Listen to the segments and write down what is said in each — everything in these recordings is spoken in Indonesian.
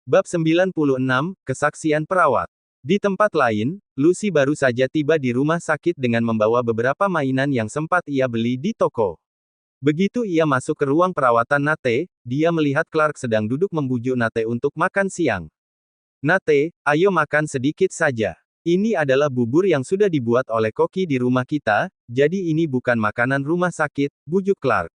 Bab 96, Kesaksian Perawat. Di tempat lain, Lucy baru saja tiba di rumah sakit dengan membawa beberapa mainan yang sempat ia beli di toko. Begitu ia masuk ke ruang perawatan Nate, dia melihat Clark sedang duduk membujuk Nate untuk makan siang. "Nate, ayo makan sedikit saja. Ini adalah bubur yang sudah dibuat oleh koki di rumah kita, jadi ini bukan makanan rumah sakit," bujuk Clark.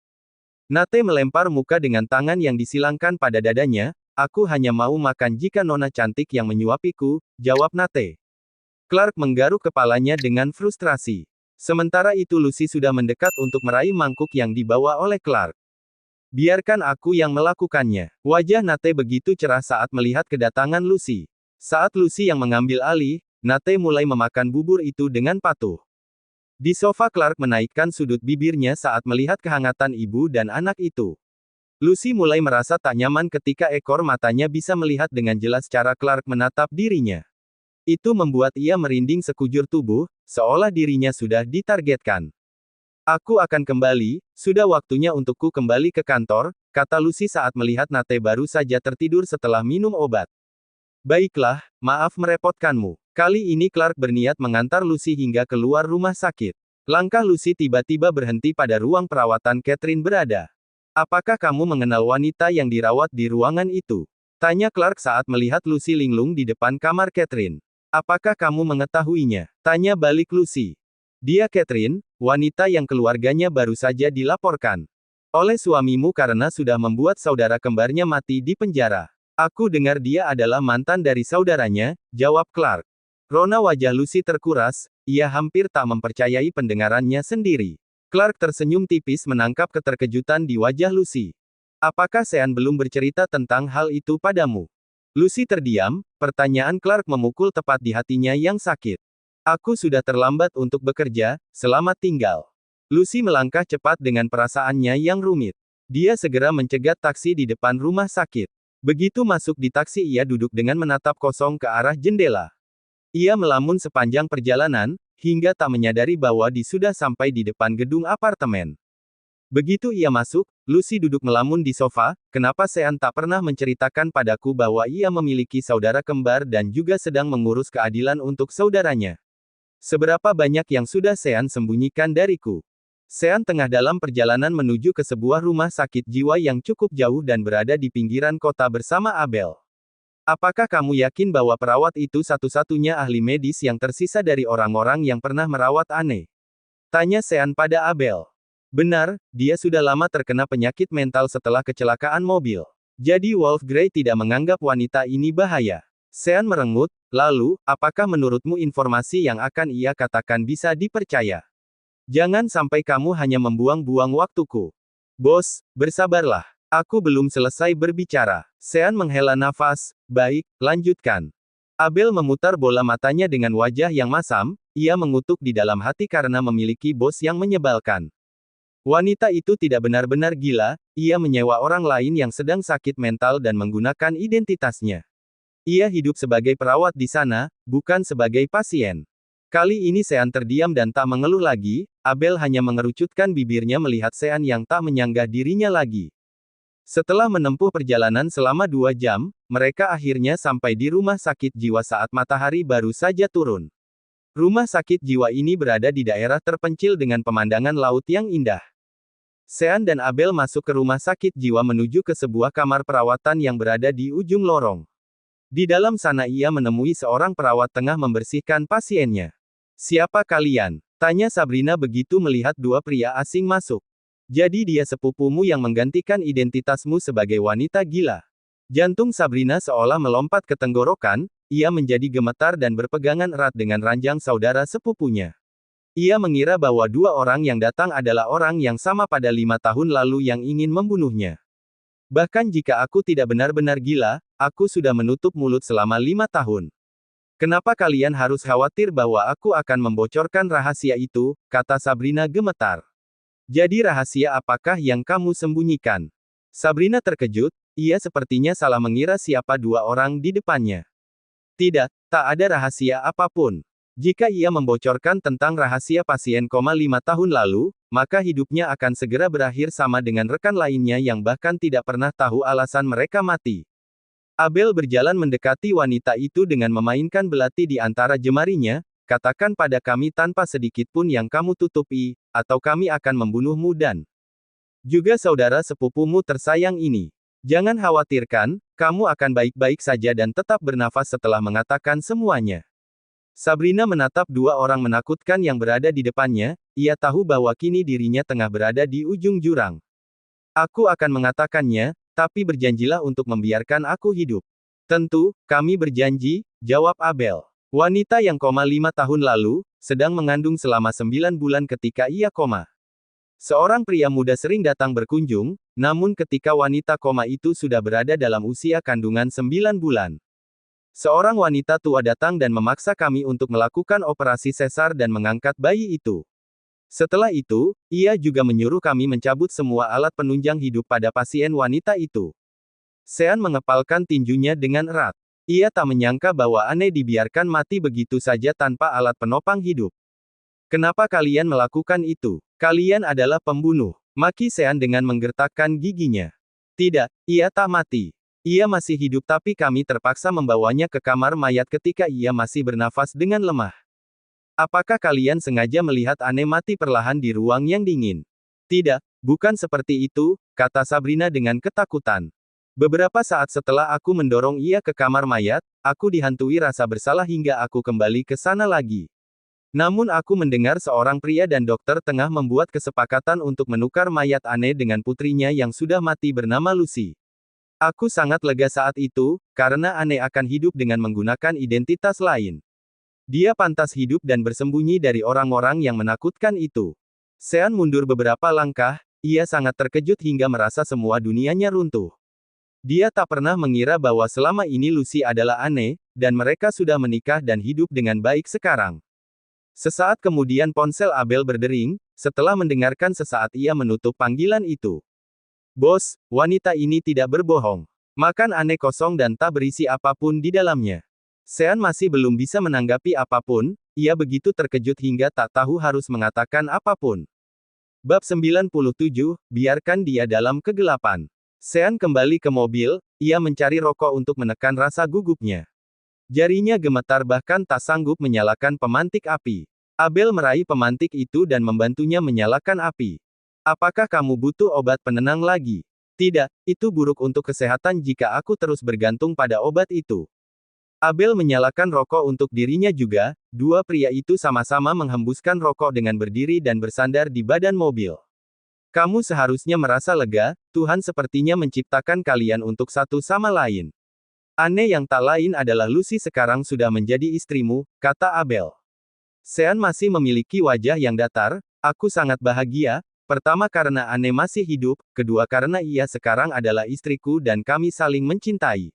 Nate melempar muka dengan tangan yang disilangkan pada dadanya. "Aku hanya mau makan jika nona cantik yang menyuapiku," jawab Nate. Clark menggaruk kepalanya dengan frustrasi. Sementara itu Lucy sudah mendekat untuk meraih mangkuk yang dibawa oleh Clark. "Biarkan aku yang melakukannya." Wajah Nate begitu cerah saat melihat kedatangan Lucy. Saat Lucy yang mengambil alih, Nate mulai memakan bubur itu dengan patuh. Di sofa Clark menaikkan sudut bibirnya saat melihat kehangatan ibu dan anak itu. Lucy mulai merasa tak nyaman ketika ekor matanya bisa melihat dengan jelas cara Clark menatap dirinya. Itu membuat ia merinding sekujur tubuh, seolah dirinya sudah ditargetkan. "Aku akan kembali, sudah waktunya untukku kembali ke kantor," kata Lucy saat melihat Nate baru saja tertidur setelah minum obat. "Baiklah, maaf merepotkanmu." Kali ini Clark berniat mengantar Lucy hingga keluar rumah sakit. Langkah Lucy tiba-tiba berhenti pada ruang perawatan Catherine berada. "Apakah kamu mengenal wanita yang dirawat di ruangan itu?" tanya Clark saat melihat Lucy linglung di depan kamar Catherine. "Apakah kamu mengetahuinya?" tanya balik Lucy. "Dia Catherine, wanita yang keluarganya baru saja dilaporkan oleh suamimu karena sudah membuat saudara kembarnya mati di penjara. Aku dengar dia adalah mantan dari saudaranya," jawab Clark. Rona wajah Lucy terkuras, ia hampir tak mempercayai pendengarannya sendiri. Clark tersenyum tipis menangkap keterkejutan di wajah Lucy. "Apakah Sean belum bercerita tentang hal itu padamu?" Lucy terdiam, pertanyaan Clark memukul tepat di hatinya yang sakit. "Aku sudah terlambat untuk bekerja, selamat tinggal." Lucy melangkah cepat dengan perasaannya yang rumit. Dia segera mencegat taksi di depan rumah sakit. Begitu masuk di taksi ia duduk dengan menatap kosong ke arah jendela. Ia melamun sepanjang perjalanan, hingga tak menyadari bahwa dia sudah sampai di depan gedung apartemen. Begitu ia masuk, Lucy duduk melamun di sofa. "Kenapa Sean tak pernah menceritakan padaku bahwa ia memiliki saudara kembar dan juga sedang mengurus keadilan untuk saudaranya? Seberapa banyak yang sudah Sean sembunyikan dariku?" Sean tengah dalam perjalanan menuju ke sebuah rumah sakit jiwa yang cukup jauh dan berada di pinggiran kota bersama Abel. "Apakah kamu yakin bahwa perawat itu satu-satunya ahli medis yang tersisa dari orang-orang yang pernah merawat Anne?" tanya Sean pada Abel. "Benar, dia sudah lama terkena penyakit mental setelah kecelakaan mobil. Jadi Wolf Grey tidak menganggap wanita ini bahaya." Sean merengut, "Lalu, apakah menurutmu informasi yang akan ia katakan bisa dipercaya? Jangan sampai kamu hanya membuang-buang waktuku." "Bos, bersabarlah. Aku belum selesai berbicara." Sean menghela nafas. "Baik, lanjutkan." Abel memutar bola matanya dengan wajah yang masam, ia mengutuk di dalam hati karena memiliki bos yang menyebalkan. Wanita itu tidak benar-benar gila, ia menyewa orang lain yang sedang sakit mental dan menggunakan identitasnya. Ia hidup sebagai perawat di sana, bukan sebagai pasien. Kali ini Sean terdiam dan tak mengeluh lagi, Abel hanya mengerucutkan bibirnya melihat Sean yang tak menyanggah dirinya lagi. Setelah menempuh perjalanan selama 2 jam, mereka akhirnya sampai di rumah sakit jiwa saat matahari baru saja turun. Rumah sakit jiwa ini berada di daerah terpencil dengan pemandangan laut yang indah. Sean dan Abel masuk ke rumah sakit jiwa menuju ke sebuah kamar perawatan yang berada di ujung lorong. Di dalam sana ia menemui seorang perawat tengah membersihkan pasiennya. "Siapa kalian?" tanya Sabrina begitu melihat 2 pria asing masuk. "Jadi dia sepupumu yang menggantikan identitasmu sebagai wanita gila." Jantung Sabrina seolah melompat ke tenggorokan, ia menjadi gemetar dan berpegangan erat dengan ranjang saudara sepupunya. Ia mengira bahwa 2 orang yang datang adalah orang yang sama pada 5 tahun lalu yang ingin membunuhnya. "Bahkan jika aku tidak benar-benar gila, aku sudah menutup mulut selama 5 tahun. Kenapa kalian harus khawatir bahwa aku akan membocorkan rahasia itu?" kata Sabrina gemetar. "Jadi rahasia apakah yang kamu sembunyikan?" Sabrina terkejut, ia sepertinya salah mengira siapa 2 orang di depannya. "Tidak, tak ada rahasia apapun. Jika ia membocorkan tentang rahasia pasien 5 tahun lalu, maka hidupnya akan segera berakhir sama dengan rekan lainnya yang bahkan tidak pernah tahu alasan mereka mati." Abel berjalan mendekati wanita itu dengan memainkan belati di antara jemarinya, katakan pada kami tanpa sedikit pun yang kamu tutupi, atau kami akan membunuhmu dan juga saudara sepupumu tersayang ini. Jangan khawatirkan, kamu akan baik-baik saja dan tetap bernafas setelah mengatakan semuanya. Sabrina menatap dua orang menakutkan yang berada di depannya, ia tahu bahwa kini dirinya tengah berada di ujung jurang. Aku akan mengatakannya, tapi berjanjilah untuk membiarkan aku hidup. Tentu, kami berjanji, jawab Abel. Wanita yang koma 5 tahun lalu, sedang mengandung selama 9 bulan ketika ia koma. Seorang pria muda sering datang berkunjung, namun ketika wanita koma itu sudah berada dalam usia kandungan 9 bulan. Seorang wanita tua datang dan memaksa kami untuk melakukan operasi sesar dan mengangkat bayi itu. Setelah itu, ia juga menyuruh kami mencabut semua alat penunjang hidup pada pasien wanita itu. Sean mengepalkan tinjunya dengan erat. Ia tak menyangka bahwa Anne dibiarkan mati begitu saja tanpa alat penopang hidup. Kenapa kalian melakukan itu? Kalian adalah pembunuh. Maki Sean dengan menggertakkan giginya. Tidak, ia tak mati. Ia masih hidup tapi kami terpaksa membawanya ke kamar mayat ketika ia masih bernafas dengan lemah. Apakah kalian sengaja melihat Anne mati perlahan di ruang yang dingin? Tidak, bukan seperti itu, kata Sabrina dengan ketakutan. Beberapa saat setelah aku mendorong ia ke kamar mayat, aku dihantui rasa bersalah hingga aku kembali ke sana lagi. Namun aku mendengar seorang pria dan dokter tengah membuat kesepakatan untuk menukar mayat Anne dengan putrinya yang sudah mati bernama Lucy. Aku sangat lega saat itu, karena Anne akan hidup dengan menggunakan identitas lain. Dia pantas hidup dan bersembunyi dari orang-orang yang menakutkan itu. Sean mundur beberapa langkah, ia sangat terkejut hingga merasa semua dunianya runtuh. Dia tak pernah mengira bahwa selama ini Lucy adalah Anne, dan mereka sudah menikah dan hidup dengan baik sekarang. Sesaat kemudian ponsel Abel berdering, setelah mendengarkan sesaat ia menutup panggilan itu. Bos, wanita ini tidak berbohong. Makan Anne kosong dan tak berisi apapun di dalamnya. Sean masih belum bisa menanggapi apapun, ia begitu terkejut hingga tak tahu harus mengatakan apapun. Bab 97, biarkan dia dalam kegelapan. Sean kembali ke mobil, ia mencari rokok untuk menekan rasa gugupnya. Jarinya gemetar bahkan tak sanggup menyalakan pemantik api. Abel meraih pemantik itu dan membantunya menyalakan api. Apakah kamu butuh obat penenang lagi? Tidak, itu buruk untuk kesehatan jika aku terus bergantung pada obat itu. Abel menyalakan rokok untuk dirinya juga, dua pria itu sama-sama menghembuskan rokok dengan berdiri dan bersandar di badan mobil. Kamu seharusnya merasa lega, Tuhan sepertinya menciptakan kalian untuk satu sama lain. Anne yang tak lain adalah Lucy sekarang sudah menjadi istrimu, kata Abel. Sean masih memiliki wajah yang datar, aku sangat bahagia, pertama karena Anne masih hidup, kedua karena ia sekarang adalah istriku dan kami saling mencintai.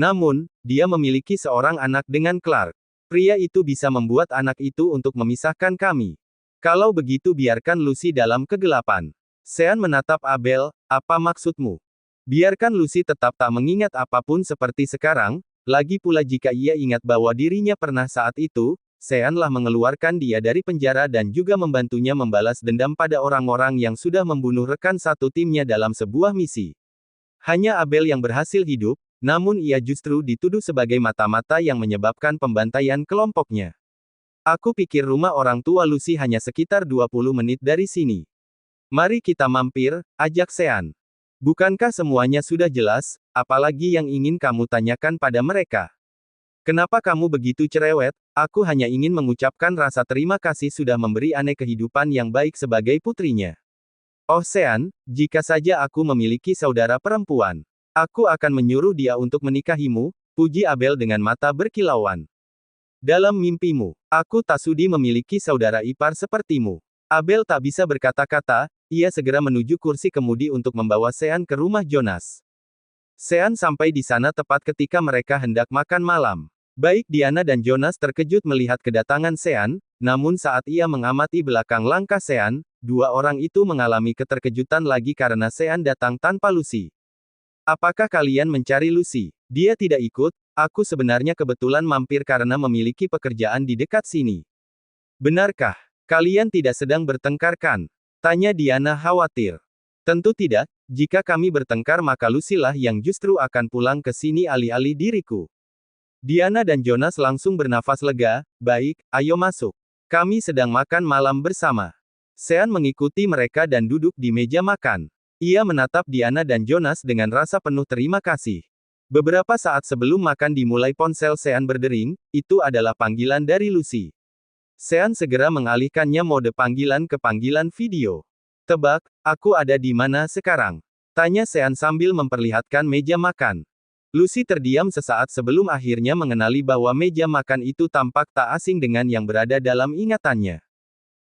Namun, dia memiliki seorang anak dengan Clark. Pria itu bisa membuat anak itu untuk memisahkan kami. Kalau begitu biarkan Lucy dalam kegelapan. Sean menatap Abel, apa maksudmu? Biarkan Lucy tetap tak mengingat apapun seperti sekarang, lagi pula jika ia ingat bahwa dirinya pernah saat itu, Seanlah mengeluarkan dia dari penjara dan juga membantunya membalas dendam pada orang-orang yang sudah membunuh rekan satu timnya dalam sebuah misi. Hanya Abel yang berhasil hidup, namun ia justru dituduh sebagai mata-mata yang menyebabkan pembantaian kelompoknya. Aku pikir rumah orang tua Lucy hanya sekitar 20 menit dari sini. Mari kita mampir, ajak Sean. Bukankah semuanya sudah jelas, apalagi yang ingin kamu tanyakan pada mereka? Kenapa kamu begitu cerewet? Aku hanya ingin mengucapkan rasa terima kasih sudah memberi Anne kehidupan yang baik sebagai putrinya. Oh Sean, jika saja aku memiliki saudara perempuan. Aku akan menyuruh dia untuk menikahimu, puji Abel dengan mata berkilauan. Dalam mimpimu, aku tak sudi memiliki saudara ipar sepertimu. Abel tak bisa berkata-kata, ia segera menuju kursi kemudi untuk membawa Sean ke rumah Jonas. Sean sampai di sana tepat ketika mereka hendak makan malam. Baik Diana dan Jonas terkejut melihat kedatangan Sean, namun saat ia mengamati belakang langkah Sean, dua orang itu mengalami keterkejutan lagi karena Sean datang tanpa Lucy. Apakah kalian mencari Lucy? Dia tidak ikut, aku sebenarnya kebetulan mampir karena memiliki pekerjaan di dekat sini. Benarkah? Kalian tidak sedang bertengkar kan? Tanya Diana khawatir. Tentu tidak, Jika kami bertengkar maka Lucy lah yang justru akan pulang ke sini alih-alih diriku. Diana dan Jonas langsung bernafas lega, baik, ayo masuk. Kami sedang makan malam bersama. Sean mengikuti mereka dan duduk di meja makan. Ia menatap Diana dan Jonas dengan rasa penuh terima kasih. Beberapa saat sebelum makan dimulai ponsel Sean berdering, itu adalah panggilan dari Lucy. Sean segera mengalihkannya mode panggilan ke panggilan video. Tebak, aku ada di mana sekarang? Tanya Sean sambil memperlihatkan meja makan. Lucy terdiam sesaat sebelum akhirnya mengenali bahwa meja makan itu tampak tak asing dengan yang berada dalam ingatannya.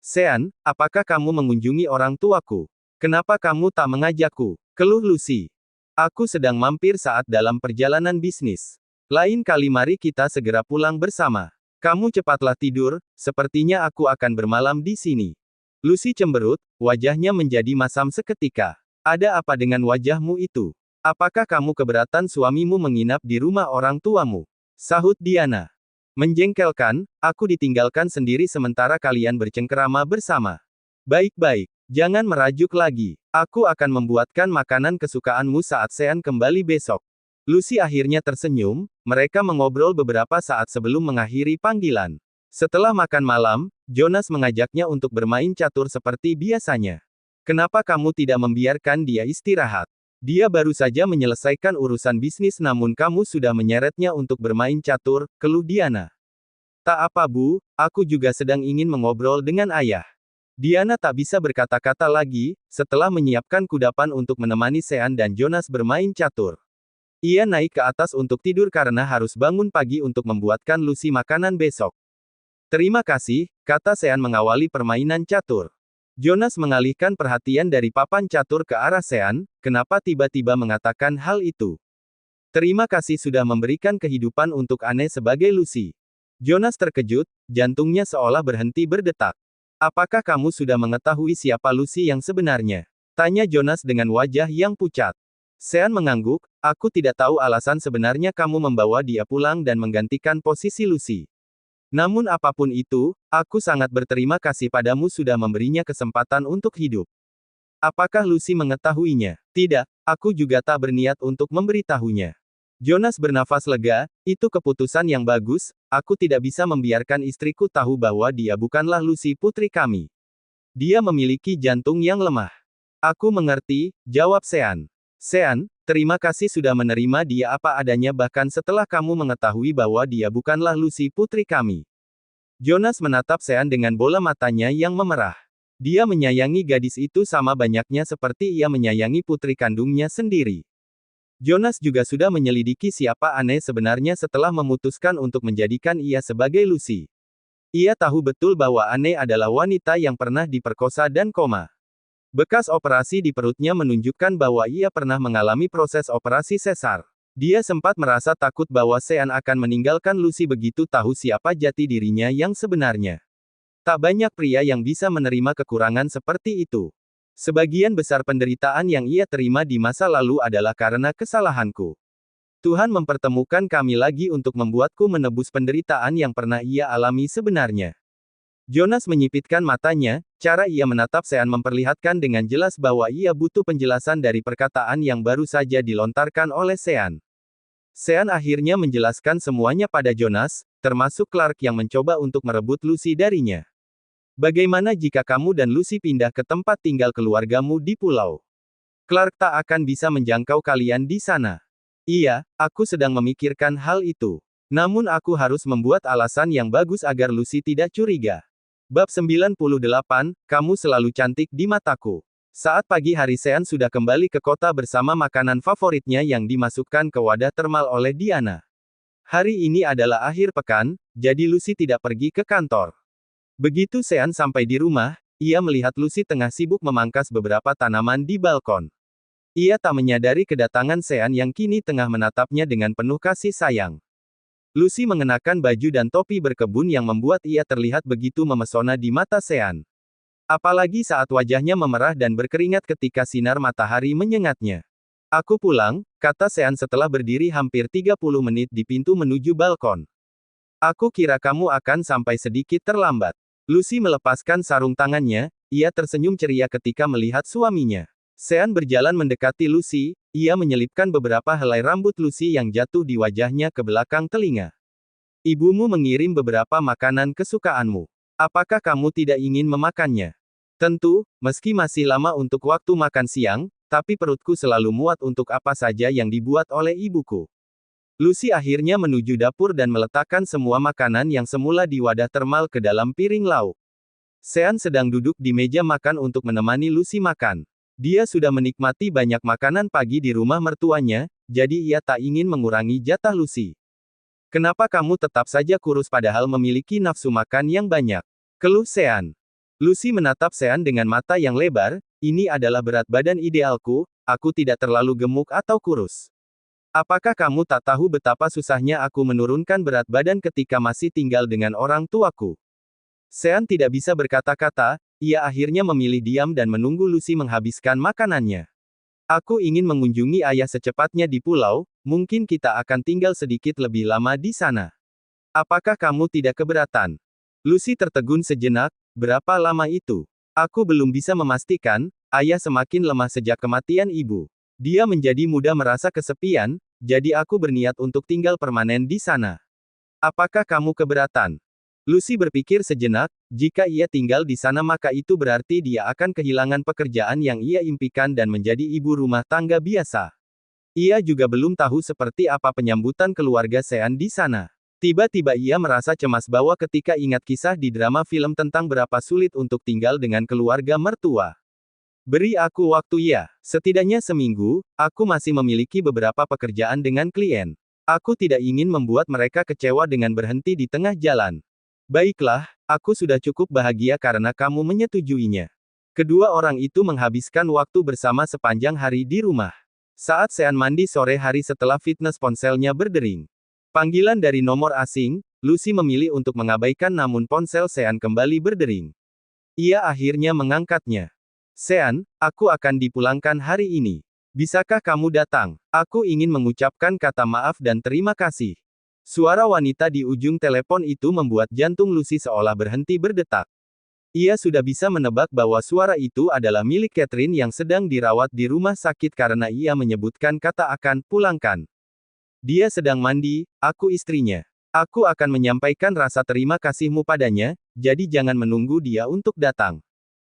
Sean, apakah kamu mengunjungi orang tuaku? Kenapa kamu tak mengajakku? Keluh Lucy. Aku sedang mampir saat dalam perjalanan bisnis. Lain kali mari kita segera pulang bersama. Kamu cepatlah tidur, sepertinya aku akan bermalam di sini. Lucy cemberut, wajahnya menjadi masam seketika. Ada apa dengan wajahmu itu? Apakah kamu keberatan suamimu menginap di rumah orang tuamu? Sahut Diana. Menjengkelkan, aku ditinggalkan sendiri sementara kalian bercengkerama bersama. Baik-baik, jangan merajuk lagi. Aku akan membuatkan makanan kesukaanmu saat Sean kembali besok. Lucy akhirnya tersenyum, mereka mengobrol beberapa saat sebelum mengakhiri panggilan. Setelah makan malam, Jonas mengajaknya untuk bermain catur seperti biasanya. Kenapa kamu tidak membiarkan dia istirahat? Dia baru saja menyelesaikan urusan bisnis namun kamu sudah menyeretnya untuk bermain catur, keluh Diana. Tak apa Bu, aku juga sedang ingin mengobrol dengan ayah. Diana tak bisa berkata-kata lagi, setelah menyiapkan kudapan untuk menemani Sean dan Jonas bermain catur. Ia naik ke atas untuk tidur karena harus bangun pagi untuk membuatkan Lucy makanan besok. Terima kasih, kata Sean mengawali permainan catur. Jonas mengalihkan perhatian dari papan catur ke arah Sean, kenapa tiba-tiba mengatakan hal itu? Terima kasih sudah memberikan kehidupan untuk Anne sebagai Lucy. Jonas terkejut, jantungnya seolah berhenti berdetak. Apakah kamu sudah mengetahui siapa Lucy yang sebenarnya? Tanya Jonas dengan wajah yang pucat. Sean mengangguk, aku tidak tahu alasan sebenarnya kamu membawa dia pulang dan menggantikan posisi Lucy. Namun apapun itu, aku sangat berterima kasih padamu sudah memberinya kesempatan untuk hidup. Apakah Lucy mengetahuinya? Tidak, aku juga tak berniat untuk memberitahunya. Jonas bernafas lega, itu keputusan yang bagus, aku tidak bisa membiarkan istriku tahu bahwa dia bukanlah Lucy putri kami. Dia memiliki jantung yang lemah. Aku mengerti, jawab Sean. Sean, terima kasih sudah menerima dia apa adanya bahkan setelah kamu mengetahui bahwa dia bukanlah Lucy putri kami. Jonas menatap Sean dengan bola matanya yang memerah. Dia menyayangi gadis itu sama banyaknya seperti ia menyayangi putri kandungnya sendiri. Jonas juga sudah menyelidiki siapa Anne sebenarnya setelah memutuskan untuk menjadikan ia sebagai Lucy. Ia tahu betul bahwa Anne adalah wanita yang pernah diperkosa dan koma. Bekas operasi di perutnya menunjukkan bahwa ia pernah mengalami proses operasi sesar. Dia sempat merasa takut bahwa Sean akan meninggalkan Lucy begitu tahu siapa jati dirinya yang sebenarnya. Tak banyak pria yang bisa menerima kekurangan seperti itu. Sebagian besar penderitaan yang ia terima di masa lalu adalah karena kesalahanku. Tuhan mempertemukan kami lagi untuk membuatku menebus penderitaan yang pernah ia alami sebenarnya. Jonas menyipitkan matanya, cara ia menatap Sean memperlihatkan dengan jelas bahwa ia butuh penjelasan dari perkataan yang baru saja dilontarkan oleh Sean. Sean akhirnya menjelaskan semuanya pada Jonas, termasuk Clark yang mencoba untuk merebut Lucy darinya. Bagaimana jika kamu dan Lucy pindah ke tempat tinggal keluargamu di pulau? Clark tak akan bisa menjangkau kalian di sana. Iya, aku sedang memikirkan hal itu. Namun aku harus membuat alasan yang bagus agar Lucy tidak curiga. Bab 98, kamu selalu cantik di mataku. Saat pagi hari Sean sudah kembali ke kota bersama makanan favoritnya yang dimasukkan ke wadah termal oleh Diana. Hari ini adalah akhir pekan, jadi Lucy tidak pergi ke kantor. Begitu Sean sampai di rumah, ia melihat Lucy tengah sibuk memangkas beberapa tanaman di balkon. Ia tak menyadari kedatangan Sean yang kini tengah menatapnya dengan penuh kasih sayang. Lucy mengenakan baju dan topi berkebun yang membuat ia terlihat begitu memesona di mata Sean. Apalagi saat wajahnya memerah dan berkeringat ketika sinar matahari menyengatnya. Aku pulang, kata Sean setelah berdiri hampir 30 menit di pintu menuju balkon. Aku kira kamu akan sampai sedikit terlambat. Lucy melepaskan sarung tangannya, ia tersenyum ceria ketika melihat suaminya. Sean berjalan mendekati Lucy, ia menyelipkan beberapa helai rambut Lucy yang jatuh di wajahnya ke belakang telinga. Ibumu mengirim beberapa makanan kesukaanmu. Apakah kamu tidak ingin memakannya? Tentu, meski masih lama untuk waktu makan siang, tapi perutku selalu muat untuk apa saja yang dibuat oleh ibuku. Lucy akhirnya menuju dapur dan meletakkan semua makanan yang semula di wadah termal ke dalam piring lauk. Sean sedang duduk di meja makan untuk menemani Lucy makan. Dia sudah menikmati banyak makanan pagi di rumah mertuanya, jadi ia tak ingin mengurangi jatah Lucy. Kenapa kamu tetap saja kurus padahal memiliki nafsu makan yang banyak? Keluh Sean. Lucy menatap Sean dengan mata yang lebar, ini adalah berat badan idealku, aku tidak terlalu gemuk atau kurus. Apakah kamu tak tahu betapa susahnya aku menurunkan berat badan ketika masih tinggal dengan orang tuaku? Sean tidak bisa berkata-kata, ia akhirnya memilih diam dan menunggu Lucy menghabiskan makanannya. Aku ingin mengunjungi ayah secepatnya di pulau, mungkin kita akan tinggal sedikit lebih lama di sana. Apakah kamu tidak keberatan? Lucy tertegun sejenak, berapa lama itu? Aku belum bisa memastikan, ayah semakin lemah sejak kematian ibu. Dia menjadi mudah merasa kesepian, jadi aku berniat untuk tinggal permanen di sana. Apakah kamu keberatan? Lucy berpikir sejenak, jika ia tinggal di sana maka itu berarti dia akan kehilangan pekerjaan yang ia impikan dan menjadi ibu rumah tangga biasa. Ia juga belum tahu seperti apa penyambutan keluarga Sean di sana. Tiba-tiba ia merasa cemas bahwa ketika ingat kisah di drama film tentang berapa sulit untuk tinggal dengan keluarga mertua. Beri aku waktu ya, setidaknya seminggu, aku masih memiliki beberapa pekerjaan dengan klien. Aku tidak ingin membuat mereka kecewa dengan berhenti di tengah jalan. Baiklah, aku sudah cukup bahagia karena kamu menyetujuinya. Kedua orang itu menghabiskan waktu bersama sepanjang hari di rumah. Saat Sean mandi sore hari setelah fitness ponselnya berdering. Panggilan dari nomor asing, Lucy memilih untuk mengabaikan namun ponsel Sean kembali berdering. Ia akhirnya mengangkatnya. Sean, aku akan dipulangkan hari ini. Bisakah kamu datang? Aku ingin mengucapkan kata maaf dan terima kasih. Suara wanita di ujung telepon itu membuat jantung Lucy seolah berhenti berdetak. Ia sudah bisa menebak bahwa suara itu adalah milik Catherine yang sedang dirawat di rumah sakit karena ia menyebutkan kata akan pulangkan. Dia sedang mandi, aku istrinya. Aku akan menyampaikan rasa terima kasihmu padanya, jadi jangan menunggu dia untuk datang.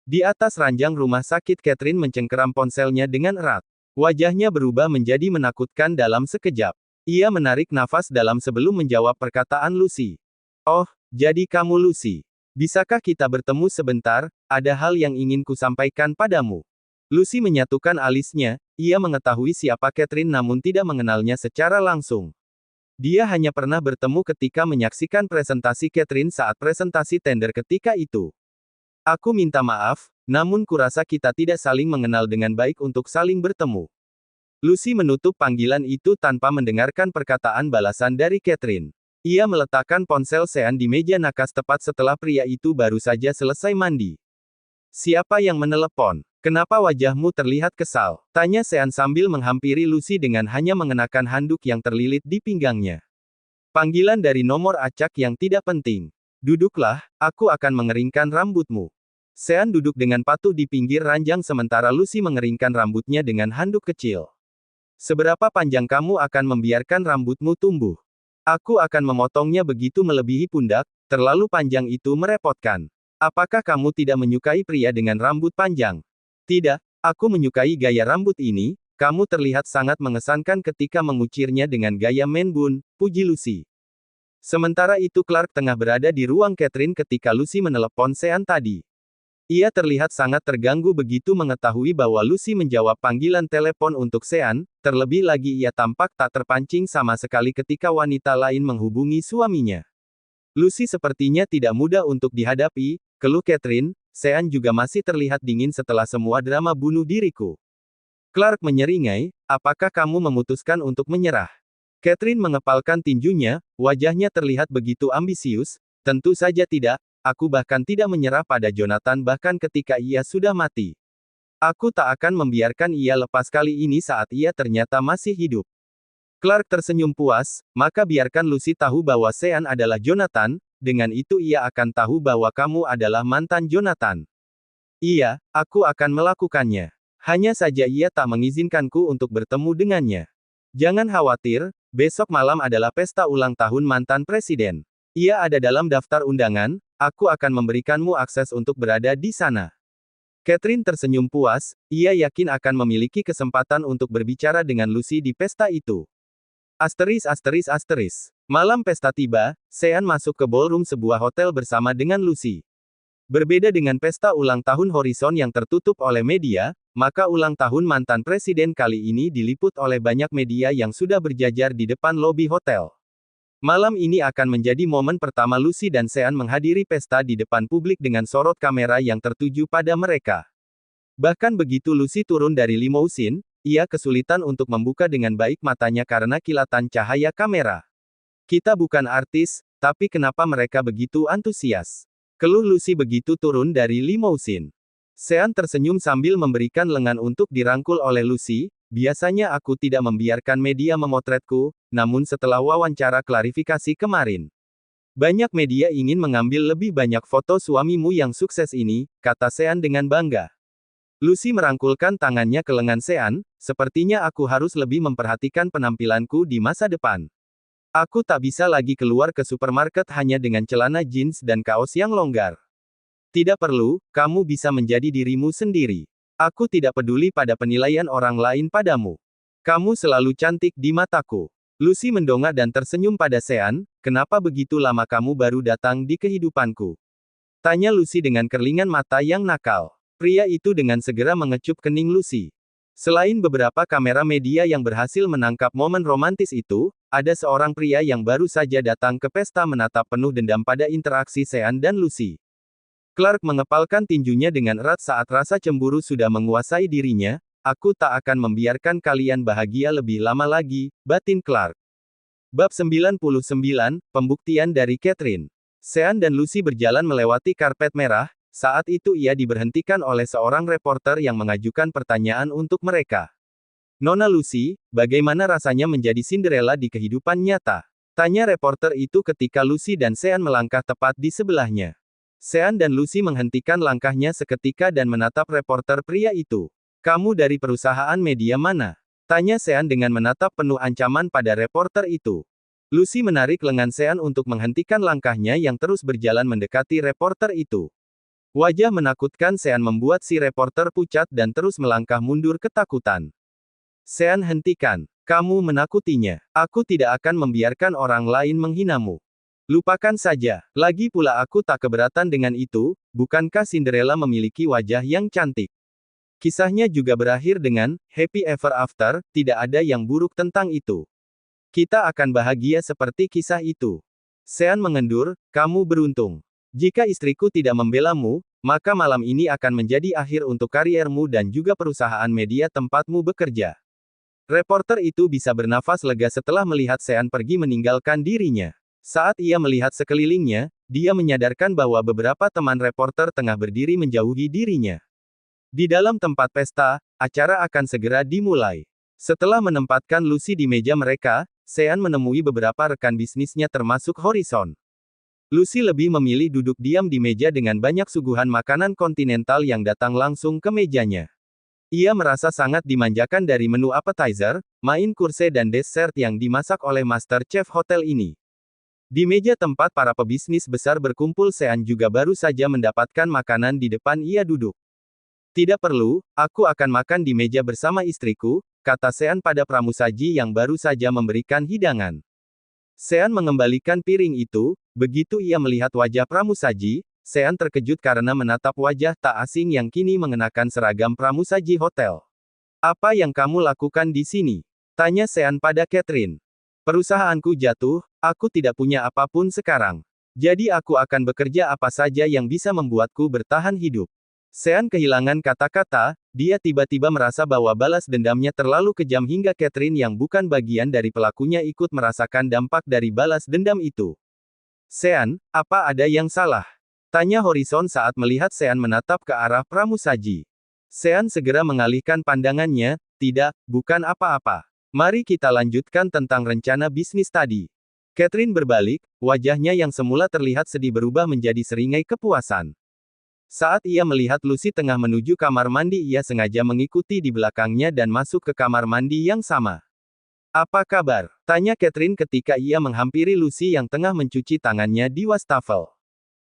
Di atas ranjang rumah sakit Catherine mencengkeram ponselnya dengan erat. Wajahnya berubah menjadi menakutkan dalam sekejap. Ia menarik nafas dalam sebelum menjawab perkataan Lucy. Oh, jadi kamu Lucy. Bisakah kita bertemu sebentar, ada hal yang ingin kusampaikan padamu. Lucy menyatukan alisnya, ia mengetahui siapa Catherine namun tidak mengenalnya secara langsung. Dia hanya pernah bertemu ketika menyaksikan presentasi Catherine saat presentasi tender ketika itu. Aku minta maaf, namun kurasa kita tidak saling mengenal dengan baik untuk saling bertemu. Lucy menutup panggilan itu tanpa mendengarkan perkataan balasan dari Catherine. Ia meletakkan ponsel Sean di meja nakas tepat setelah pria itu baru saja selesai mandi. Siapa yang menelepon? Kenapa wajahmu terlihat kesal? Tanya Sean sambil menghampiri Lucy dengan hanya mengenakan handuk yang terlilit di pinggangnya. Panggilan dari nomor acak yang tidak penting. Duduklah, aku akan mengeringkan rambutmu. Sean duduk dengan patuh di pinggir ranjang sementara Lucy mengeringkan rambutnya dengan handuk kecil. Seberapa panjang kamu akan membiarkan rambutmu tumbuh? Aku akan memotongnya begitu melebihi pundak, terlalu panjang itu merepotkan. Apakah kamu tidak menyukai pria dengan rambut panjang? Tidak, aku menyukai gaya rambut ini, kamu terlihat sangat mengesankan ketika mengucirnya dengan gaya man bun, puji Lucy. Sementara itu Clark tengah berada di ruang Catherine ketika Lucy menelepon Sean tadi. Ia terlihat sangat terganggu begitu mengetahui bahwa Lucy menjawab panggilan telepon untuk Sean, terlebih lagi ia tampak tak terpancing sama sekali ketika wanita lain menghubungi suaminya. Lucy sepertinya tidak mudah untuk dihadapi, keluh Catherine, Sean juga masih terlihat dingin setelah semua drama bunuh diriku. Clark menyeringai, apakah kamu memutuskan untuk menyerah? Catherine mengepalkan tinjunya, wajahnya terlihat begitu ambisius, tentu saja tidak. Aku bahkan tidak menyerah pada Jonathan bahkan ketika ia sudah mati. Aku tak akan membiarkan ia lepas kali ini saat ia ternyata masih hidup. Clark tersenyum puas, maka biarkan Lucy tahu bahwa Sean adalah Jonathan, dengan itu ia akan tahu bahwa kamu adalah mantan Jonathan. Iya, aku akan melakukannya. Hanya saja ia tak mengizinkanku untuk bertemu dengannya. Jangan khawatir, besok malam adalah pesta ulang tahun mantan presiden. Ia ada dalam daftar undangan, aku akan memberikanmu akses untuk berada di sana. Catherine tersenyum puas, ia yakin akan memiliki kesempatan untuk berbicara dengan Lucy di pesta itu. Malam pesta tiba, Sean masuk ke ballroom sebuah hotel bersama dengan Lucy. Berbeda dengan pesta ulang tahun Horizon yang tertutup oleh media, maka ulang tahun mantan presiden kali ini diliput oleh banyak media yang sudah berjajar di depan lobi hotel. Malam ini akan menjadi momen pertama Lucy dan Sean menghadiri pesta di depan publik dengan sorot kamera yang tertuju pada mereka. Bahkan begitu Lucy turun dari limousin, ia kesulitan untuk membuka dengan baik matanya karena kilatan cahaya kamera. Kita bukan artis, tapi kenapa mereka begitu antusias? Keluh Lucy begitu turun dari limousin. Sean tersenyum sambil memberikan lengan untuk dirangkul oleh Lucy. Biasanya aku tidak membiarkan media memotretku, namun setelah wawancara klarifikasi kemarin, banyak media ingin mengambil lebih banyak foto suamimu yang sukses ini, kata Sean dengan bangga. Lucy merangkulkan tangannya ke lengan Sean, sepertinya aku harus lebih memperhatikan penampilanku di masa depan. Aku tak bisa lagi keluar ke supermarket hanya dengan celana jeans dan kaos yang longgar. Tidak perlu, kamu bisa menjadi dirimu sendiri. Aku tidak peduli pada penilaian orang lain padamu. Kamu selalu cantik di mataku. Lucy mendongak dan tersenyum pada Sean, kenapa begitu lama kamu baru datang di kehidupanku? Tanya Lucy dengan kerlingan mata yang nakal. Pria itu dengan segera mengecup kening Lucy. Selain beberapa kamera media yang berhasil menangkap momen romantis itu, ada seorang pria yang baru saja datang ke pesta menatap penuh dendam pada interaksi Sean dan Lucy. Clark mengepalkan tinjunya dengan erat saat rasa cemburu sudah menguasai dirinya. Aku tak akan membiarkan kalian bahagia lebih lama lagi, batin Clark. Bab 99, Pembuktian dari Catherine. Sean dan Lucy berjalan melewati karpet merah. Saat itu ia diberhentikan oleh seorang reporter yang mengajukan pertanyaan untuk mereka. Nona Lucy, bagaimana rasanya menjadi Cinderella di kehidupan nyata? Tanya reporter itu ketika Lucy dan Sean melangkah tepat di sebelahnya. Sean dan Lucy menghentikan langkahnya seketika dan menatap reporter pria itu. Kamu dari perusahaan media mana? Tanya Sean dengan menatap penuh ancaman pada reporter itu. Lucy menarik lengan Sean untuk menghentikan langkahnya yang terus berjalan mendekati reporter itu. Wajah menakutkan Sean membuat si reporter pucat dan terus melangkah mundur ketakutan. Sean, hentikan. Kamu menakutinya. Aku tidak akan membiarkan orang lain menghinamu. Lupakan saja. Lagi pula aku tak keberatan dengan itu, bukankah Cinderella memiliki wajah yang cantik? Kisahnya juga berakhir dengan happy ever after, tidak ada yang buruk tentang itu. Kita akan bahagia seperti kisah itu. Sean mengendur, kamu beruntung. Jika istriku tidak membelamu, maka malam ini akan menjadi akhir untuk kariermu dan juga perusahaan media tempatmu bekerja. Reporter itu bisa bernafas lega setelah melihat Sean pergi meninggalkan dirinya. Saat ia melihat sekelilingnya, dia menyadarkan bahwa beberapa teman reporter tengah berdiri menjauhi dirinya. Di dalam tempat pesta, acara akan segera dimulai. Setelah menempatkan Lucy di meja mereka, Sean menemui beberapa rekan bisnisnya termasuk Horizon. Lucy lebih memilih duduk diam di meja dengan banyak suguhan makanan kontinental yang datang langsung ke mejanya. Ia merasa sangat dimanjakan dari menu appetizer, main course dan dessert yang dimasak oleh master chef hotel ini. Di meja tempat para pebisnis besar berkumpul, Sean juga baru saja mendapatkan makanan di depan ia duduk. Tidak perlu, aku akan makan di meja bersama istriku, kata Sean pada pramusaji yang baru saja memberikan hidangan. Sean mengembalikan piring itu, begitu ia melihat wajah pramusaji, Sean terkejut karena menatap wajah tak asing yang kini mengenakan seragam pramusaji hotel. Apa yang kamu lakukan di sini? Tanya Sean pada Catherine. Perusahaanku jatuh, aku tidak punya apapun sekarang. Jadi aku akan bekerja apa saja yang bisa membuatku bertahan hidup. Sean kehilangan kata-kata, dia tiba-tiba merasa bahwa balas dendamnya terlalu kejam hingga Catherine yang bukan bagian dari pelakunya ikut merasakan dampak dari balas dendam itu. Sean, apa ada yang salah? Tanya Horizon saat melihat Sean menatap ke arah pramusaji. Sean segera mengalihkan pandangannya, tidak, bukan apa-apa. Mari kita lanjutkan tentang rencana bisnis tadi. Catherine berbalik, wajahnya yang semula terlihat sedih berubah menjadi seringai kepuasan. Saat ia melihat Lucy tengah menuju kamar mandi, ia sengaja mengikuti di belakangnya dan masuk ke kamar mandi yang sama. "Apa kabar?" tanya Catherine ketika ia menghampiri Lucy yang tengah mencuci tangannya di wastafel.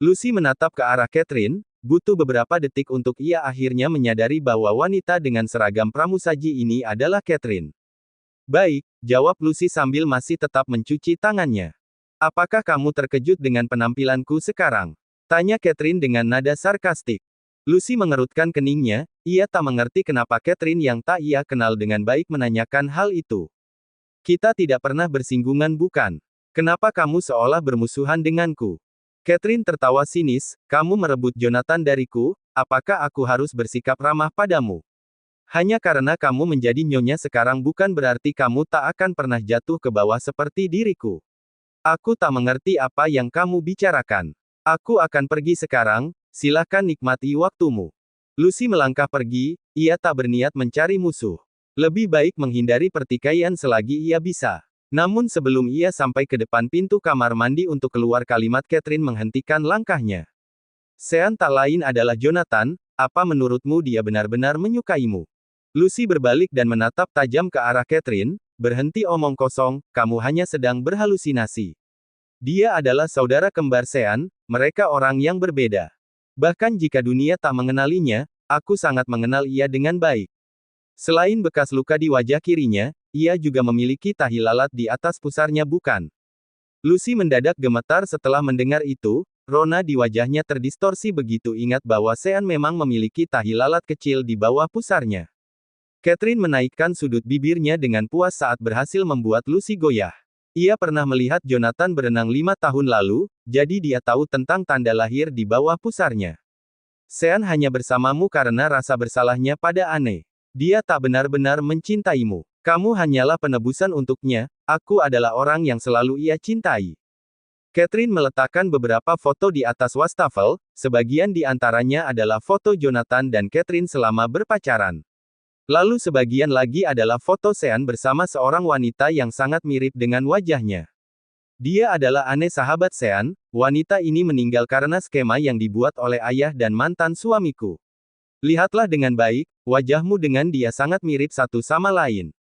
Lucy menatap ke arah Catherine, butuh beberapa detik untuk ia akhirnya menyadari bahwa wanita dengan seragam pramusaji ini adalah Catherine. "Baik," jawab Lucy sambil masih tetap mencuci tangannya. "Apakah kamu terkejut dengan penampilanku sekarang?" tanya Catherine dengan nada sarkastik. Lucy mengerutkan keningnya, ia tak mengerti kenapa Catherine yang tak ia kenal dengan baik menanyakan hal itu. "Kita tidak pernah bersinggungan bukan? Kenapa kamu seolah bermusuhan denganku?" Catherine tertawa sinis, "Kamu merebut Jonathan dariku, apakah aku harus bersikap ramah padamu? Hanya karena kamu menjadi nyonya sekarang bukan berarti kamu tak akan pernah jatuh ke bawah seperti diriku. Aku tak mengerti apa yang kamu bicarakan. Aku akan pergi sekarang, silahkan nikmati waktumu." Lucy melangkah pergi, ia tak berniat mencari musuh. Lebih baik menghindari pertikaian selagi ia bisa. Namun sebelum ia sampai ke depan pintu kamar mandi untuk keluar, kalimat Catherine menghentikan langkahnya. "Sean tak lain adalah Jonathan, apa menurutmu dia benar-benar menyukaimu?" Lucy berbalik dan menatap tajam ke arah Catherine, "Berhenti omong kosong, kamu hanya sedang berhalusinasi. Dia adalah saudara kembar Sean, mereka orang yang berbeda. Bahkan jika dunia tak mengenalinya, aku sangat mengenal ia dengan baik. Selain bekas luka di wajah kirinya, ia juga memiliki tahi lalat di atas pusarnya bukan?" Lucy mendadak gemetar setelah mendengar itu, rona di wajahnya terdistorsi begitu ingat bahwa Sean memang memiliki tahi lalat kecil di bawah pusarnya. Catherine menaikkan sudut bibirnya dengan puas saat berhasil membuat Lucy goyah. Ia pernah melihat Jonathan berenang 5 tahun lalu, jadi dia tahu tentang tanda lahir di bawah pusarnya. "Sean hanya bersamamu karena rasa bersalahnya pada Anne. Dia tak benar-benar mencintaimu. Kamu hanyalah penebusan untuknya, aku adalah orang yang selalu ia cintai." Catherine meletakkan beberapa foto di atas wastafel, sebagian di antaranya adalah foto Jonathan dan Catherine selama berpacaran. Lalu sebagian lagi adalah foto Sean bersama seorang wanita yang sangat mirip dengan wajahnya. Dia adalah Anne, sahabat Sean. Wanita ini meninggal karena skema yang dibuat oleh ayah dan mantan suamiku. Lihatlah dengan baik, wajahmu dengan dia sangat mirip satu sama lain.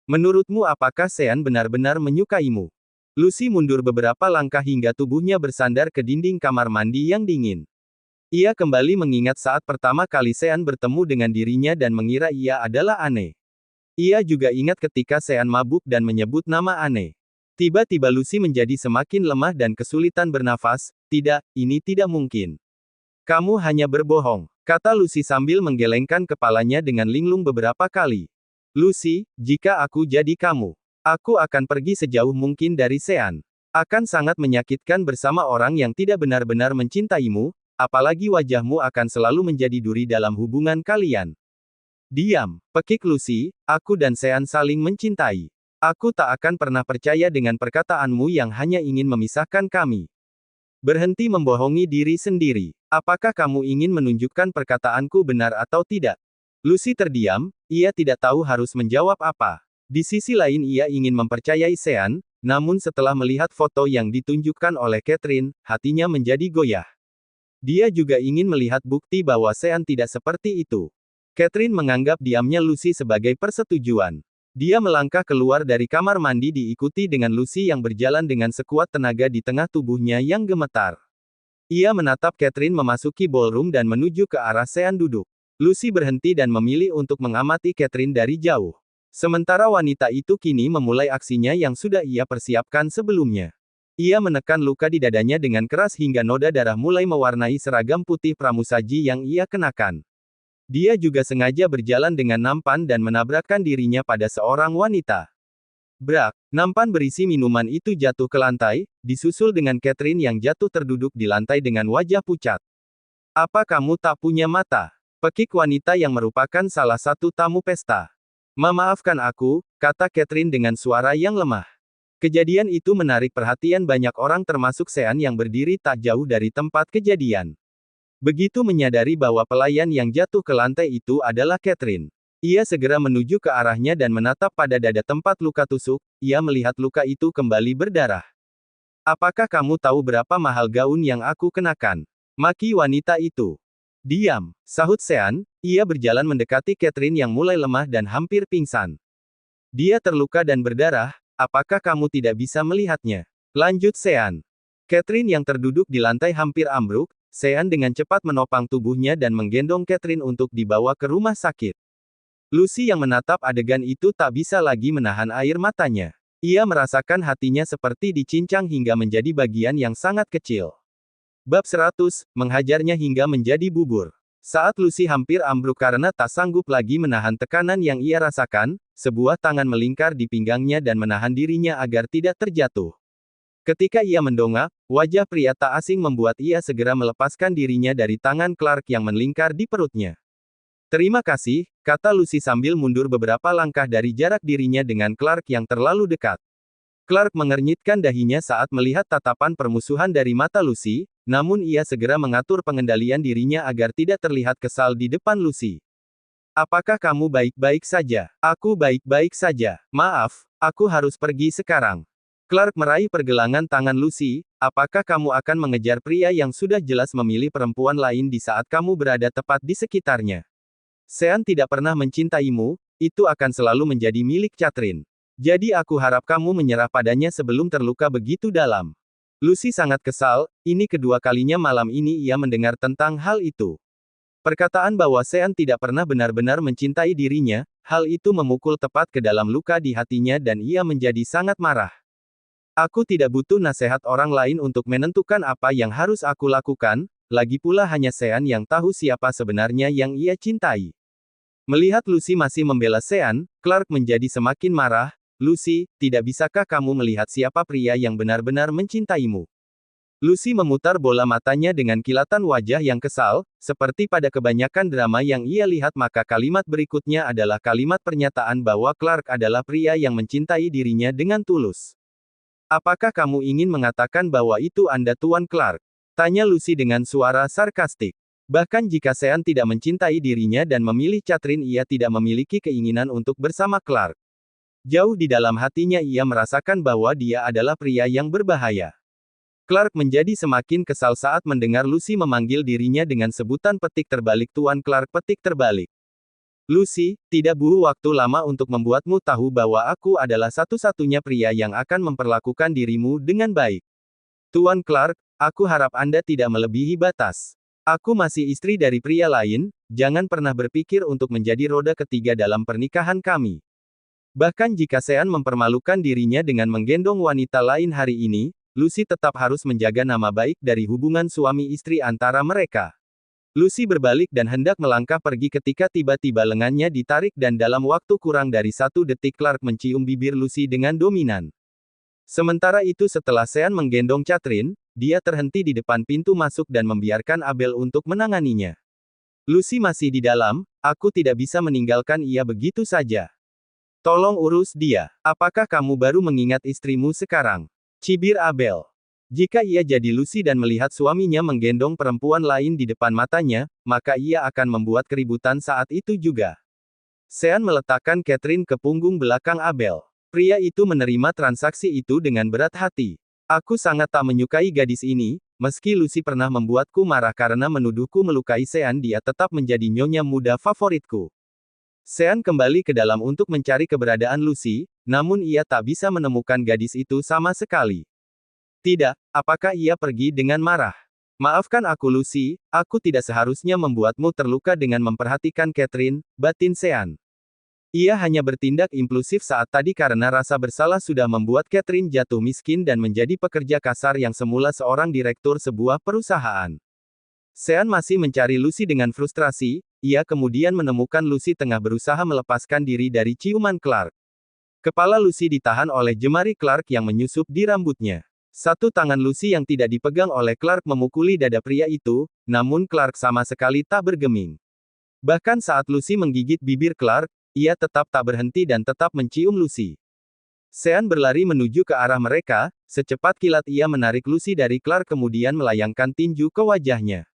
Menurutmu apakah Sean benar-benar menyukaimu? Lucy mundur beberapa langkah hingga tubuhnya bersandar ke dinding kamar mandi yang dingin. Ia kembali mengingat saat pertama kali Sean bertemu dengan dirinya dan mengira ia adalah Anne. Ia juga ingat ketika Sean mabuk dan menyebut nama Anne. Tiba-tiba Lucy menjadi semakin lemah dan kesulitan bernafas. "Tidak, ini tidak mungkin. Kamu hanya berbohong," kata Lucy sambil menggelengkan kepalanya dengan linglung beberapa kali. "Lucy, jika aku jadi kamu, aku akan pergi sejauh mungkin dari Sean. Akan sangat menyakitkan bersama orang yang tidak benar-benar mencintaimu, apalagi wajahmu akan selalu menjadi duri dalam hubungan kalian." "Diam," pekik Lucy, "aku dan Sean saling mencintai. Aku tak akan pernah percaya dengan perkataanmu yang hanya ingin memisahkan kami. Berhenti membohongi diri sendiri. Apakah kamu ingin menunjukkan perkataanku benar atau tidak?" Lucy terdiam, ia tidak tahu harus menjawab apa. Di sisi lain ia ingin mempercayai Sean, namun setelah melihat foto yang ditunjukkan oleh Catherine, hatinya menjadi goyah. Dia juga ingin melihat bukti bahwa Sean tidak seperti itu. Catherine menganggap diamnya Lucy sebagai persetujuan. Dia melangkah keluar dari kamar mandi diikuti dengan Lucy yang berjalan dengan sekuat tenaga di tengah tubuhnya yang gemetar. Ia menatap Catherine memasuki ballroom dan menuju ke arah Sean duduk. Lucy berhenti dan memilih untuk mengamati Catherine dari jauh. Sementara wanita itu kini memulai aksinya yang sudah ia persiapkan sebelumnya. Ia menekan luka di dadanya dengan keras hingga noda darah mulai mewarnai seragam putih pramusaji yang ia kenakan. Dia juga sengaja berjalan dengan nampan dan menabrakkan dirinya pada seorang wanita. Brak, nampan berisi minuman itu jatuh ke lantai, disusul dengan Catherine yang jatuh terduduk di lantai dengan wajah pucat. "Apa kamu tak punya mata?" pekik wanita yang merupakan salah satu tamu pesta. "Maafkan aku," kata Catherine dengan suara yang lemah. Kejadian itu menarik perhatian banyak orang termasuk Sean yang berdiri tak jauh dari tempat kejadian. Begitu menyadari bahwa pelayan yang jatuh ke lantai itu adalah Catherine, ia segera menuju ke arahnya dan menatap pada dada tempat luka tusuk. Ia melihat luka itu kembali berdarah. "Apakah kamu tahu berapa mahal gaun yang aku kenakan?" maki wanita itu. Diam, sahut Sean, ia berjalan mendekati Catherine yang mulai lemah dan hampir pingsan. Dia terluka dan berdarah, apakah kamu tidak bisa melihatnya? Lanjut Sean. Catherine yang terduduk di lantai hampir ambruk, Sean dengan cepat menopang tubuhnya dan menggendong Catherine untuk dibawa ke rumah sakit. Lucy yang menatap adegan itu tak bisa lagi menahan air matanya. Ia merasakan hatinya seperti dicincang hingga menjadi bagian yang sangat kecil. Bab 100, menghajarnya hingga menjadi bubur. Saat Lucy hampir ambruk karena tak sanggup lagi menahan tekanan yang ia rasakan, sebuah tangan melingkar di pinggangnya dan menahan dirinya agar tidak terjatuh. Ketika ia mendongak, wajah pria tak asing membuat ia segera melepaskan dirinya dari tangan Clark yang melingkar di perutnya. Terima kasih, kata Lucy sambil mundur beberapa langkah dari jarak dirinya dengan Clark yang terlalu dekat. Clark mengernyitkan dahinya saat melihat tatapan permusuhan dari mata Lucy, namun ia segera mengatur pengendalian dirinya agar tidak terlihat kesal di depan Lucy. Apakah kamu baik-baik saja? Aku baik-baik saja. Maaf, aku harus pergi sekarang. Clark meraih pergelangan tangan Lucy, apakah kamu akan mengejar pria yang sudah jelas memilih perempuan lain di saat kamu berada tepat di sekitarnya? Sean tidak pernah mencintaimu, itu akan selalu menjadi milik Catherine. Jadi aku harap kamu menyerah padanya sebelum terluka begitu dalam. Lucy sangat kesal, ini kedua kalinya malam ini ia mendengar tentang hal itu. Perkataan bahwa Sean tidak pernah benar-benar mencintai dirinya, hal itu memukul tepat ke dalam luka di hatinya dan ia menjadi sangat marah. Aku tidak butuh nasihat orang lain untuk menentukan apa yang harus aku lakukan, lagi pula hanya Sean yang tahu siapa sebenarnya yang ia cintai. Melihat Lucy masih membela Sean, Clark menjadi semakin marah. Lucy, tidak bisakah kamu melihat siapa pria yang benar-benar mencintaimu? Lucy memutar bola matanya dengan kilatan wajah yang kesal, seperti pada kebanyakan drama yang ia lihat maka kalimat berikutnya adalah kalimat pernyataan bahwa Clark adalah pria yang mencintai dirinya dengan tulus. Apakah kamu ingin mengatakan bahwa itu Anda Tuan Clark? Tanya Lucy dengan suara sarkastik. Bahkan jika Sean tidak mencintai dirinya dan memilih Catherine ia tidak memiliki keinginan untuk bersama Clark. Jauh di dalam hatinya ia merasakan bahwa dia adalah pria yang berbahaya. Clark menjadi semakin kesal saat mendengar Lucy memanggil dirinya dengan sebutan petik terbalik Tuan Clark petik terbalik. Lucy, tidak butuh waktu lama untuk membuatmu tahu bahwa aku adalah satu-satunya pria yang akan memperlakukan dirimu dengan baik. Tuan Clark, aku harap Anda tidak melebihi batas. Aku masih istri dari pria lain, jangan pernah berpikir untuk menjadi roda ketiga dalam pernikahan kami. Bahkan jika Sean mempermalukan dirinya dengan menggendong wanita lain hari ini, Lucy tetap harus menjaga nama baik dari hubungan suami istri antara mereka. Lucy berbalik dan hendak melangkah pergi ketika tiba-tiba lengannya ditarik dan dalam waktu kurang dari 1 detik Clark mencium bibir Lucy dengan dominan. Sementara itu setelah Sean menggendong Catherine, dia terhenti di depan pintu masuk dan membiarkan Abel untuk menanganinya. Lucy masih di dalam, aku tidak bisa meninggalkan ia begitu saja. Tolong urus dia. Apakah kamu baru mengingat istrimu sekarang? Cibir Abel. Jika ia jadi Lucy dan melihat suaminya menggendong perempuan lain di depan matanya, maka ia akan membuat keributan saat itu juga. Sean meletakkan Catherine ke punggung belakang Abel. Pria itu menerima transaksi itu dengan berat hati. Aku sangat tak menyukai gadis ini, meski Lucy pernah membuatku marah karena menuduhku melukai Sean dia tetap menjadi nyonya muda favoritku. Sean kembali ke dalam untuk mencari keberadaan Lucy, namun ia tak bisa menemukan gadis itu sama sekali. Tidak, apakah ia pergi dengan marah? Maafkan aku Lucy, aku tidak seharusnya membuatmu terluka dengan memperhatikan Catherine, batin Sean. Ia hanya bertindak impulsif saat tadi karena rasa bersalah sudah membuat Catherine jatuh miskin dan menjadi pekerja kasar yang semula seorang direktur sebuah perusahaan. Sean masih mencari Lucy dengan frustrasi, ia kemudian menemukan Lucy tengah berusaha melepaskan diri dari ciuman Clark. Kepala Lucy ditahan oleh jemari Clark yang menyusup di rambutnya. Satu tangan Lucy yang tidak dipegang oleh Clark memukuli dada pria itu, namun Clark sama sekali tak bergeming. Bahkan saat Lucy menggigit bibir Clark, ia tetap tak berhenti dan tetap mencium Lucy. Sean berlari menuju ke arah mereka, secepat kilat ia menarik Lucy dari Clark kemudian melayangkan tinju ke wajahnya.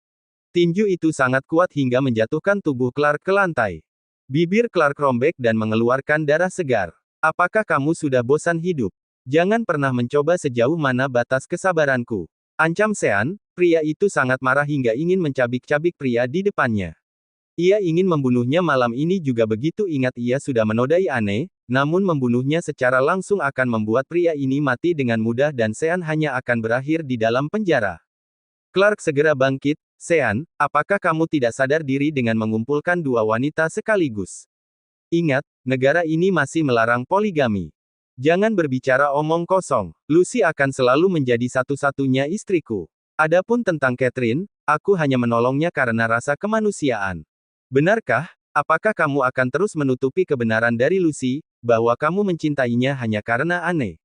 Tinju itu sangat kuat hingga menjatuhkan tubuh Clark ke lantai. Bibir Clark robek dan mengeluarkan darah segar. Apakah kamu sudah bosan hidup? Jangan pernah mencoba sejauh mana batas kesabaranku. Ancam Sean, Pria itu sangat marah hingga ingin mencabik-cabik pria di depannya. Ia ingin membunuhnya malam ini juga begitu ingat ia sudah menodai Anne, namun membunuhnya secara langsung akan membuat pria ini mati dengan mudah dan Sean hanya akan berakhir di dalam penjara. Clark segera bangkit, Sean, apakah kamu tidak sadar diri dengan mengumpulkan dua wanita sekaligus? Ingat, negara ini masih melarang poligami. Jangan berbicara omong kosong. Lucy akan selalu menjadi satu-satunya istriku. Adapun tentang Catherine, aku hanya menolongnya karena rasa kemanusiaan. Benarkah? Apakah kamu akan terus menutupi kebenaran dari Lucy, bahwa kamu mencintainya hanya karena Anne?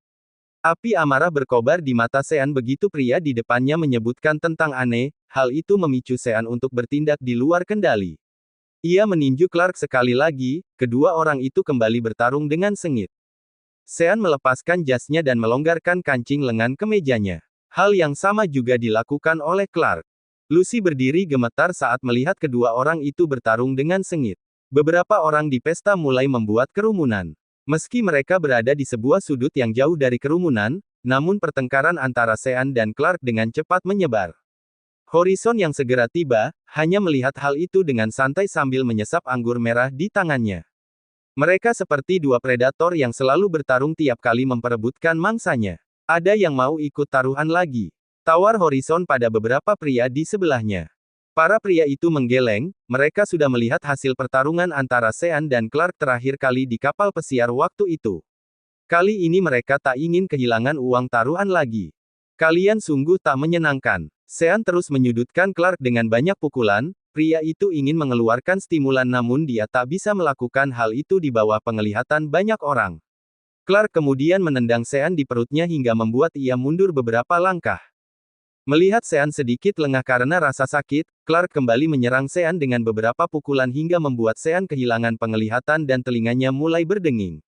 Api amarah berkobar di mata Sean begitu pria di depannya menyebutkan tentang Anne, hal itu memicu Sean untuk bertindak di luar kendali. Ia meninju Clark sekali lagi, kedua orang itu kembali bertarung dengan sengit. Sean melepaskan jasnya dan melonggarkan kancing lengan kemejanya. Hal yang sama juga dilakukan oleh Clark. Lucy berdiri gemetar saat melihat kedua orang itu bertarung dengan sengit. Beberapa orang di pesta mulai membuat kerumunan. Meski mereka berada di sebuah sudut yang jauh dari kerumunan, namun pertengkaran antara Sean dan Clark dengan cepat menyebar. Horizon yang segera tiba, hanya melihat hal itu dengan santai sambil menyesap anggur merah di tangannya. Mereka seperti dua predator yang selalu bertarung tiap kali memperebutkan mangsanya. Ada yang mau ikut taruhan lagi? Tawar Horizon pada beberapa pria di sebelahnya. Para pria itu menggeleng, mereka sudah melihat hasil pertarungan antara Sean dan Clark terakhir kali di kapal pesiar waktu itu. Kali ini mereka tak ingin kehilangan uang taruhan lagi. Kalian sungguh tak menyenangkan. Sean terus menyudutkan Clark dengan banyak pukulan, pria itu ingin mengeluarkan stimulan namun dia tak bisa melakukan hal itu di bawah penglihatan banyak orang. Clark kemudian menendang Sean di perutnya hingga membuat ia mundur beberapa langkah. Melihat Sean sedikit lengah karena rasa sakit, Clark kembali menyerang Sean dengan beberapa pukulan hingga membuat Sean kehilangan penglihatan dan telinganya mulai berdenging.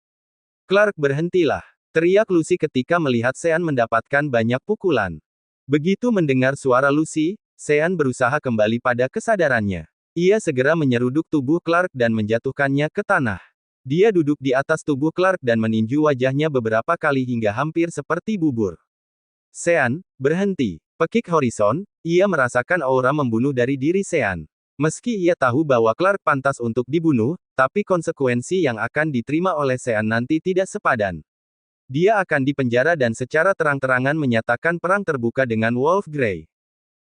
Clark, berhentilah! Teriak Lucy ketika melihat Sean mendapatkan banyak pukulan. Begitu mendengar suara Lucy, Sean berusaha kembali pada kesadarannya. Ia segera menyeruduk tubuh Clark dan menjatuhkannya ke tanah. Dia duduk di atas tubuh Clark dan meninju wajahnya beberapa kali hingga hampir seperti bubur. Sean, berhenti! Pekik Horizon, ia merasakan aura membunuh dari diri Sean. Meski ia tahu bahwa Clark pantas untuk dibunuh, tapi konsekuensi yang akan diterima oleh Sean nanti tidak sepadan. Dia akan dipenjara dan secara terang-terangan menyatakan perang terbuka dengan Wolf Grey.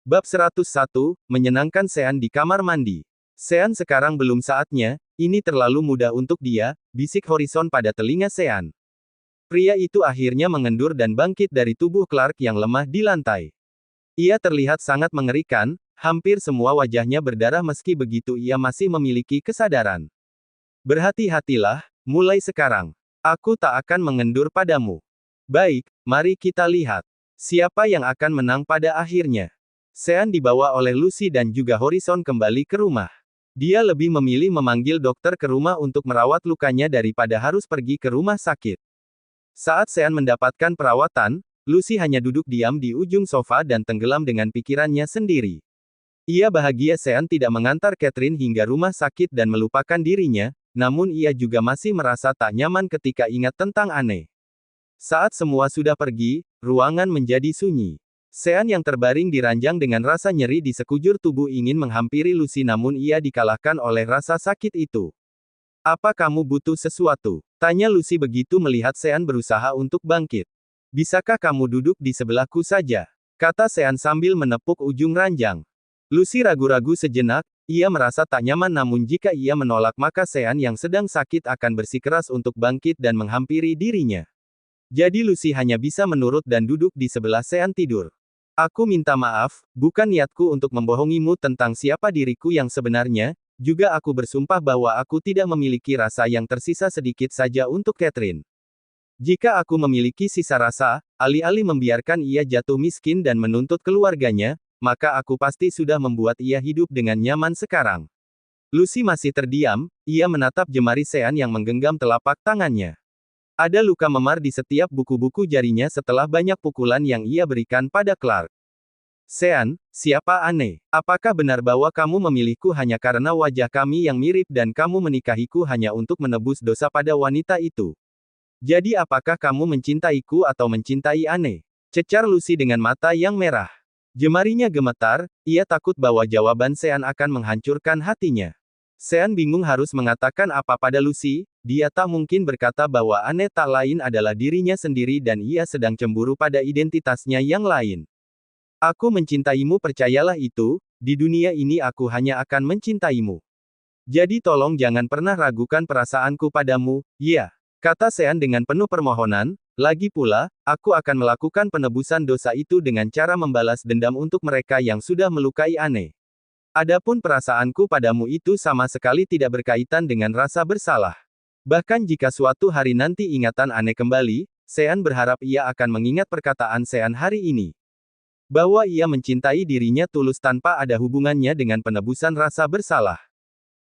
Bab 101, menyenangkan Sean di kamar mandi. Sean, sekarang belum saatnya, ini terlalu mudah untuk dia, bisik Horizon pada telinga Sean. Pria itu akhirnya mengendur dan bangkit dari tubuh Clark yang lemah di lantai. Ia terlihat sangat mengerikan, hampir semua wajahnya berdarah meski begitu ia masih memiliki kesadaran. Berhati-hatilah, mulai sekarang. Aku tak akan mengendur padamu. Baik, mari kita lihat. Siapa yang akan menang pada akhirnya? Sean dibawa oleh Lucy dan juga Horizon kembali ke rumah. Dia lebih memilih memanggil dokter ke rumah untuk merawat lukanya daripada harus pergi ke rumah sakit. Saat Sean mendapatkan perawatan, Lucy hanya duduk diam di ujung sofa dan tenggelam dengan pikirannya sendiri. Ia bahagia Sean tidak mengantar Catherine hingga rumah sakit dan melupakan dirinya, namun ia juga masih merasa tak nyaman ketika ingat tentang Anne. Saat semua sudah pergi, ruangan menjadi sunyi. Sean yang terbaring di ranjang dengan rasa nyeri di sekujur tubuh ingin menghampiri Lucy namun ia dikalahkan oleh rasa sakit itu. Apa kamu butuh sesuatu? Tanya Lucy begitu melihat Sean berusaha untuk bangkit. Bisakah kamu duduk di sebelahku saja? Kata Sean sambil menepuk ujung ranjang. Lucy ragu-ragu sejenak, ia merasa tak nyaman namun jika ia menolak maka Sean yang sedang sakit akan bersikeras untuk bangkit dan menghampiri dirinya. Jadi Lucy hanya bisa menurut dan duduk di sebelah Sean tidur. Aku minta maaf, bukan niatku untuk membohongimu tentang siapa diriku yang sebenarnya, juga aku bersumpah bahwa aku tidak memiliki rasa yang tersisa sedikit saja untuk Catherine. Jika aku memiliki sisa rasa, alih-alih membiarkan ia jatuh miskin dan menuntut keluarganya, maka aku pasti sudah membuat ia hidup dengan nyaman sekarang. Lucy masih terdiam, ia menatap jemari Sean yang menggenggam telapak tangannya. Ada luka memar di setiap buku-buku jarinya setelah banyak pukulan yang ia berikan pada Clark. Sean, siapa Anne? Apakah benar bahwa kamu memilihku hanya karena wajah kami yang mirip dan kamu menikahiku hanya untuk menebus dosa pada wanita itu? Jadi apakah kamu mencintaiku atau mencintai Anne? Cecar Lucy dengan mata yang merah. Jemarinya gemetar, ia takut bahwa jawaban Sean akan menghancurkan hatinya. Sean bingung harus mengatakan apa pada Lucy, dia tak mungkin berkata bahwa Anne tak lain adalah dirinya sendiri dan ia sedang cemburu pada identitasnya yang lain. Aku mencintaimu, percayalah itu, di dunia ini aku hanya akan mencintaimu. Jadi tolong jangan pernah ragukan perasaanku padamu, ya, kata Sean dengan penuh permohonan, lagi pula, aku akan melakukan penebusan dosa itu dengan cara membalas dendam untuk mereka yang sudah melukai Anne. Adapun perasaanku padamu itu sama sekali tidak berkaitan dengan rasa bersalah. Bahkan jika suatu hari nanti ingatan Anne kembali, Sean berharap ia akan mengingat perkataan Sean hari ini. Bahwa ia mencintai dirinya tulus tanpa ada hubungannya dengan penebusan rasa bersalah.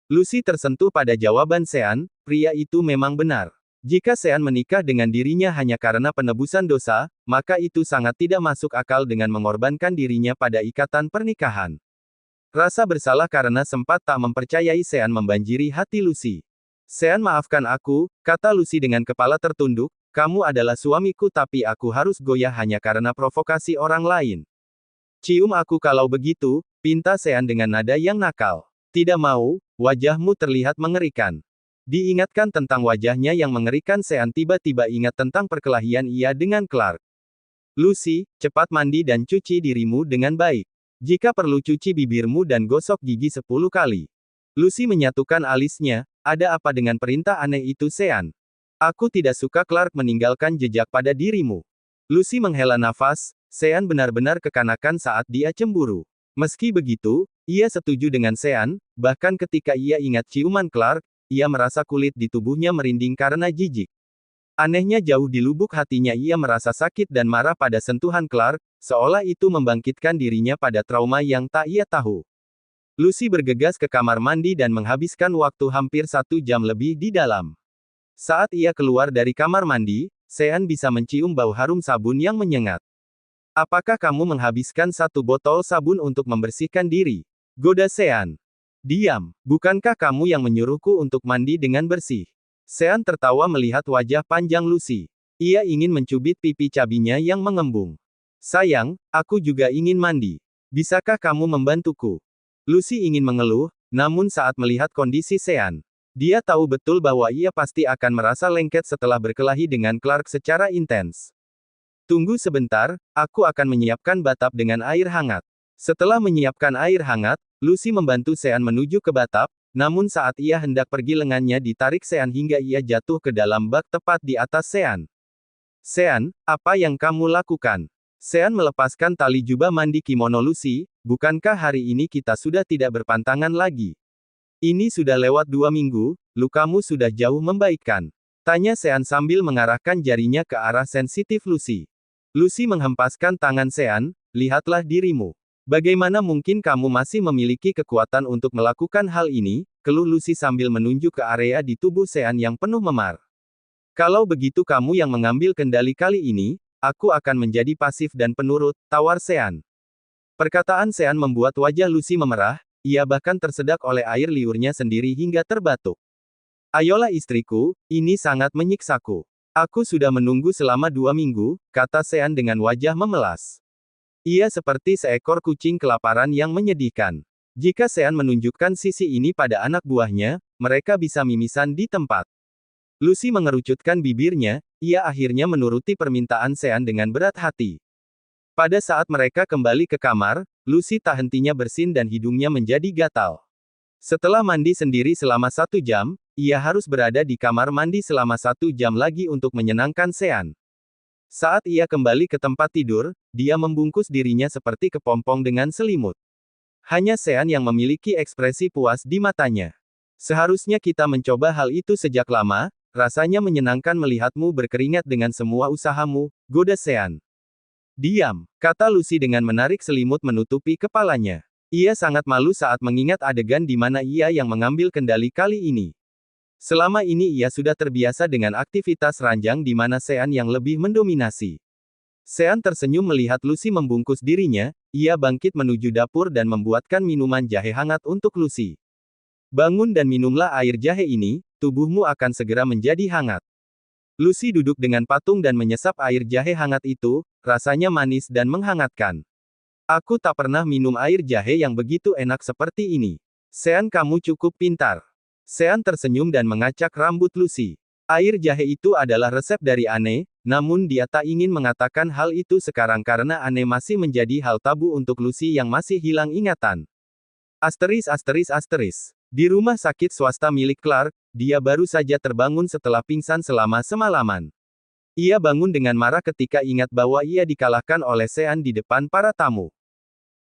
Lucy tersentuh pada jawaban Sean, pria itu memang benar. Jika Sean menikah dengan dirinya hanya karena penebusan dosa, maka itu sangat tidak masuk akal dengan mengorbankan dirinya pada ikatan pernikahan. Rasa bersalah karena sempat tak mempercayai Sean membanjiri hati Lucy. Sean, maafkan aku, kata Lucy dengan kepala tertunduk, kamu adalah suamiku tapi aku harus goyah hanya karena provokasi orang lain. Cium aku kalau begitu, pinta Sean dengan nada yang nakal. Tidak mau, wajahmu terlihat mengerikan. Diingatkan tentang wajahnya yang mengerikan, Sean tiba-tiba ingat tentang perkelahian ia dengan Clark. Lucy, cepat mandi dan cuci dirimu dengan baik. Jika perlu cuci bibirmu dan gosok gigi 10 kali. Lucy menyatukan alisnya, ada apa dengan perintah aneh itu Sean? Aku tidak suka Clark meninggalkan jejak pada dirimu. Lucy menghela nafas, Sean benar-benar kekanakan saat dia cemburu. Meski begitu, ia setuju dengan Sean, bahkan ketika ia ingat ciuman Clark, ia merasa kulit di tubuhnya merinding karena jijik. Anehnya jauh di lubuk hatinya ia merasa sakit dan marah pada sentuhan Clark, seolah itu membangkitkan dirinya pada trauma yang tak ia tahu. Lucy bergegas ke kamar mandi dan menghabiskan waktu hampir 1 jam lebih di dalam. Saat ia keluar dari kamar mandi, Sean bisa mencium bau harum sabun yang menyengat. Apakah kamu menghabiskan 1 botol sabun untuk membersihkan diri? Goda Sean. Diam, bukankah kamu yang menyuruhku untuk mandi dengan bersih? Sean tertawa melihat wajah panjang Lucy. Ia ingin mencubit pipi cabinya yang mengembung. Sayang, aku juga ingin mandi. Bisakah kamu membantuku? Lucy ingin mengeluh, namun saat melihat kondisi Sean, dia tahu betul bahwa ia pasti akan merasa lengket setelah berkelahi dengan Clark secara intens. Tunggu sebentar, aku akan menyiapkan batap dengan air hangat. Setelah menyiapkan air hangat, Lucy membantu Sean menuju ke batap, namun saat ia hendak pergi lengannya ditarik Sean hingga ia jatuh ke dalam bak tepat di atas Sean. Sean, apa yang kamu lakukan? Sean melepaskan tali jubah mandi kimono Lucy, bukankah hari ini kita sudah tidak berpantangan lagi? Ini sudah lewat 2 minggu, lukamu sudah jauh membaikkan. Tanya Sean sambil mengarahkan jarinya ke arah sensitif Lucy. Lucy menghempaskan tangan Sean, lihatlah dirimu. Bagaimana mungkin kamu masih memiliki kekuatan untuk melakukan hal ini, keluh Lucy sambil menunjuk ke area di tubuh Sean yang penuh memar. Kalau begitu kamu yang mengambil kendali kali ini, aku akan menjadi pasif dan penurut, tawar Sean. Perkataan Sean membuat wajah Lucy memerah, ia bahkan tersedak oleh air liurnya sendiri hingga terbatuk. Ayolah istriku, ini sangat menyiksaku. Aku sudah menunggu selama 2 minggu, kata Sean dengan wajah memelas. Ia seperti seekor kucing kelaparan yang menyedihkan. Jika Sean menunjukkan sisi ini pada anak buahnya, mereka bisa mimisan di tempat. Lucy mengerucutkan bibirnya, ia akhirnya menuruti permintaan Sean dengan berat hati. Pada saat mereka kembali ke kamar, Lucy tak hentinya bersin dan hidungnya menjadi gatal. Setelah mandi sendiri selama 1 jam, ia harus berada di kamar mandi selama 1 jam lagi untuk menyenangkan Sean. Saat ia kembali ke tempat tidur, dia membungkus dirinya seperti kepompong dengan selimut. Hanya Sean yang memiliki ekspresi puas di matanya. Seharusnya kita mencoba hal itu sejak lama, rasanya menyenangkan melihatmu berkeringat dengan semua usahamu, goda Sean. Diam, kata Lucy dengan menarik selimut menutupi kepalanya. Ia sangat malu saat mengingat adegan di mana ia yang mengambil kendali kali ini. Selama ini ia sudah terbiasa dengan aktivitas ranjang di mana Sean yang lebih mendominasi. Sean tersenyum melihat Lucy membungkus dirinya, ia bangkit menuju dapur dan membuatkan minuman jahe hangat untuk Lucy. Bangun dan minumlah air jahe ini, tubuhmu akan segera menjadi hangat. Lucy duduk dengan patung dan menyesap air jahe hangat itu, rasanya manis dan menghangatkan. Aku tak pernah minum air jahe yang begitu enak seperti ini. Sean, kamu cukup pintar. Sean tersenyum dan mengacak rambut Lucy. Air jahe itu adalah resep dari Anne, namun dia tak ingin mengatakan hal itu sekarang karena Anne masih menjadi hal tabu untuk Lucy yang masih hilang ingatan. Asteris asteris asteris. Di rumah sakit swasta milik Clark, dia baru saja terbangun setelah pingsan selama semalaman. Ia bangun dengan marah ketika ingat bahwa ia dikalahkan oleh Sean di depan para tamu.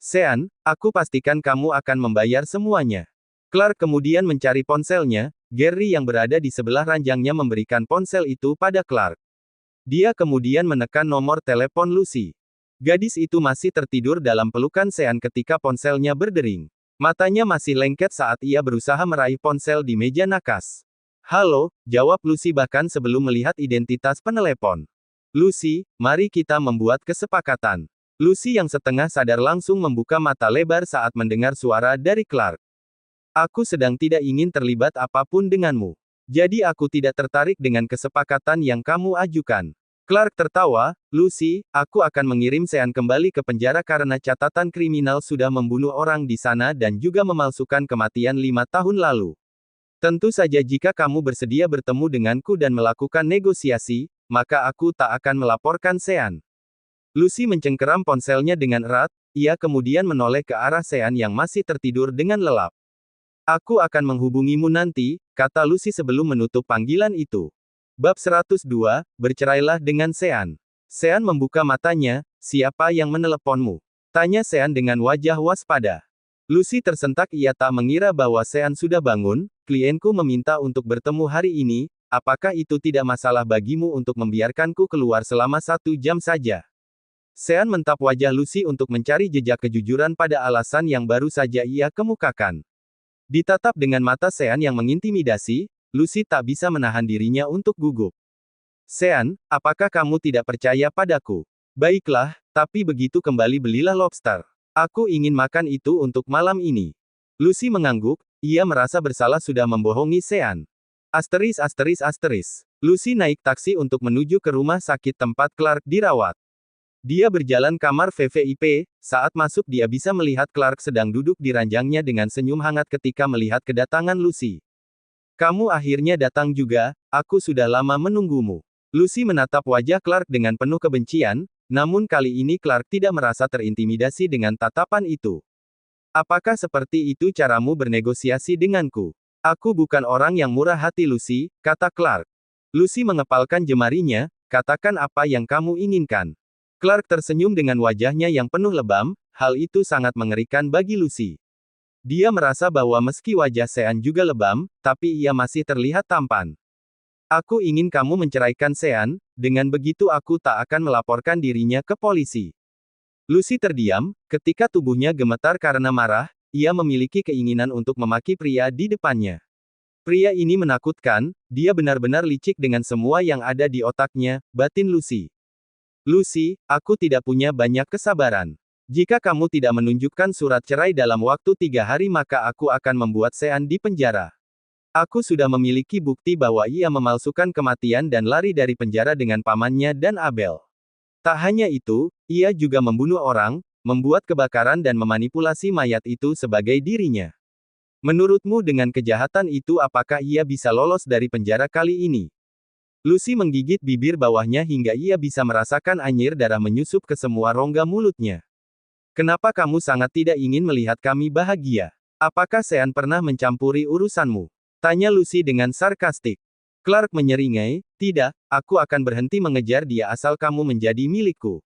Sean, aku pastikan kamu akan membayar semuanya. Clark kemudian mencari ponselnya. Gary yang berada di sebelah ranjangnya memberikan ponsel itu pada Clark. Dia kemudian menekan nomor telepon Lucy. Gadis itu masih tertidur dalam pelukan Sean ketika ponselnya berdering. Matanya masih lengket saat ia berusaha meraih ponsel di meja nakas. Halo, jawab Lucy bahkan sebelum melihat identitas penelepon. Lucy, mari kita membuat kesepakatan. Lucy yang setengah sadar langsung membuka mata lebar saat mendengar suara dari Clark. Aku sedang tidak ingin terlibat apapun denganmu. Jadi aku tidak tertarik dengan kesepakatan yang kamu ajukan. Clark tertawa, Lucy, aku akan mengirim Sean kembali ke penjara karena catatan kriminal sudah membunuh orang di sana dan juga memalsukan kematian 5 tahun lalu. Tentu saja jika kamu bersedia bertemu denganku dan melakukan negosiasi, maka aku tak akan melaporkan Sean. Lucy mencengkeram ponselnya dengan erat, ia kemudian menoleh ke arah Sean yang masih tertidur dengan lelap. Aku akan menghubungimu nanti, kata Lucy sebelum menutup panggilan itu. Bab 102, bercerailah dengan Sean. Sean membuka matanya, siapa yang meneleponmu? Tanya Sean dengan wajah waspada. Lucy tersentak, ia tak mengira bahwa Sean sudah bangun. Klienku meminta untuk bertemu hari ini, apakah itu tidak masalah bagimu untuk membiarkanku keluar selama 1 jam saja? Sean mentap wajah Lucy untuk mencari jejak kejujuran pada alasan yang baru saja ia kemukakan. Ditatap dengan mata Sean yang mengintimidasi, Lucy tak bisa menahan dirinya untuk gugup. Sean, apakah kamu tidak percaya padaku? Baiklah, tapi begitu kembali belilah lobster. Aku ingin makan itu untuk malam ini. Lucy mengangguk, ia merasa bersalah sudah membohongi Sean. Asteris asteris asteris. Lucy naik taksi untuk menuju ke rumah sakit tempat Clark dirawat. Dia berjalan kamar VVIP, saat masuk dia bisa melihat Clark sedang duduk di ranjangnya dengan senyum hangat ketika melihat kedatangan Lucy. Kamu akhirnya datang juga, aku sudah lama menunggumu. Lucy menatap wajah Clark dengan penuh kebencian, namun kali ini Clark tidak merasa terintimidasi dengan tatapan itu. Apakah seperti itu caramu bernegosiasi denganku? Aku bukan orang yang murah hati Lucy, kata Clark. Lucy mengepalkan jemarinya, katakan apa yang kamu inginkan. Clark tersenyum dengan wajahnya yang penuh lebam, hal itu sangat mengerikan bagi Lucy. Dia merasa bahwa meski wajah Sean juga lebam, tapi ia masih terlihat tampan. Aku ingin kamu menceraikan Sean, dengan begitu aku tak akan melaporkan dirinya ke polisi. Lucy terdiam, ketika tubuhnya gemetar karena marah, ia memiliki keinginan untuk memaki pria di depannya. Pria ini menakutkan, dia benar-benar licik dengan semua yang ada di otaknya, batin Lucy. Lucy, aku tidak punya banyak kesabaran. Jika kamu tidak menunjukkan surat cerai dalam waktu 3 hari maka aku akan membuat Sean di penjara. Aku sudah memiliki bukti bahwa ia memalsukan kematian dan lari dari penjara dengan pamannya dan Abel. Tak hanya itu, ia juga membunuh orang, membuat kebakaran dan memanipulasi mayat itu sebagai dirinya. Menurutmu dengan kejahatan itu apakah ia bisa lolos dari penjara kali ini? Lucy menggigit bibir bawahnya hingga ia bisa merasakan anyir darah menyusup ke semua rongga mulutnya. Kenapa kamu sangat tidak ingin melihat kami bahagia? Apakah Sean pernah mencampuri urusanmu? Tanya Lucy dengan sarkastik. Clark menyeringai, tidak, aku akan berhenti mengejar dia asal kamu menjadi milikku.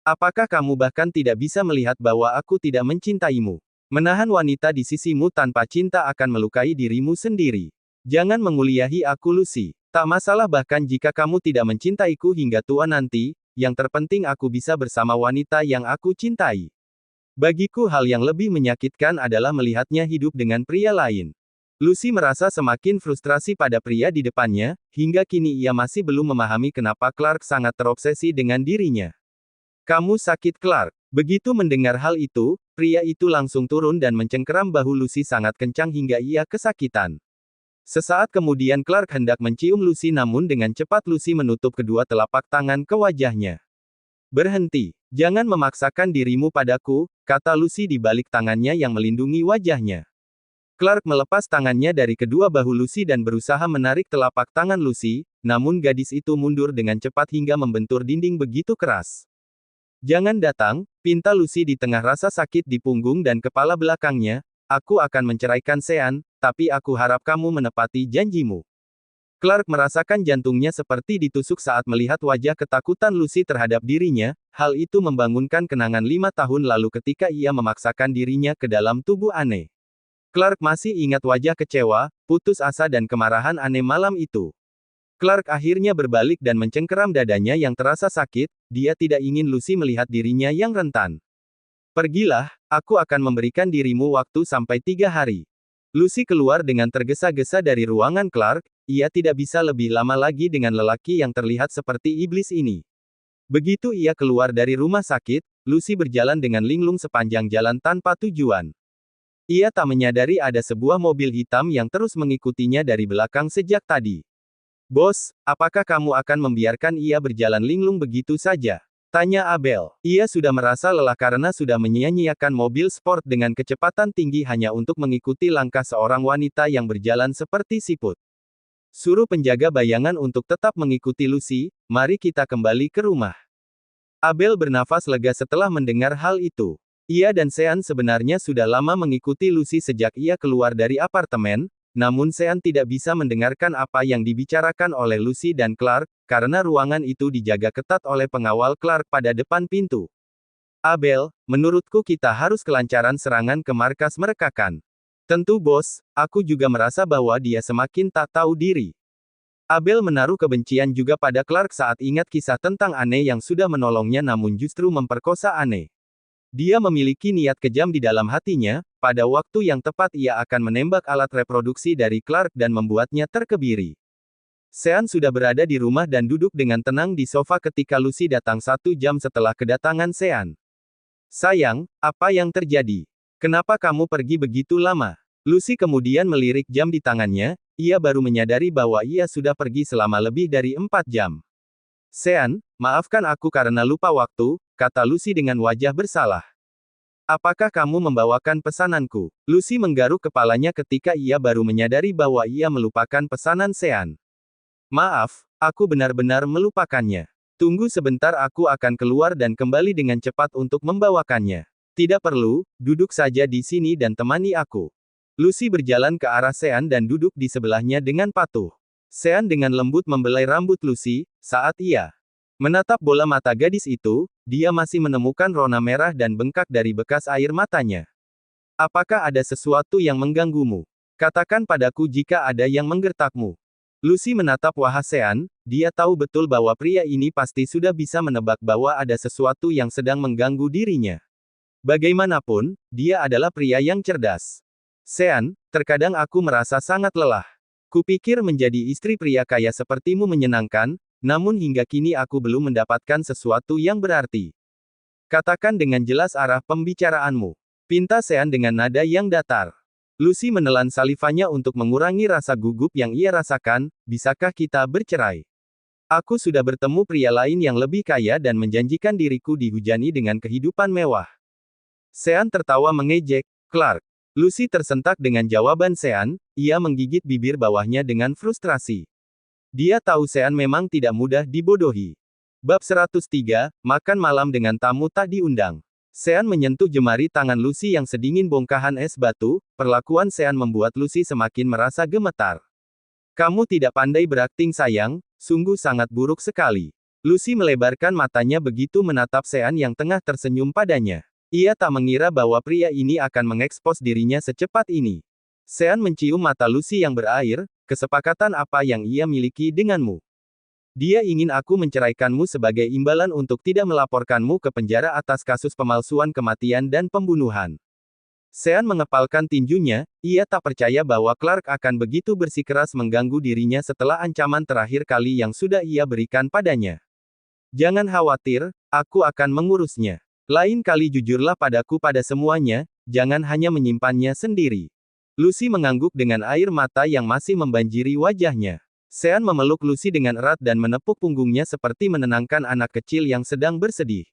Apakah kamu bahkan tidak bisa melihat bahwa aku tidak mencintaimu? Menahan wanita di sisimu tanpa cinta akan melukai dirimu sendiri. Jangan menguliahi aku Lucy. Tak masalah bahkan jika kamu tidak mencintaiku hingga tua nanti, yang terpenting aku bisa bersama wanita yang aku cintai. Bagiku hal yang lebih menyakitkan adalah melihatnya hidup dengan pria lain. Lucy merasa semakin frustrasi pada pria di depannya, hingga kini ia masih belum memahami kenapa Clark sangat terobsesi dengan dirinya. Kamu sakit Clark. Begitu mendengar hal itu, pria itu langsung turun dan mencengkeram bahu Lucy sangat kencang hingga ia kesakitan. Sesaat kemudian Clark hendak mencium Lucy namun dengan cepat Lucy menutup kedua telapak tangan ke wajahnya. Berhenti. Jangan memaksakan dirimu padaku, kata Lucy di balik tangannya yang melindungi wajahnya. Clark melepas tangannya dari kedua bahu Lucy dan berusaha menarik telapak tangan Lucy, namun gadis itu mundur dengan cepat hingga membentur dinding begitu keras. Jangan datang, pinta Lucy di tengah rasa sakit di punggung dan kepala belakangnya, aku akan menceraikan Sean, tapi aku harap kamu menepati janjimu. Clark merasakan jantungnya seperti ditusuk saat melihat wajah ketakutan Lucy terhadap dirinya, hal itu membangunkan kenangan 5 tahun lalu ketika ia memaksakan dirinya ke dalam tubuh Anne. Clark masih ingat wajah kecewa, putus asa dan kemarahan Anne malam itu. Clark akhirnya berbalik dan mencengkeram dadanya yang terasa sakit, dia tidak ingin Lucy melihat dirinya yang rentan. Pergilah, aku akan memberikan dirimu waktu sampai 3 hari. Lucy keluar dengan tergesa-gesa dari ruangan Clark, ia tidak bisa lebih lama lagi dengan lelaki yang terlihat seperti iblis ini. Begitu ia keluar dari rumah sakit, Lucy berjalan dengan linglung sepanjang jalan tanpa tujuan. Ia tak menyadari ada sebuah mobil hitam yang terus mengikutinya dari belakang sejak tadi. Bos, apakah kamu akan membiarkan ia berjalan linglung begitu saja? Tanya Abel. Ia sudah merasa lelah karena sudah menyia-nyiakan mobil sport dengan kecepatan tinggi hanya untuk mengikuti langkah seorang wanita yang berjalan seperti siput. Suruh penjaga bayangan untuk tetap mengikuti Lucy, mari kita kembali ke rumah. Abel bernafas lega setelah mendengar hal itu. Ia dan Sean sebenarnya sudah lama mengikuti Lucy sejak ia keluar dari apartemen, namun Sean tidak bisa mendengarkan apa yang dibicarakan oleh Lucy dan Clark, karena ruangan itu dijaga ketat oleh pengawal Clark pada depan pintu. Abel, menurutku kita harus kelancaran serangan ke markas merekakan. Tentu bos, aku juga merasa bahwa dia semakin tak tahu diri. Abel menaruh kebencian juga pada Clark saat ingat kisah tentang Anne yang sudah menolongnya namun justru memperkosa Anne. Dia memiliki niat kejam di dalam hatinya, pada waktu yang tepat ia akan menembak alat reproduksi dari Clark dan membuatnya terkebiri. Sean sudah berada di rumah dan duduk dengan tenang di sofa ketika Lucy datang 1 jam setelah kedatangan Sean. Sayang, apa yang terjadi? Kenapa kamu pergi begitu lama? Lucy kemudian melirik jam di tangannya, ia baru menyadari bahwa ia sudah pergi selama lebih dari 4 jam. Sean, maafkan aku karena lupa waktu, kata Lucy dengan wajah bersalah. Apakah kamu membawakan pesananku? Lucy menggaruk kepalanya ketika ia baru menyadari bahwa ia melupakan pesanan Sean. Maaf, aku benar-benar melupakannya. Tunggu sebentar, aku akan keluar dan kembali dengan cepat untuk membawakannya. Tidak perlu, duduk saja di sini dan temani aku. Lucy berjalan ke arah Sean dan duduk di sebelahnya dengan patuh. Sean dengan lembut membelai rambut Lucy, saat ia menatap bola mata gadis itu, dia masih menemukan rona merah dan bengkak dari bekas air matanya. Apakah ada sesuatu yang mengganggumu? Katakan padaku jika ada yang menggertakmu. Lucy menatap wajah Sean, dia tahu betul bahwa pria ini pasti sudah bisa menebak bahwa ada sesuatu yang sedang mengganggu dirinya. Bagaimanapun, dia adalah pria yang cerdas. Sean, terkadang aku merasa sangat lelah. Kupikir menjadi istri pria kaya sepertimu menyenangkan, namun hingga kini aku belum mendapatkan sesuatu yang berarti. Katakan dengan jelas arah pembicaraanmu. Pinta Sean dengan nada yang datar. Lucy menelan salivanya untuk mengurangi rasa gugup yang ia rasakan, bisakah kita bercerai? Aku sudah bertemu pria lain yang lebih kaya dan menjanjikan diriku dihujani dengan kehidupan mewah. Sean tertawa mengejek, Clark. Lucy tersentak dengan jawaban Sean, ia menggigit bibir bawahnya dengan frustrasi. Dia tahu Sean memang tidak mudah dibodohi. Bab 103, makan malam dengan tamu tak diundang. Sean menyentuh jemari tangan Lucy yang sedingin bongkahan es batu, perlakuan Sean membuat Lucy semakin merasa gemetar. Kamu tidak pandai berakting sayang, sungguh sangat buruk sekali. Lucy melebarkan matanya begitu menatap Sean yang tengah tersenyum padanya. Ia tak mengira bahwa pria ini akan mengekspos dirinya secepat ini. Sean mencium mata Lucy yang berair, kesepakatan apa yang ia miliki denganmu? Dia ingin aku menceraikanmu sebagai imbalan untuk tidak melaporkanmu ke penjara atas kasus pemalsuan kematian dan pembunuhan. Sean mengepalkan tinjunya, ia tak percaya bahwa Clark akan begitu bersikeras mengganggu dirinya setelah ancaman terakhir kali yang sudah ia berikan padanya. Jangan khawatir, aku akan mengurusnya. Lain kali jujurlah padaku pada semuanya, jangan hanya menyimpannya sendiri. Lucy mengangguk dengan air mata yang masih membanjiri wajahnya. Sean memeluk Lucy dengan erat dan menepuk punggungnya seperti menenangkan anak kecil yang sedang bersedih.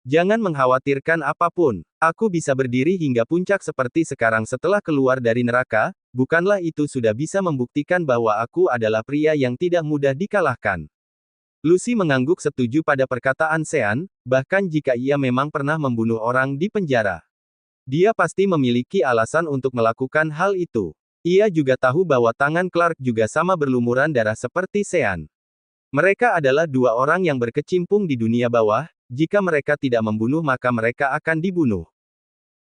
Jangan mengkhawatirkan apapun. Aku bisa berdiri hingga puncak seperti sekarang setelah keluar dari neraka, bukanlah itu sudah bisa membuktikan bahwa aku adalah pria yang tidak mudah dikalahkan. Lucy mengangguk setuju pada perkataan Sean, bahkan jika ia memang pernah membunuh orang di penjara. Dia pasti memiliki alasan untuk melakukan hal itu. Ia juga tahu bahwa tangan Clark juga sama berlumuran darah seperti Sean. Mereka adalah dua orang yang berkecimpung di dunia bawah, jika mereka tidak membunuh maka mereka akan dibunuh.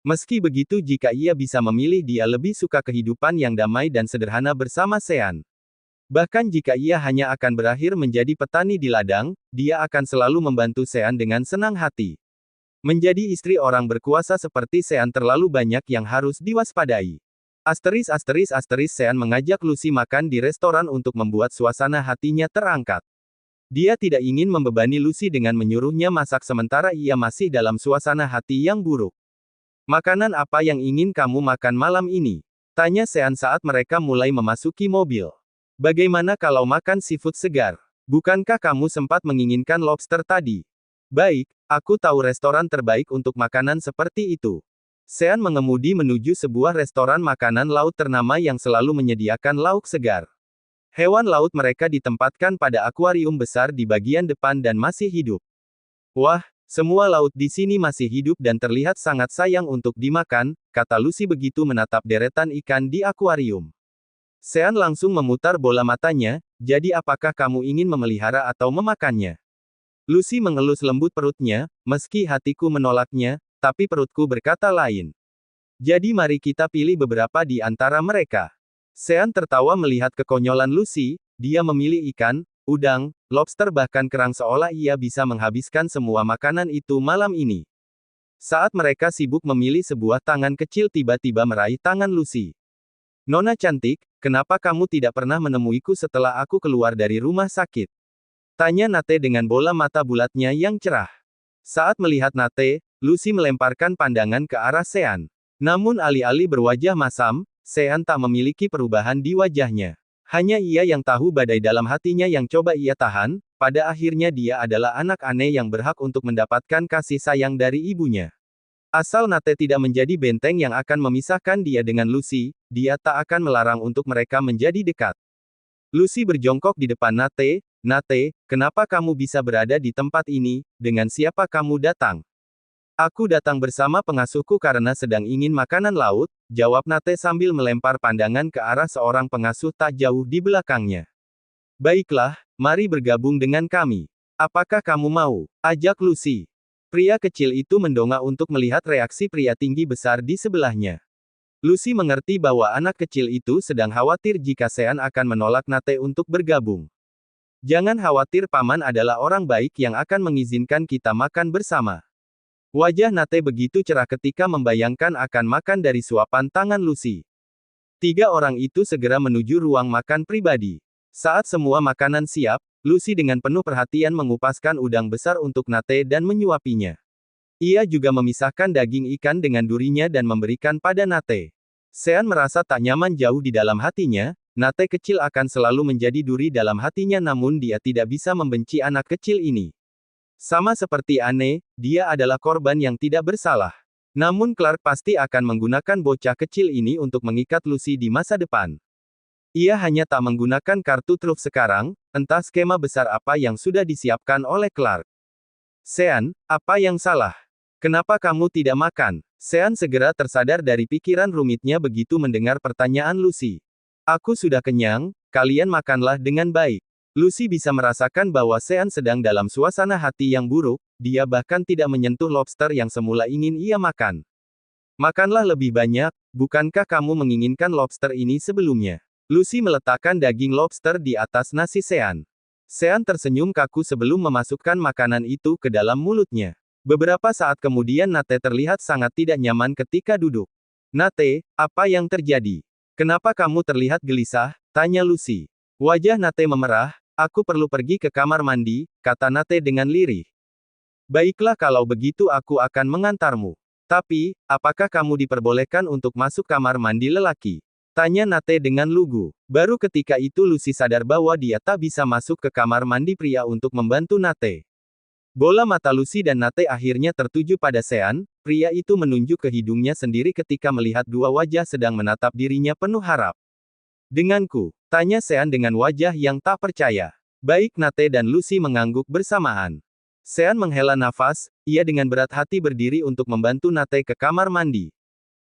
Meski begitu jika ia bisa memilih dia lebih suka kehidupan yang damai dan sederhana bersama Sean. Bahkan jika ia hanya akan berakhir menjadi petani di ladang, dia akan selalu membantu Sean dengan senang hati. Menjadi istri orang berkuasa seperti Sean terlalu banyak yang harus diwaspadai. Sean mengajak Lucy makan di restoran untuk membuat suasana hatinya terangkat. Dia tidak ingin membebani Lucy dengan menyuruhnya masak sementara ia masih dalam suasana hati yang buruk. Makanan apa yang ingin kamu makan malam ini? Tanya Sean saat mereka mulai memasuki mobil. Bagaimana kalau makan seafood segar? Bukankah kamu sempat menginginkan lobster tadi? Baik, aku tahu restoran terbaik untuk makanan seperti itu. Sean mengemudi menuju sebuah restoran makanan laut ternama yang selalu menyediakan lauk segar. Hewan laut mereka ditempatkan pada akuarium besar di bagian depan dan masih hidup. Wah, semua laut di sini masih hidup dan terlihat sangat sayang untuk dimakan, kata Lucy begitu menatap deretan ikan di akuarium. Sean langsung memutar bola matanya, jadi apakah kamu ingin memelihara atau memakannya? Lucy mengelus lembut perutnya, meski hatiku menolaknya, tapi perutku berkata lain. Jadi mari kita pilih beberapa di antara mereka. Sean tertawa melihat kekonyolan Lucy, dia memilih ikan, udang, lobster bahkan kerang seolah ia bisa menghabiskan semua makanan itu malam ini. Saat mereka sibuk memilih sebuah tangan kecil tiba-tiba meraih tangan Lucy. Nona cantik, kenapa kamu tidak pernah menemuiku setelah aku keluar dari rumah sakit? Tanya Nate dengan bola mata bulatnya yang cerah. Saat melihat Nate, Lucy melemparkan pandangan ke arah Sean. Namun alih-alih berwajah masam, Sean tak memiliki perubahan di wajahnya. Hanya ia yang tahu badai dalam hatinya yang coba ia tahan, pada akhirnya dia adalah anak aneh yang berhak untuk mendapatkan kasih sayang dari ibunya. Asal Nate tidak menjadi benteng yang akan memisahkan dia dengan Lucy, dia tak akan melarang untuk mereka menjadi dekat. Lucy berjongkok di depan Nate, Nate, kenapa kamu bisa berada di tempat ini, dengan siapa kamu datang? Aku datang bersama pengasuhku karena sedang ingin makanan laut, jawab Nate sambil melempar pandangan ke arah seorang pengasuh tak jauh di belakangnya. Baiklah, mari bergabung dengan kami. Apakah kamu mau? Ajak Lucy. Pria kecil itu mendongak untuk melihat reaksi pria tinggi besar di sebelahnya. Lucy mengerti bahwa anak kecil itu sedang khawatir jika Sean akan menolak Nate untuk bergabung. Jangan khawatir paman adalah orang baik yang akan mengizinkan kita makan bersama. Wajah Nate begitu cerah ketika membayangkan akan makan dari suapan tangan Lucy. Tiga orang itu segera menuju ruang makan pribadi. Saat semua makanan siap, Lucy dengan penuh perhatian mengupaskan udang besar untuk Nate dan menyuapinya. Ia juga memisahkan daging ikan dengan durinya dan memberikan pada Nate. Sean merasa tak nyaman jauh di dalam hatinya, Nate kecil akan selalu menjadi duri dalam hatinya namun dia tidak bisa membenci anak kecil ini. Sama seperti Anne, dia adalah korban yang tidak bersalah. Namun Clark pasti akan menggunakan bocah kecil ini untuk mengikat Lucy di masa depan. Ia hanya tak menggunakan kartu truf sekarang, entah skema besar apa yang sudah disiapkan oleh Clark. Sean, apa yang salah? Kenapa kamu tidak makan? Sean segera tersadar dari pikiran rumitnya begitu mendengar pertanyaan Lucy. Aku sudah kenyang, kalian makanlah dengan baik. Lucy bisa merasakan bahwa Sean sedang dalam suasana hati yang buruk, dia bahkan tidak menyentuh lobster yang semula ingin ia makan. Makanlah lebih banyak, bukankah kamu menginginkan lobster ini sebelumnya? Lucy meletakkan daging lobster di atas nasi Sean. Sean tersenyum kaku sebelum memasukkan makanan itu ke dalam mulutnya. Beberapa saat kemudian Nate terlihat sangat tidak nyaman ketika duduk. Nate, apa yang terjadi? Kenapa kamu terlihat gelisah? Tanya Lucy. Wajah Nate memerah. Aku perlu pergi ke kamar mandi, kata Nate dengan lirih. Baiklah kalau begitu aku akan mengantarmu. Tapi, apakah kamu diperbolehkan untuk masuk kamar mandi lelaki? Tanya Nate dengan lugu. Baru ketika itu Lucy sadar bahwa dia tak bisa masuk ke kamar mandi pria untuk membantu Nate. Bola mata Lucy dan Nate akhirnya tertuju pada Sean. Pria itu menunjuk ke hidungnya sendiri ketika melihat dua wajah sedang menatap dirinya penuh harap. Denganku? Tanya Sean dengan wajah yang tak percaya. Baik, Nate dan Lucy mengangguk bersamaan. Sean menghela nafas, ia dengan berat hati berdiri untuk membantu Nate ke kamar mandi.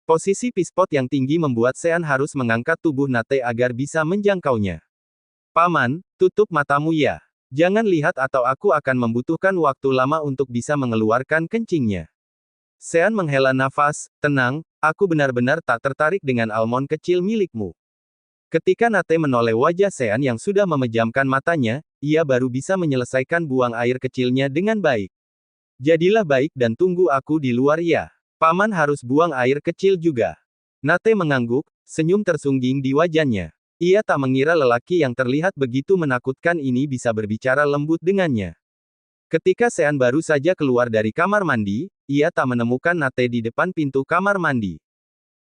Posisi pispot yang tinggi membuat Sean harus mengangkat tubuh Nate agar bisa menjangkaunya. Paman, tutup matamu ya. Jangan lihat atau aku akan membutuhkan waktu lama untuk bisa mengeluarkan kencingnya. Sean menghela nafas, tenang, aku benar-benar tak tertarik dengan almond kecil milikmu. Ketika Nate menoleh wajah Sean yang sudah memejamkan matanya, ia baru bisa menyelesaikan buang air kecilnya dengan baik. Jadilah baik dan tunggu aku di luar ya. Paman harus buang air kecil juga. Nate mengangguk, senyum tersungging di wajahnya. Ia tak mengira lelaki yang terlihat begitu menakutkan ini bisa berbicara lembut dengannya. Ketika Sean baru saja keluar dari kamar mandi, ia tak menemukan Nate di depan pintu kamar mandi.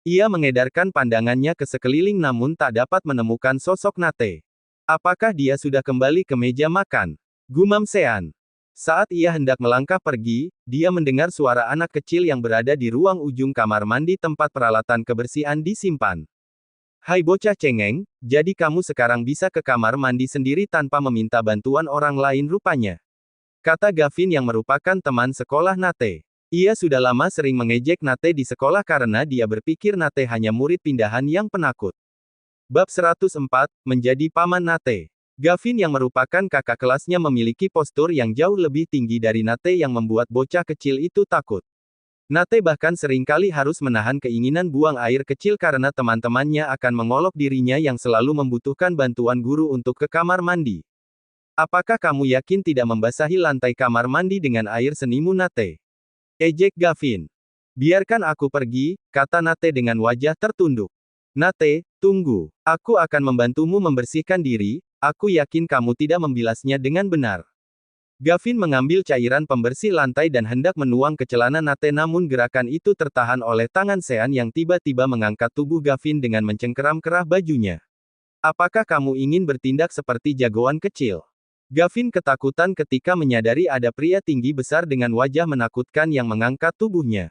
Ia mengedarkan pandangannya ke sekeliling namun tak dapat menemukan sosok Nate. Apakah dia sudah kembali ke meja makan? Gumam Sean. Saat ia hendak melangkah pergi, dia mendengar suara anak kecil yang berada di ruang ujung kamar mandi tempat peralatan kebersihan disimpan. Hai bocah cengeng, jadi kamu sekarang bisa ke kamar mandi sendiri tanpa meminta bantuan orang lain rupanya. Kata Gavin yang merupakan teman sekolah Nate. Ia sudah lama sering mengejek Nate di sekolah karena dia berpikir Nate hanya murid pindahan yang penakut. Bab 104, menjadi paman Nate. Gavin yang merupakan kakak kelasnya memiliki postur yang jauh lebih tinggi dari Nate yang membuat bocah kecil itu takut. Nate bahkan seringkali harus menahan keinginan buang air kecil karena teman-temannya akan mengolok dirinya yang selalu membutuhkan bantuan guru untuk ke kamar mandi. Apakah kamu yakin tidak membasahi lantai kamar mandi dengan air senimu Nate? Ejek Gavin. Biarkan aku pergi, kata Nate dengan wajah tertunduk. Nate, tunggu. Aku akan membantumu membersihkan diri. Aku yakin kamu tidak membilasnya dengan benar. Gavin mengambil cairan pembersih lantai dan hendak menuang ke celana Nate namun gerakan itu tertahan oleh tangan Sean yang tiba-tiba mengangkat tubuh Gavin dengan mencengkeram kerah bajunya. Apakah kamu ingin bertindak seperti jagoan kecil? Gavin ketakutan ketika menyadari ada pria tinggi besar dengan wajah menakutkan yang mengangkat tubuhnya.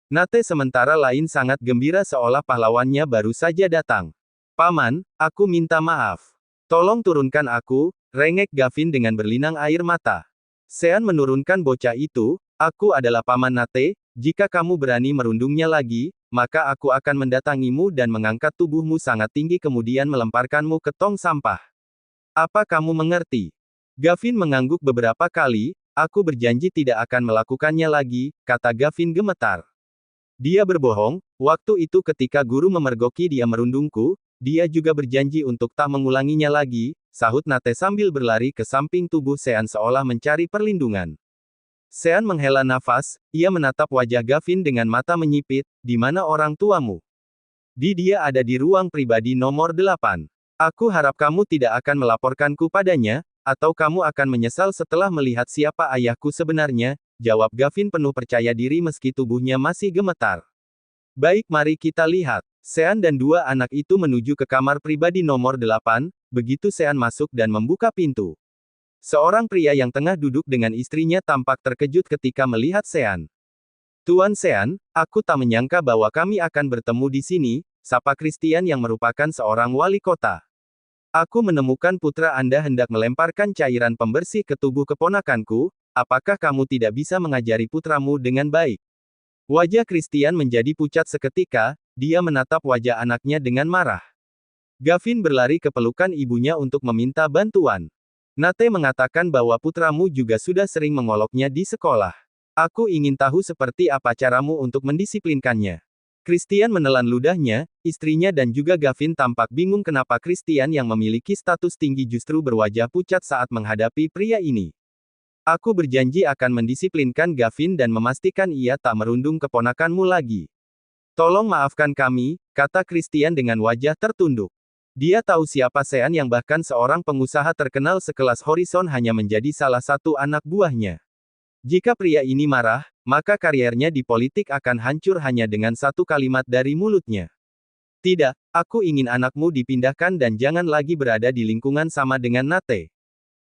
Nate sementara lain sangat gembira seolah pahlawannya baru saja datang. Paman, aku minta maaf. Tolong turunkan aku, rengek Gavin dengan berlinang air mata. Sean menurunkan bocah itu, aku adalah paman Nate, jika kamu berani merundungnya lagi, maka aku akan mendatangimu dan mengangkat tubuhmu sangat tinggi kemudian melemparkanmu ke tong sampah. Apa kamu mengerti? Gavin mengangguk beberapa kali, aku berjanji tidak akan melakukannya lagi, kata Gavin gemetar. Dia berbohong, waktu itu ketika guru memergoki dia merundungku, dia juga berjanji untuk tak mengulanginya lagi, sahut Nate sambil berlari ke samping tubuh Sean seolah mencari perlindungan. Sean menghela nafas, ia menatap wajah Gavin dengan mata menyipit, di mana orang tuamu? Dia ada di ruang pribadi nomor 8. Aku harap kamu tidak akan melaporkanku padanya, atau kamu akan menyesal setelah melihat siapa ayahku sebenarnya, jawab Gavin penuh percaya diri meski tubuhnya masih gemetar. Baik, mari kita lihat. Sean dan dua anak itu menuju ke kamar pribadi nomor 8, begitu Sean masuk dan membuka pintu. Seorang pria yang tengah duduk dengan istrinya tampak terkejut ketika melihat Sean. Tuan Sean, aku tak menyangka bahwa kami akan bertemu di sini, sapa Christian yang merupakan seorang wali kota. Aku menemukan putra Anda hendak melemparkan cairan pembersih ke tubuh keponakanku, apakah kamu tidak bisa mengajari putramu dengan baik? Wajah Christian menjadi pucat seketika, dia menatap wajah anaknya dengan marah. Gavin berlari ke pelukan ibunya untuk meminta bantuan. Nate mengatakan bahwa putramu juga sudah sering mengoloknya di sekolah. Aku ingin tahu seperti apa caramu untuk mendisiplinkannya. Christian menelan ludahnya, istrinya dan juga Gavin tampak bingung kenapa Christian yang memiliki status tinggi justru berwajah pucat saat menghadapi pria ini. Aku berjanji akan mendisiplinkan Gavin dan memastikan ia tak merundung keponakanmu lagi. Tolong maafkan kami, kata Christian dengan wajah tertunduk. Dia tahu siapa Sean yang bahkan seorang pengusaha terkenal sekelas Horizon hanya menjadi salah satu anak buahnya. Jika pria ini marah, maka kariernya di politik akan hancur hanya dengan satu kalimat dari mulutnya. Tidak, aku ingin anakmu dipindahkan dan jangan lagi berada di lingkungan sama dengan Nate.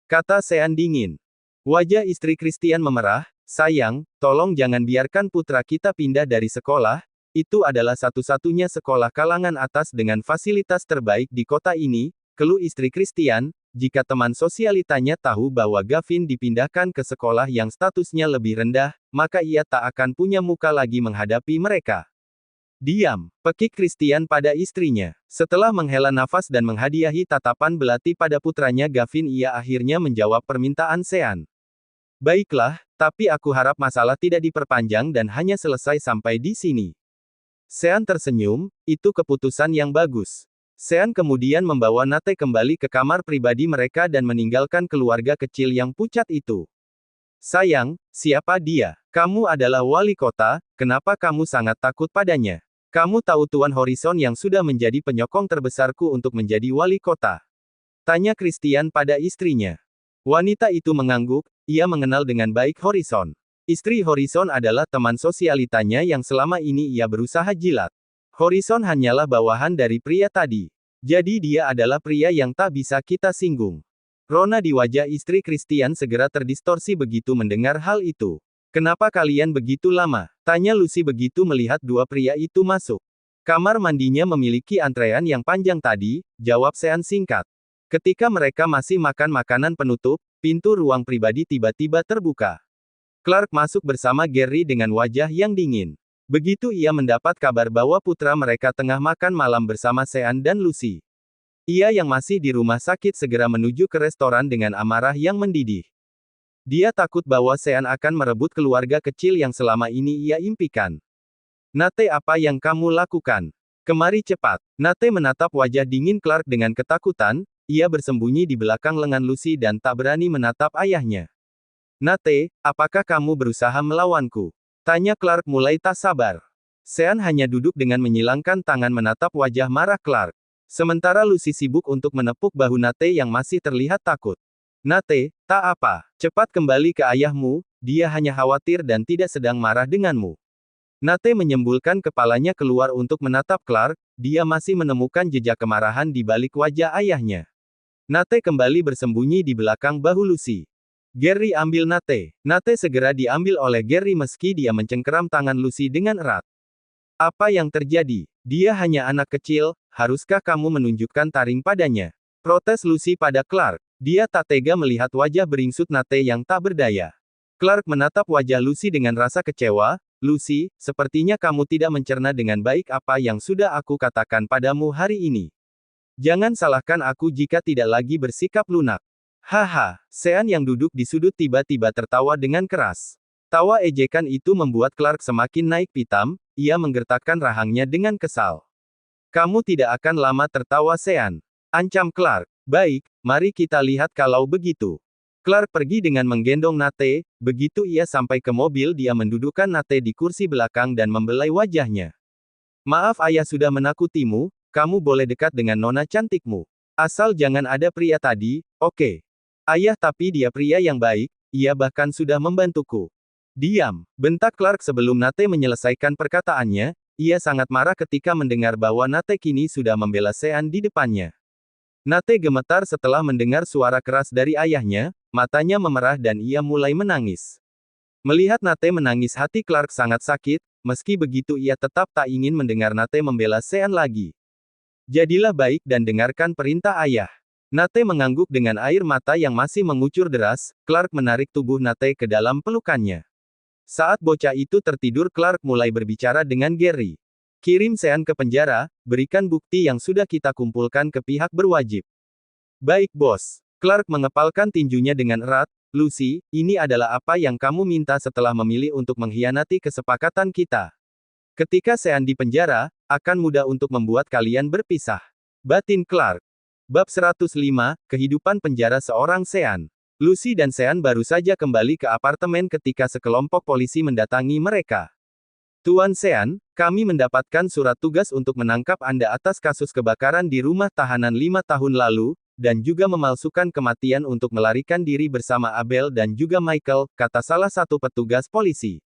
Kata Sean dingin. Wajah istri Christian memerah, sayang, tolong jangan biarkan putra kita pindah dari sekolah, itu adalah satu-satunya sekolah kalangan atas dengan fasilitas terbaik di kota ini, keluh istri Christian, jika teman sosialitanya tahu bahwa Gavin dipindahkan ke sekolah yang statusnya lebih rendah, maka ia tak akan punya muka lagi menghadapi mereka. Diam, pekik Christian pada istrinya. Setelah menghela nafas dan menghadiahi tatapan belati pada putranya Gavin, ia akhirnya menjawab permintaan Sean. Baiklah, tapi aku harap masalah tidak diperpanjang dan hanya selesai sampai di sini. Sean tersenyum, itu keputusan yang bagus. Sean kemudian membawa Nate kembali ke kamar pribadi mereka dan meninggalkan keluarga kecil yang pucat itu. Sayang, siapa dia? Kamu adalah wali kota, kenapa kamu sangat takut padanya? Kamu tahu Tuan Horizon yang sudah menjadi penyokong terbesarku untuk menjadi wali kota? Tanya Christian pada istrinya. Wanita itu mengangguk, ia mengenal dengan baik Horizon. Istri Horizon adalah teman sosialitanya yang selama ini ia berusaha jilat. Horizon hanyalah bawahan dari pria tadi. Jadi dia adalah pria yang tak bisa kita singgung. Rona di wajah istri Christian segera terdistorsi begitu mendengar hal itu. Kenapa kalian begitu lama? Tanya Lucy begitu melihat dua pria itu masuk. Kamar mandinya memiliki antrean yang panjang tadi, jawab Sean singkat. Ketika mereka masih makan makanan penutup, pintu ruang pribadi tiba-tiba terbuka. Clark masuk bersama Gary dengan wajah yang dingin. Begitu ia mendapat kabar bahwa putra mereka tengah makan malam bersama Sean dan Lucy. Ia yang masih di rumah sakit segera menuju ke restoran dengan amarah yang mendidih. Dia takut bahwa Sean akan merebut keluarga kecil yang selama ini ia impikan. Nate, apa yang kamu lakukan? Kemari cepat. Nate menatap wajah dingin Clark dengan ketakutan, ia bersembunyi di belakang lengan Lucy dan tak berani menatap ayahnya. Nate, apakah kamu berusaha melawanku? Tanya Clark mulai tak sabar. Sean hanya duduk dengan menyilangkan tangan menatap wajah marah Clark. Sementara Lucy sibuk untuk menepuk bahu Nate yang masih terlihat takut. Nate, tak apa. Cepat kembali ke ayahmu, dia hanya khawatir dan tidak sedang marah denganmu. Nate menyembulkan kepalanya keluar untuk menatap Clark, dia masih menemukan jejak kemarahan di balik wajah ayahnya. Nate kembali bersembunyi di belakang bahu Lucy. Gary, ambil Nate. Nate segera diambil oleh Gary meski dia mencengkeram tangan Lucy dengan erat. Apa yang terjadi? Dia hanya anak kecil, haruskah kamu menunjukkan taring padanya? Protes Lucy pada Clark. Dia tak tega melihat wajah beringsut Nate yang tak berdaya. Clark menatap wajah Lucy dengan rasa kecewa. Lucy, sepertinya kamu tidak mencerna dengan baik apa yang sudah aku katakan padamu hari ini. Jangan salahkan aku jika tidak lagi bersikap lunak. Haha, Sean yang duduk di sudut tiba-tiba tertawa dengan keras. Tawa ejekan itu membuat Clark semakin naik pitam, ia menggertakkan rahangnya dengan kesal. Kamu tidak akan lama tertawa Sean. Ancam Clark. Baik, mari kita lihat kalau begitu. Clark pergi dengan menggendong Nate, begitu ia sampai ke mobil dia mendudukkan Nate di kursi belakang dan membelai wajahnya. Maaf ayah sudah menakutimu, kamu boleh dekat dengan nona cantikmu. Asal jangan ada pria tadi, oke. Ayah tapi dia pria yang baik, ia bahkan sudah membantuku. Diam, bentak Clark sebelum Nate menyelesaikan perkataannya, ia sangat marah ketika mendengar bahwa Nate kini sudah membela Sean di depannya. Nate gemetar setelah mendengar suara keras dari ayahnya, matanya memerah dan ia mulai menangis. Melihat Nate menangis hati Clark sangat sakit, meski begitu ia tetap tak ingin mendengar Nate membela Sean lagi. Jadilah baik dan dengarkan perintah ayah. Nate mengangguk dengan air mata yang masih mengucur deras, Clark menarik tubuh Nate ke dalam pelukannya. Saat bocah itu tertidur Clark mulai berbicara dengan Gary. Kirim Sean ke penjara, berikan bukti yang sudah kita kumpulkan ke pihak berwajib. Baik bos. Clark mengepalkan tinjunya dengan erat. Lucy, ini adalah apa yang kamu minta setelah memilih untuk mengkhianati kesepakatan kita. Ketika Sean di penjara, akan mudah untuk membuat kalian berpisah. Batin Clark. Bab 105, Kehidupan Penjara Seorang Sean. Lucy dan Sean baru saja kembali ke apartemen ketika sekelompok polisi mendatangi mereka. Tuan Sean, kami mendapatkan surat tugas untuk menangkap Anda atas kasus kebakaran di rumah tahanan 5 tahun lalu, dan juga memalsukan kematian untuk melarikan diri bersama Abel dan juga Michael, kata salah satu petugas polisi.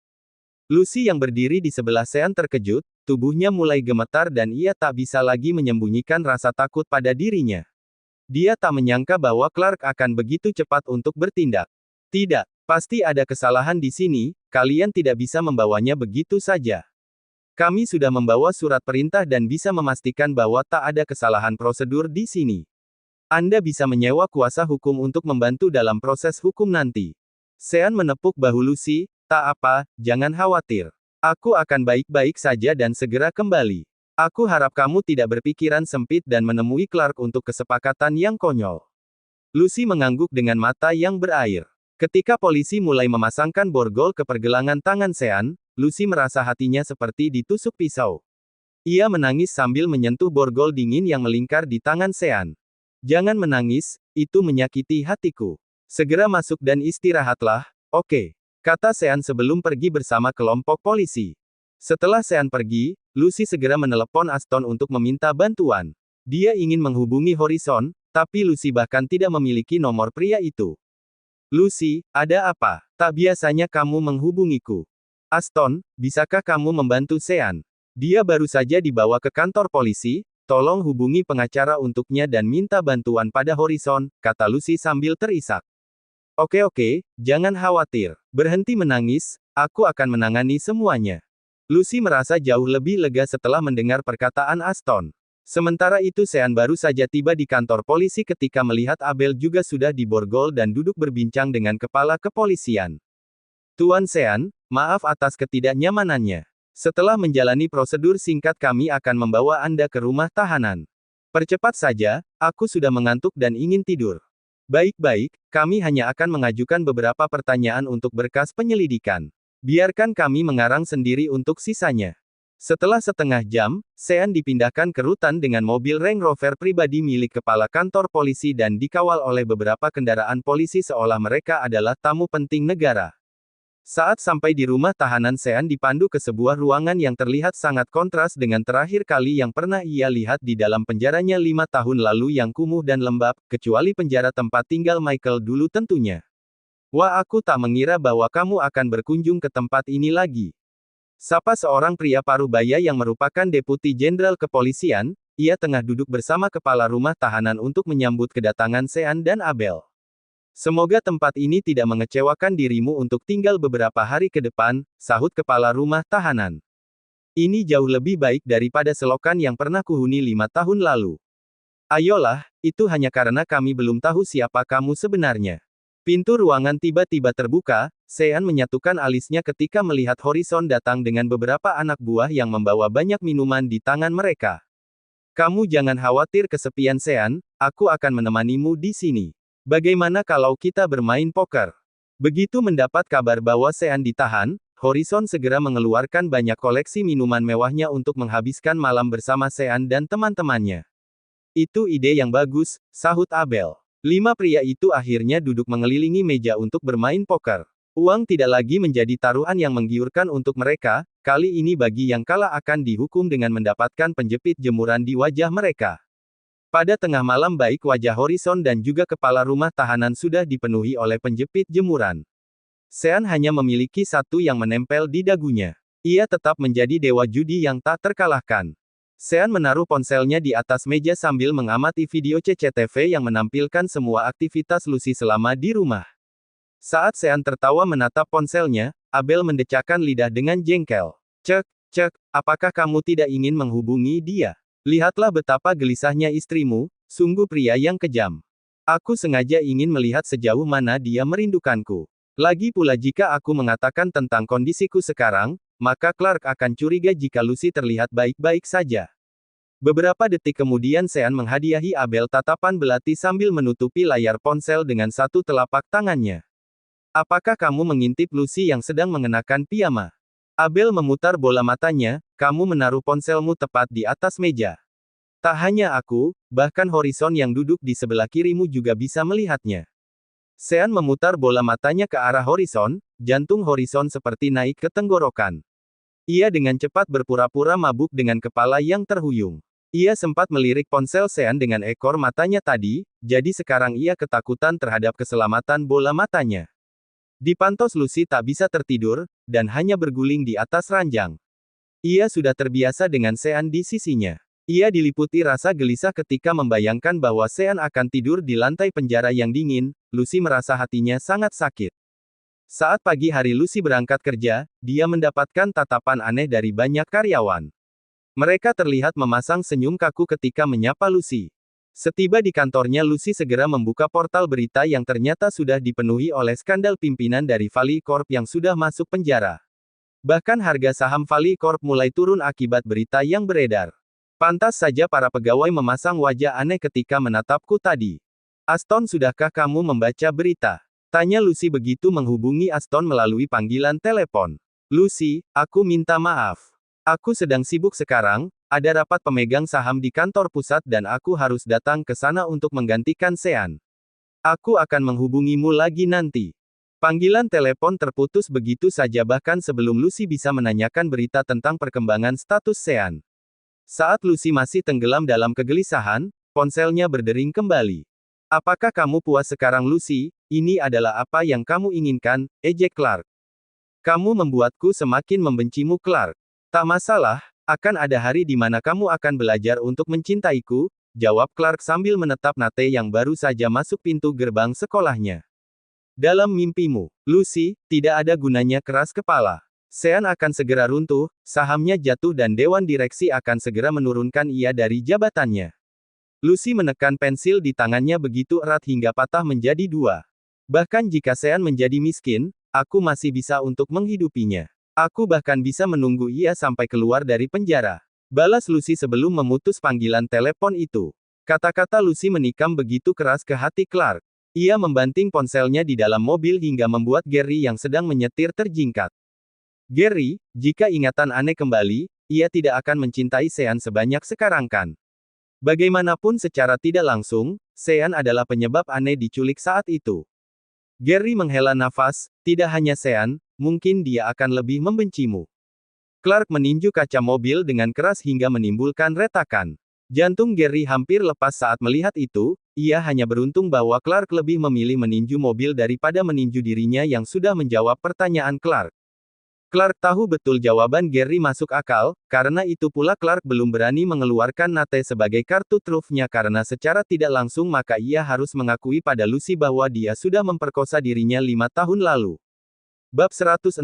Lucy yang berdiri di sebelah Sean terkejut, Tubuhnya mulai gemetar dan ia tak bisa lagi menyembunyikan rasa takut pada dirinya. Dia tak menyangka bahwa Clark akan begitu cepat untuk bertindak. Tidak, pasti ada kesalahan di sini, kalian tidak bisa membawanya begitu saja. Kami sudah membawa surat perintah dan bisa memastikan bahwa tak ada kesalahan prosedur di sini. Anda bisa menyewa kuasa hukum untuk membantu dalam proses hukum nanti. Sean menepuk bahu Lucy, tak apa, jangan khawatir. Aku akan baik-baik saja dan segera kembali. Aku harap kamu tidak berpikiran sempit dan menemui Clark untuk kesepakatan yang konyol. Lucy mengangguk dengan mata yang berair. Ketika polisi mulai memasangkan borgol ke pergelangan tangan Sean, Lucy merasa hatinya seperti ditusuk pisau. Ia menangis sambil menyentuh borgol dingin yang melingkar di tangan Sean. Jangan menangis, itu menyakiti hatiku. Segera masuk dan istirahatlah, oke, kata Sean sebelum pergi bersama kelompok polisi. Setelah Sean pergi, Lucy segera menelepon Aston untuk meminta bantuan. Dia ingin menghubungi Horizon, tapi Lucy bahkan tidak memiliki nomor pria itu. Lucy, ada apa? Tak biasanya kamu menghubungiku. Aston, bisakah kamu membantu Sean? Dia baru saja dibawa ke kantor polisi, tolong hubungi pengacara untuknya dan minta bantuan pada Horizon, kata Lucy sambil terisak. Oke, jangan khawatir. Berhenti menangis, aku akan menangani semuanya. Lucy merasa jauh lebih lega setelah mendengar perkataan Aston. Sementara itu Sean baru saja tiba di kantor polisi ketika melihat Abel juga sudah diborgol dan duduk berbincang dengan kepala kepolisian. Tuan Sean, maaf atas ketidaknyamanannya. Setelah menjalani prosedur singkat kami akan membawa Anda ke rumah tahanan. Percepat saja, aku sudah mengantuk dan ingin tidur. Baik-baik, kami hanya akan mengajukan beberapa pertanyaan untuk berkas penyelidikan. Biarkan kami mengarang sendiri untuk sisanya. Setelah setengah jam, Sean dipindahkan ke rutan dengan mobil Range Rover pribadi milik kepala kantor polisi dan dikawal oleh beberapa kendaraan polisi seolah mereka adalah tamu penting negara. Saat sampai di rumah tahanan Sean dipandu ke sebuah ruangan yang terlihat sangat kontras dengan terakhir kali yang pernah ia lihat di dalam penjaranya 5 tahun lalu yang kumuh dan lembab, kecuali penjara tempat tinggal Michael dulu tentunya. Wah, aku tak mengira bahwa kamu akan berkunjung ke tempat ini lagi. Sapa seorang pria parubaya yang merupakan deputi jenderal kepolisian, ia tengah duduk bersama kepala rumah tahanan untuk menyambut kedatangan Sean dan Abel. Semoga tempat ini tidak mengecewakan dirimu untuk tinggal beberapa hari ke depan, sahut kepala rumah tahanan. Ini jauh lebih baik daripada selokan yang pernah kuhuni 5 tahun lalu. Ayolah, itu hanya karena kami belum tahu siapa kamu sebenarnya. Pintu ruangan tiba-tiba terbuka, Sean menyatukan alisnya ketika melihat Horizon datang dengan beberapa anak buah yang membawa banyak minuman di tangan mereka. Kamu jangan khawatir kesepian Sean, aku akan menemanimu di sini. Bagaimana kalau kita bermain poker? Begitu mendapat kabar bahwa Sean ditahan, Horizon segera mengeluarkan banyak koleksi minuman mewahnya untuk menghabiskan malam bersama Sean dan teman-temannya. Itu ide yang bagus, sahut Abel. 5 pria itu akhirnya duduk mengelilingi meja untuk bermain poker. Uang tidak lagi menjadi taruhan yang menggiurkan untuk mereka, kali ini bagi yang kalah akan dihukum dengan mendapatkan penjepit jemuran di wajah mereka. Pada tengah malam baik wajah Horizon dan juga kepala rumah tahanan sudah dipenuhi oleh penjepit jemuran. Sean hanya memiliki satu yang menempel di dagunya. Ia tetap menjadi dewa judi yang tak terkalahkan. Sean menaruh ponselnya di atas meja sambil mengamati video CCTV yang menampilkan semua aktivitas Lucy selama di rumah. Saat Sean tertawa menatap ponselnya, Abel mendecakkan lidah dengan jengkel. Cek, apakah kamu tidak ingin menghubungi dia? Lihatlah betapa gelisahnya istrimu, sungguh pria yang kejam. Aku sengaja ingin melihat sejauh mana dia merindukanku. Lagi pula jika aku mengatakan tentang kondisiku sekarang, maka Clark akan curiga jika Lucy terlihat baik-baik saja. Beberapa detik kemudian Sean menghadiahi Abel tatapan belati sambil menutupi layar ponsel dengan satu telapak tangannya. Apakah kamu mengintip Lucy yang sedang mengenakan piyama? Abel memutar bola matanya, kamu menaruh ponselmu tepat di atas meja. Tak hanya aku, bahkan Horizon yang duduk di sebelah kirimu juga bisa melihatnya. Sean memutar bola matanya ke arah Horizon, jantung Horizon seperti naik ke tenggorokan. Ia dengan cepat berpura-pura mabuk dengan kepala yang terhuyung. Ia sempat melirik ponsel Sean dengan ekor matanya tadi, jadi sekarang ia ketakutan terhadap keselamatan bola matanya. Di pantos Lucy tak bisa tertidur, dan hanya berguling di atas ranjang. Ia sudah terbiasa dengan Sean di sisinya. Ia diliputi rasa gelisah ketika membayangkan bahwa Sean akan tidur di lantai penjara yang dingin. Lucy merasa hatinya sangat sakit. Saat pagi hari Lucy berangkat kerja, dia mendapatkan tatapan aneh dari banyak karyawan. Mereka terlihat memasang senyum kaku ketika menyapa Lucy. Setiba di kantornya, Lucy segera membuka portal berita yang ternyata sudah dipenuhi oleh skandal pimpinan dari Valley Corp yang sudah masuk penjara. Bahkan harga saham Valley Corp mulai turun akibat berita yang beredar. Pantas saja para pegawai memasang wajah aneh ketika menatapku tadi. Aston, sudahkah kamu membaca berita? Tanya Lucy begitu menghubungi Aston melalui panggilan telepon. Lucy, aku minta maaf. Aku sedang sibuk sekarang, ada rapat pemegang saham di kantor pusat dan aku harus datang ke sana untuk menggantikan Sean. Aku akan menghubungimu lagi nanti. Panggilan telepon terputus begitu saja bahkan sebelum Lucy bisa menanyakan berita tentang perkembangan status Sean. Saat Lucy masih tenggelam dalam kegelisahan, ponselnya berdering kembali. Apakah kamu puas sekarang Lucy? Ini adalah apa yang kamu inginkan, ejek Clark. Kamu membuatku semakin membencimu Clark. Tak masalah, akan ada hari di mana kamu akan belajar untuk mencintaiku, jawab Clark sambil menatap Nate yang baru saja masuk pintu gerbang sekolahnya. Dalam mimpimu, Lucy, tidak ada gunanya keras kepala. Sean akan segera runtuh, sahamnya jatuh dan dewan direksi akan segera menurunkan ia dari jabatannya. Lucy menekan pensil di tangannya begitu erat hingga patah menjadi dua. Bahkan jika Sean menjadi miskin, aku masih bisa untuk menghidupinya. Aku bahkan bisa menunggu ia sampai keluar dari penjara. Balas Lucy sebelum memutus panggilan telepon itu. Kata-kata Lucy menikam begitu keras ke hati Clark. Ia membanting ponselnya di dalam mobil hingga membuat Gary yang sedang menyetir terjingkat. Gary, jika ingatan aneh kembali, ia tidak akan mencintai Sean sebanyak sekarang kan? Bagaimanapun secara tidak langsung, Sean adalah penyebab aneh diculik saat itu. Gary menghela nafas, tidak hanya Sean, mungkin dia akan lebih membencimu. Clark meninju kaca mobil dengan keras hingga menimbulkan retakan. Jantung Gary hampir lepas saat melihat itu, ia hanya beruntung bahwa Clark lebih memilih meninju mobil daripada meninju dirinya yang sudah menjawab pertanyaan Clark. Clark tahu betul jawaban Gary masuk akal, karena itu pula Clark belum berani mengeluarkan Nate sebagai kartu trufnya karena secara tidak langsung maka ia harus mengakui pada Lucy bahwa dia sudah memperkosa dirinya 5 tahun lalu. Bab 106,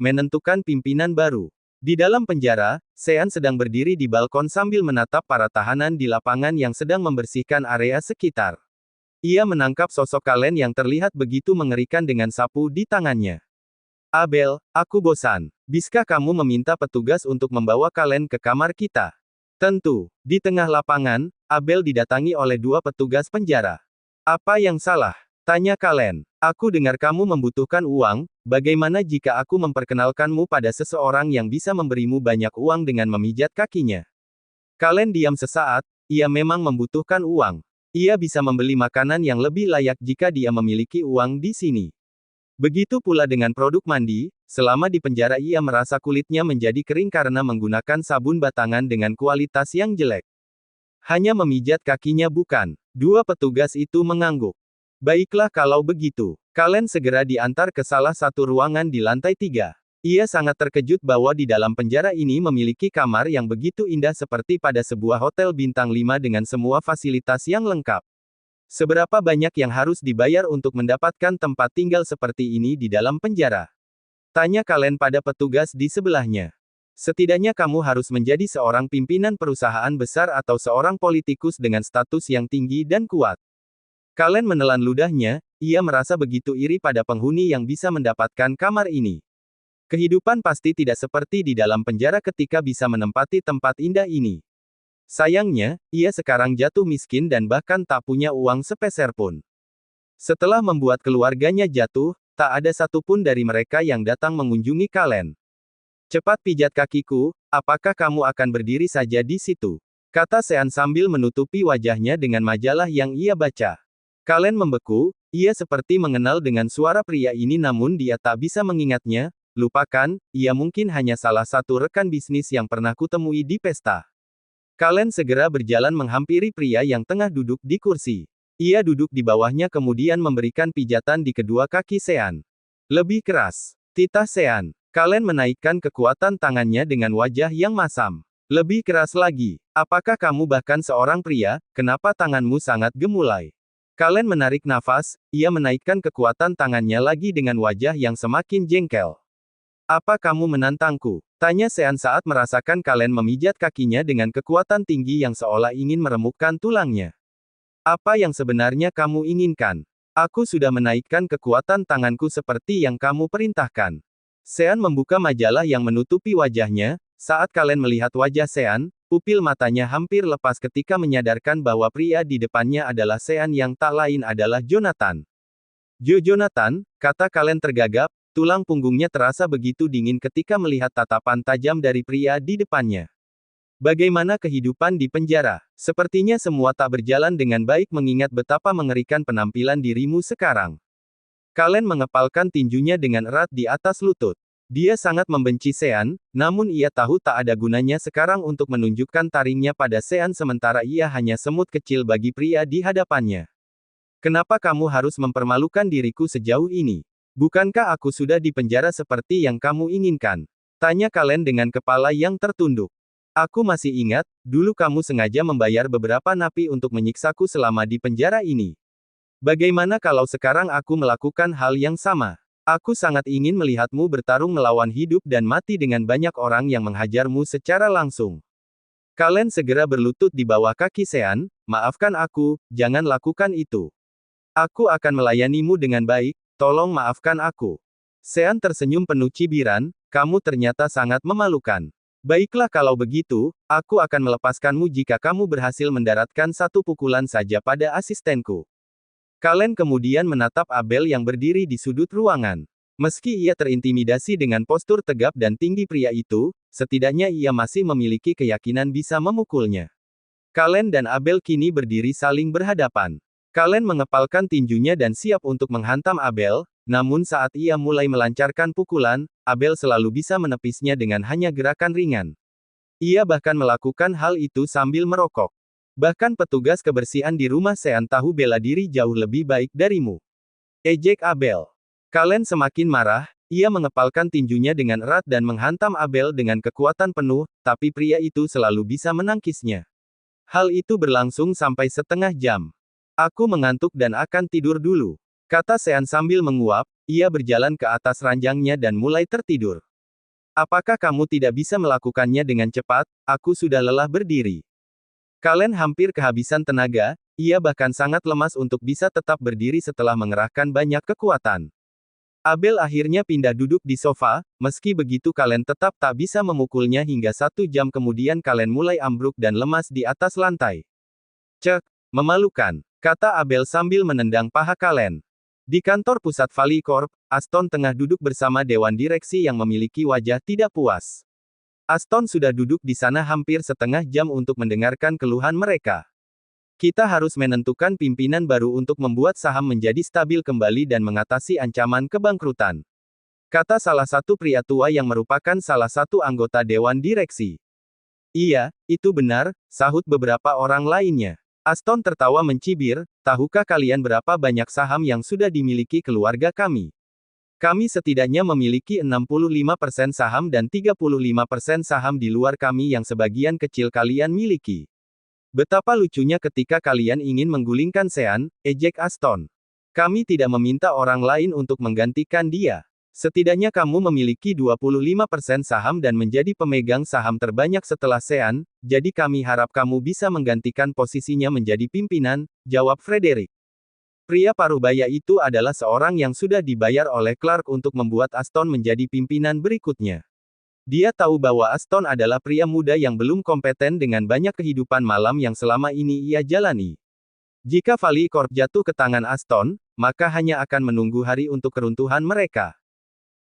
menentukan pimpinan baru. Di dalam penjara, Sean sedang berdiri di balkon sambil menatap para tahanan di lapangan yang sedang membersihkan area sekitar. Ia menangkap sosok Kalen yang terlihat begitu mengerikan dengan sapu di tangannya. Abel, aku bosan. Bisakah kamu meminta petugas untuk membawa Kalen ke kamar kita? Tentu. Di tengah lapangan, Abel didatangi oleh dua petugas penjara. Apa yang salah? Tanya Kalen. Aku dengar kamu membutuhkan uang, bagaimana jika aku memperkenalkanmu pada seseorang yang bisa memberimu banyak uang dengan memijat kakinya? Kalen diam sesaat, ia memang membutuhkan uang. Ia bisa membeli makanan yang lebih layak jika dia memiliki uang di sini. Begitu pula dengan produk mandi, selama di penjara ia merasa kulitnya menjadi kering karena menggunakan sabun batangan dengan kualitas yang jelek. Hanya memijat kakinya bukan. Dua petugas itu mengangguk. Baiklah kalau begitu. Kalen segera diantar ke salah satu ruangan di lantai 3. Ia sangat terkejut bahwa di dalam penjara ini memiliki kamar yang begitu indah seperti pada sebuah hotel bintang 5 dengan semua fasilitas yang lengkap. Seberapa banyak yang harus dibayar untuk mendapatkan tempat tinggal seperti ini di dalam penjara? Tanya Kalen pada petugas di sebelahnya. Setidaknya kamu harus menjadi seorang pimpinan perusahaan besar atau seorang politikus dengan status yang tinggi dan kuat. Kalen menelan ludahnya, ia merasa begitu iri pada penghuni yang bisa mendapatkan kamar ini. Kehidupan pasti tidak seperti di dalam penjara ketika bisa menempati tempat indah ini. Sayangnya, ia sekarang jatuh miskin dan bahkan tak punya uang sepeser pun. Setelah membuat keluarganya jatuh, tak ada satupun dari mereka yang datang mengunjungi Kalen. Cepat pijat kakiku, apakah kamu akan berdiri saja di situ? Kata Sean sambil menutupi wajahnya dengan majalah yang ia baca. Kalen membeku, ia seperti mengenal dengan suara pria ini namun dia tak bisa mengingatnya, lupakan, ia mungkin hanya salah satu rekan bisnis yang pernah kutemui di pesta. Kalen segera berjalan menghampiri pria yang tengah duduk di kursi. Ia duduk di bawahnya kemudian memberikan pijatan di kedua kaki Sean. Lebih keras. Titah Sean. Kalen menaikkan kekuatan tangannya dengan wajah yang masam. Lebih keras lagi. Apakah kamu bahkan seorang pria? Kenapa tanganmu sangat gemulai? Kalen menarik nafas, ia menaikkan kekuatan tangannya lagi dengan wajah yang semakin jengkel. Apa kamu menantangku? Tanya Sean saat merasakan Kalen memijat kakinya dengan kekuatan tinggi yang seolah ingin meremukkan tulangnya. Apa yang sebenarnya kamu inginkan? Aku sudah menaikkan kekuatan tanganku seperti yang kamu perintahkan. Sean membuka majalah yang menutupi wajahnya. Saat Kalen melihat wajah Sean, pupil matanya hampir lepas ketika menyadarkan bahwa pria di depannya adalah Sean yang tak lain adalah Jonathan. Jonathan, kata Kalen tergagap. Tulang punggungnya terasa begitu dingin ketika melihat tatapan tajam dari pria di depannya. Bagaimana kehidupan di penjara? Sepertinya semua tak berjalan dengan baik mengingat betapa mengerikan penampilan dirimu sekarang. Kalen mengepalkan tinjunya dengan erat di atas lutut. Dia sangat membenci Sean, namun ia tahu tak ada gunanya sekarang untuk menunjukkan taringnya pada Sean sementara ia hanya semut kecil bagi pria di hadapannya. Kenapa kamu harus mempermalukan diriku sejauh ini? Bukankah aku sudah di penjara seperti yang kamu inginkan? Tanya Kalen dengan kepala yang tertunduk. Aku masih ingat, dulu kamu sengaja membayar beberapa napi untuk menyiksaku selama di penjara ini. Bagaimana kalau sekarang aku melakukan hal yang sama? Aku sangat ingin melihatmu bertarung melawan hidup dan mati dengan banyak orang yang menghajarmu secara langsung. Kalen segera berlutut di bawah kaki Sean, maafkan aku, jangan lakukan itu. Aku akan melayanimu dengan baik. Tolong maafkan aku. Sean tersenyum penuh cibiran, kamu ternyata sangat memalukan. Baiklah kalau begitu, aku akan melepaskanmu jika kamu berhasil mendaratkan satu pukulan saja pada asistenku. Kalen kemudian menatap Abel yang berdiri di sudut ruangan. Meski ia terintimidasi dengan postur tegap dan tinggi pria itu, setidaknya ia masih memiliki keyakinan bisa memukulnya. Kalen dan Abel kini berdiri saling berhadapan. Kalen mengepalkan tinjunya dan siap untuk menghantam Abel, namun saat ia mulai melancarkan pukulan, Abel selalu bisa menepisnya dengan hanya gerakan ringan. Ia bahkan melakukan hal itu sambil merokok. Bahkan petugas kebersihan di rumah Sean tahu bela diri jauh lebih baik darimu. Ejek Abel. Kalen semakin marah, ia mengepalkan tinjunya dengan erat dan menghantam Abel dengan kekuatan penuh, tapi pria itu selalu bisa menangkisnya. Hal itu berlangsung sampai setengah jam. Aku mengantuk dan akan tidur dulu, kata Sean sambil menguap, ia berjalan ke atas ranjangnya dan mulai tertidur. Apakah kamu tidak bisa melakukannya dengan cepat? Aku sudah lelah berdiri. Kalen hampir kehabisan tenaga, ia bahkan sangat lemas untuk bisa tetap berdiri setelah mengerahkan banyak kekuatan. Abel akhirnya pindah duduk di sofa, meski begitu Kalen tetap tak bisa memukulnya hingga 1 jam kemudian Kalen mulai ambruk dan lemas di atas lantai. Cek, memalukan. Kata Abel sambil menendang paha Kalen. Di kantor pusat Valley Corp, Aston tengah duduk bersama dewan direksi yang memiliki wajah tidak puas. Aston sudah duduk di sana hampir setengah jam untuk mendengarkan keluhan mereka. Kita harus menentukan pimpinan baru untuk membuat saham menjadi stabil kembali dan mengatasi ancaman kebangkrutan. Kata salah satu pria tua yang merupakan salah satu anggota dewan direksi. Iya, itu benar, sahut beberapa orang lainnya. Aston tertawa mencibir, tahukah kalian berapa banyak saham yang sudah dimiliki keluarga kami? Kami setidaknya memiliki 65% saham dan 35% saham di luar kami yang sebagian kecil kalian miliki. Betapa lucunya ketika kalian ingin menggulingkan Sean, ejek Aston. Kami tidak meminta orang lain untuk menggantikan dia. Setidaknya kamu memiliki 25% saham dan menjadi pemegang saham terbanyak setelah Sean, jadi kami harap kamu bisa menggantikan posisinya menjadi pimpinan, jawab Frederick. Pria parubaya itu adalah seorang yang sudah dibayar oleh Clark untuk membuat Aston menjadi pimpinan berikutnya. Dia tahu bahwa Aston adalah pria muda yang belum kompeten dengan banyak kehidupan malam yang selama ini ia jalani. Jika Valley Corp jatuh ke tangan Aston, maka hanya akan menunggu hari untuk keruntuhan mereka.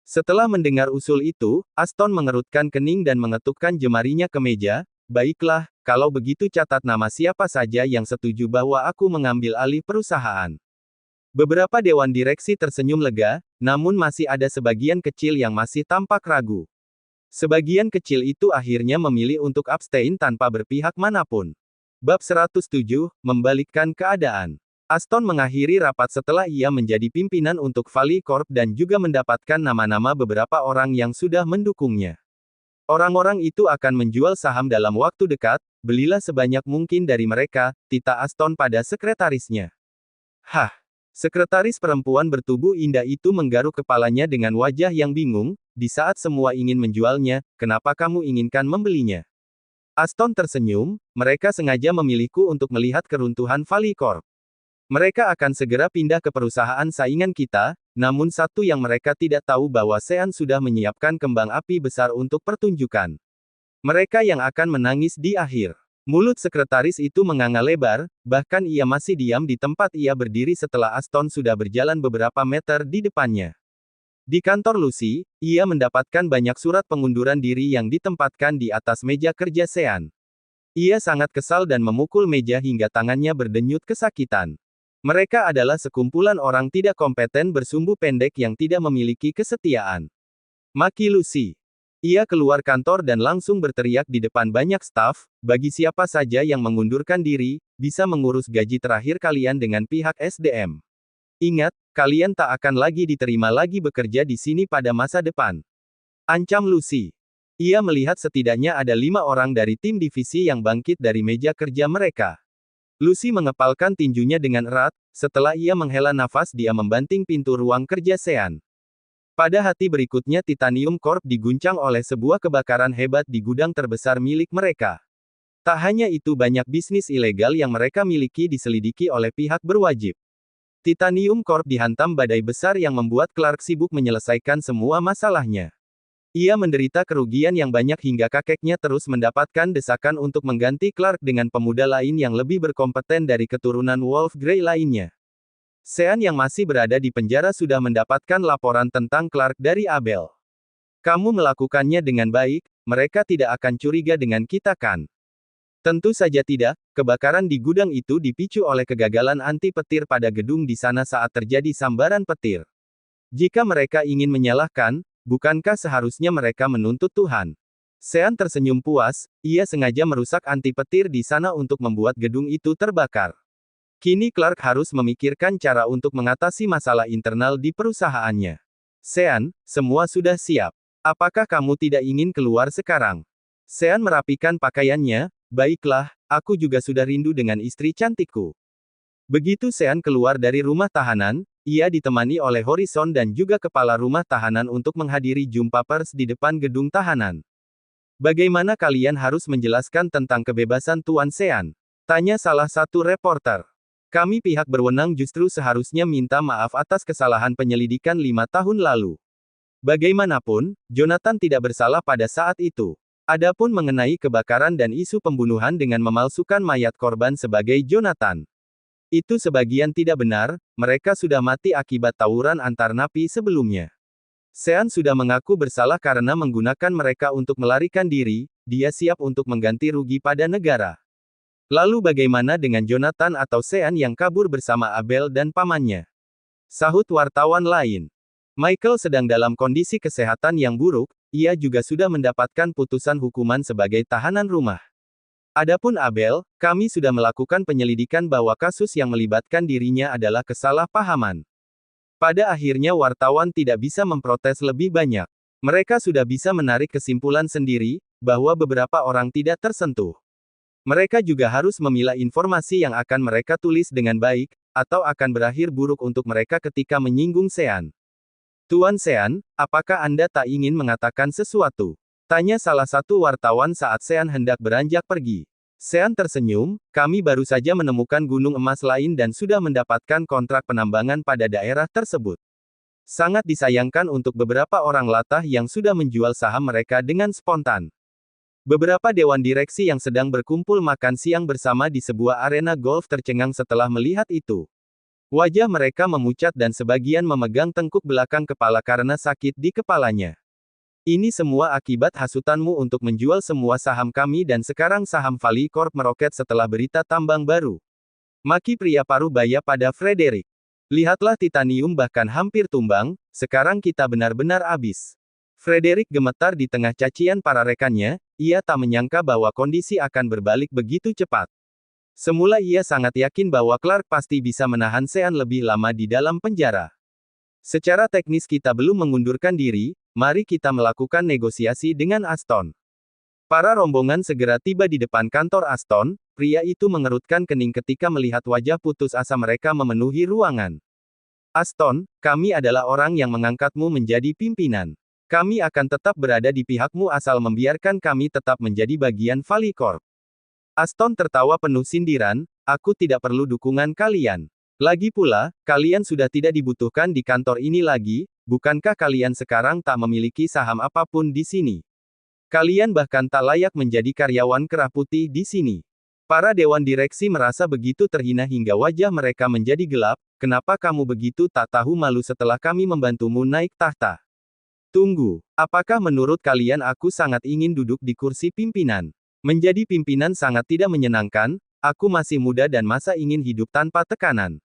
Setelah mendengar usul itu, Aston mengerutkan kening dan mengetukkan jemarinya ke meja. Baiklah, kalau begitu catat nama siapa saja yang setuju bahwa aku mengambil alih perusahaan. Beberapa dewan direksi tersenyum lega, namun masih ada sebagian kecil yang masih tampak ragu. Sebagian kecil itu akhirnya memilih untuk abstain tanpa berpihak manapun. Bab 107, membalikkan keadaan. Aston mengakhiri rapat setelah ia menjadi pimpinan untuk Valley Corp dan juga mendapatkan nama-nama beberapa orang yang sudah mendukungnya. Orang-orang itu akan menjual saham dalam waktu dekat, belilah sebanyak mungkin dari mereka, tita Aston pada sekretarisnya. Hah! Sekretaris perempuan bertubuh indah itu menggaruk kepalanya dengan wajah yang bingung, di saat semua ingin menjualnya, kenapa kamu inginkan membelinya? Aston tersenyum, mereka sengaja memilihku untuk melihat keruntuhan Valley Corp. Mereka akan segera pindah ke perusahaan saingan kita, namun satu yang mereka tidak tahu bahwa Sean sudah menyiapkan kembang api besar untuk pertunjukan. Mereka yang akan menangis di akhir. Mulut sekretaris itu menganga lebar, bahkan ia masih diam di tempat ia berdiri setelah Aston sudah berjalan beberapa meter di depannya. Di kantor Lucy, ia mendapatkan banyak surat pengunduran diri yang ditempatkan di atas meja kerja Sean. Ia sangat kesal dan memukul meja hingga tangannya berdenyut kesakitan. Mereka adalah sekumpulan orang tidak kompeten bersumbu pendek yang tidak memiliki kesetiaan. Maki Lucy. Ia keluar kantor dan langsung berteriak di depan banyak staf, bagi siapa saja yang mengundurkan diri, bisa mengurus gaji terakhir kalian dengan pihak SDM. Ingat, kalian tak akan lagi diterima lagi bekerja di sini pada masa depan. Ancam Lucy. Ia melihat setidaknya ada 5 orang dari tim divisi yang bangkit dari meja kerja mereka. Lucy mengepalkan tinjunya dengan erat, setelah ia menghela nafas dia membanting pintu ruang kerja Sean. Pada hati berikutnya Titanium Corp diguncang oleh sebuah kebakaran hebat di gudang terbesar milik mereka. Tak hanya itu banyak bisnis ilegal yang mereka miliki diselidiki oleh pihak berwajib. Titanium Corp dihantam badai besar yang membuat Clark sibuk menyelesaikan semua masalahnya. Ia menderita kerugian yang banyak hingga kakeknya terus mendapatkan desakan untuk mengganti Clark dengan pemuda lain yang lebih berkompeten dari keturunan Wolf Grey lainnya. Sean yang masih berada di penjara sudah mendapatkan laporan tentang Clark dari Abel. Kamu melakukannya dengan baik, mereka tidak akan curiga dengan kita kan? Tentu saja tidak, kebakaran di gudang itu dipicu oleh kegagalan anti petir pada gedung di sana saat terjadi sambaran petir. Jika mereka ingin menyalahkan, bukankah seharusnya mereka menuntut Tuhan? Sean tersenyum puas, ia sengaja merusak anti petir di sana untuk membuat gedung itu terbakar. Kini Clark harus memikirkan cara untuk mengatasi masalah internal di perusahaannya. Sean, semua sudah siap. Apakah kamu tidak ingin keluar sekarang? Sean merapikan pakaiannya, baiklah, aku juga sudah rindu dengan istri cantikku. Begitu Sean keluar dari rumah tahanan, ia ditemani oleh Horizon dan juga kepala rumah tahanan untuk menghadiri jumpa pers di depan gedung tahanan. Bagaimana kalian harus menjelaskan tentang kebebasan Tuan Sean? Tanya salah satu reporter. Kami pihak berwenang justru seharusnya minta maaf atas kesalahan penyelidikan 5 tahun lalu. Bagaimanapun, Jonathan tidak bersalah pada saat itu. Adapun mengenai kebakaran dan isu pembunuhan dengan memalsukan mayat korban sebagai Jonathan. Itu sebagian tidak benar, mereka sudah mati akibat tawuran antar napi sebelumnya. Sean sudah mengaku bersalah karena menggunakan mereka untuk melarikan diri, dia siap untuk mengganti rugi pada negara. Lalu bagaimana dengan Jonathan atau Sean yang kabur bersama Abel dan pamannya? Sahut wartawan lain. Michael sedang dalam kondisi kesehatan yang buruk, ia juga sudah mendapatkan putusan hukuman sebagai tahanan rumah. Adapun Abel, kami sudah melakukan penyelidikan bahwa kasus yang melibatkan dirinya adalah kesalahpahaman. Pada akhirnya wartawan tidak bisa memprotes lebih banyak. Mereka sudah bisa menarik kesimpulan sendiri, bahwa beberapa orang tidak tersentuh. Mereka juga harus memilah informasi yang akan mereka tulis dengan baik, atau akan berakhir buruk untuk mereka ketika menyinggung Sean. Tuan Sean, apakah Anda tak ingin mengatakan sesuatu? Tanya salah satu wartawan saat Sean hendak beranjak pergi. Sean tersenyum, kami baru saja menemukan gunung emas lain dan sudah mendapatkan kontrak penambangan pada daerah tersebut. Sangat disayangkan untuk beberapa orang latah yang sudah menjual saham mereka dengan spontan. Beberapa dewan direksi yang sedang berkumpul makan siang bersama di sebuah arena golf tercengang setelah melihat itu. Wajah mereka memucat dan sebagian memegang tengkuk belakang kepala karena sakit di kepalanya. Ini semua akibat hasutanmu untuk menjual semua saham kami dan sekarang saham Valley Corp meroket setelah berita tambang baru. Maki pria paruh baya pada Frederick. Lihatlah Titanium bahkan hampir tumbang, sekarang kita benar-benar habis. Frederick gemetar di tengah cacian para rekannya, ia tak menyangka bahwa kondisi akan berbalik begitu cepat. Semula ia sangat yakin bahwa Clark pasti bisa menahan Sean lebih lama di dalam penjara. Secara teknis kita belum mengundurkan diri, mari kita melakukan negosiasi dengan Aston. Para rombongan segera tiba di depan kantor Aston, pria itu mengerutkan kening ketika melihat wajah putus asa mereka memenuhi ruangan. Aston, kami adalah orang yang mengangkatmu menjadi pimpinan. Kami akan tetap berada di pihakmu asal membiarkan kami tetap menjadi bagian Valley Corp. Aston tertawa penuh sindiran, aku tidak perlu dukungan kalian. Lagi pula, kalian sudah tidak dibutuhkan di kantor ini lagi, bukankah kalian sekarang tak memiliki saham apapun di sini? Kalian bahkan tak layak menjadi karyawan kerah putih di sini. Para dewan direksi merasa begitu terhina hingga wajah mereka menjadi gelap, kenapa kamu begitu tak tahu malu setelah kami membantumu naik tahta? Tunggu, apakah menurut kalian aku sangat ingin duduk di kursi pimpinan? Menjadi pimpinan sangat tidak menyenangkan, aku masih muda dan masa ingin hidup tanpa tekanan.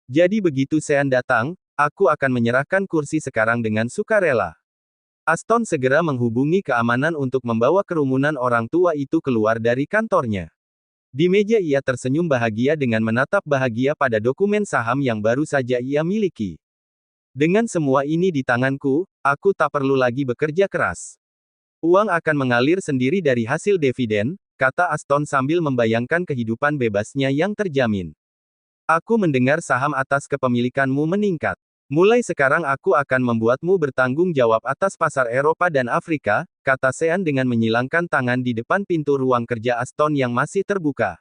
Jadi begitu Sean datang, aku akan menyerahkan kursi sekarang dengan sukarela. Aston segera menghubungi keamanan untuk membawa kerumunan orang tua itu keluar dari kantornya. Di meja ia tersenyum bahagia dengan menatap bahagia pada dokumen saham yang baru saja ia miliki. Dengan semua ini di tanganku, aku tak perlu lagi bekerja keras. Uang akan mengalir sendiri dari hasil dividen, kata Aston sambil membayangkan kehidupan bebasnya yang terjamin. Aku mendengar saham atas kepemilikanmu meningkat. Mulai sekarang aku akan membuatmu bertanggung jawab atas pasar Eropa dan Afrika, kata Sean dengan menyilangkan tangan di depan pintu ruang kerja Aston yang masih terbuka.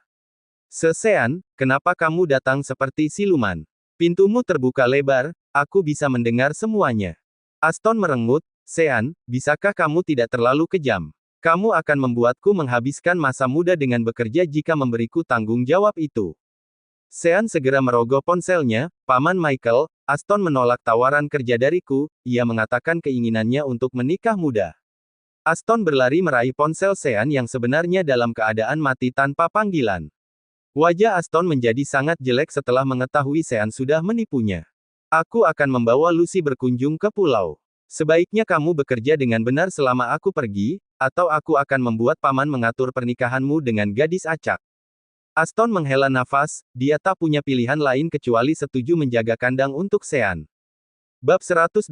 Sean, kenapa kamu datang seperti siluman? Pintumu terbuka lebar, aku bisa mendengar semuanya. Aston merengut, Sean, bisakah kamu tidak terlalu kejam? Kamu akan membuatku menghabiskan masa muda dengan bekerja jika memberiku tanggung jawab itu. Sean segera merogoh ponselnya, Paman Michael, Aston menolak tawaran kerja dariku, ia mengatakan keinginannya untuk menikah muda. Aston berlari meraih ponsel Sean yang sebenarnya dalam keadaan mati tanpa panggilan. Wajah Aston menjadi sangat jelek setelah mengetahui Sean sudah menipunya. Aku akan membawa Lucy berkunjung ke pulau. Sebaiknya kamu bekerja dengan benar selama aku pergi, atau aku akan membuat paman mengatur pernikahanmu dengan gadis acak. Aston menghela nafas, dia tak punya pilihan lain kecuali setuju menjaga kandang untuk Sean. Bab 108,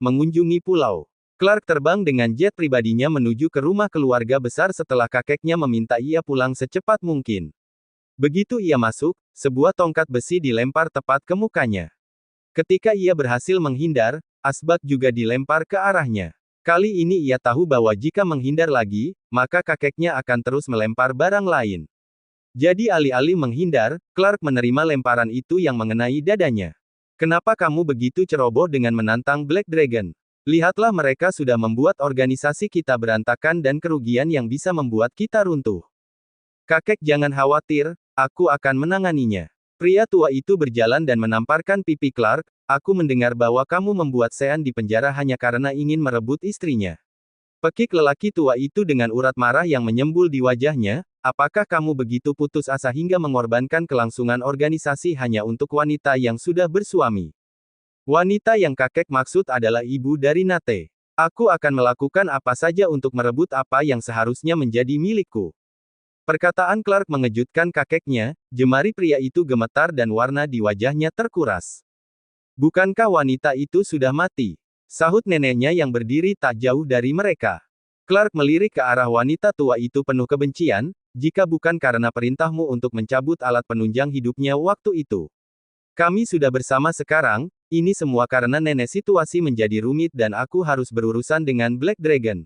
mengunjungi pulau. Clark terbang dengan jet pribadinya menuju ke rumah keluarga besar setelah kakeknya meminta ia pulang secepat mungkin. Begitu ia masuk, sebuah tongkat besi dilempar tepat ke mukanya. Ketika ia berhasil menghindar, asbak juga dilempar ke arahnya. Kali ini ia tahu bahwa jika menghindar lagi, maka kakeknya akan terus melempar barang lain. Jadi alih-alih menghindar, Clark menerima lemparan itu yang mengenai dadanya. Kenapa kamu begitu ceroboh dengan menantang Black Dragon? Lihatlah mereka sudah membuat organisasi kita berantakan dan kerugian yang bisa membuat kita runtuh. Kakek jangan khawatir, aku akan menanganinya. Pria tua itu berjalan dan menamparkan pipi Clark, aku mendengar bahwa kamu membuat Sean di penjara hanya karena ingin merebut istrinya. Pekik lelaki tua itu dengan urat marah yang menyembul di wajahnya, apakah kamu begitu putus asa hingga mengorbankan kelangsungan organisasi hanya untuk wanita yang sudah bersuami? Wanita yang kakek maksud adalah ibu dari Nate. Aku akan melakukan apa saja untuk merebut apa yang seharusnya menjadi milikku. Perkataan Clark mengejutkan kakeknya, jemari pria itu gemetar dan warna di wajahnya terkuras. Bukankah wanita itu sudah mati? Sahut neneknya yang berdiri tak jauh dari mereka. Clark melirik ke arah wanita tua itu penuh kebencian, jika bukan karena perintahmu untuk mencabut alat penunjang hidupnya waktu itu. Kami sudah bersama sekarang, ini semua karena nenek situasi menjadi rumit dan aku harus berurusan dengan Black Dragon.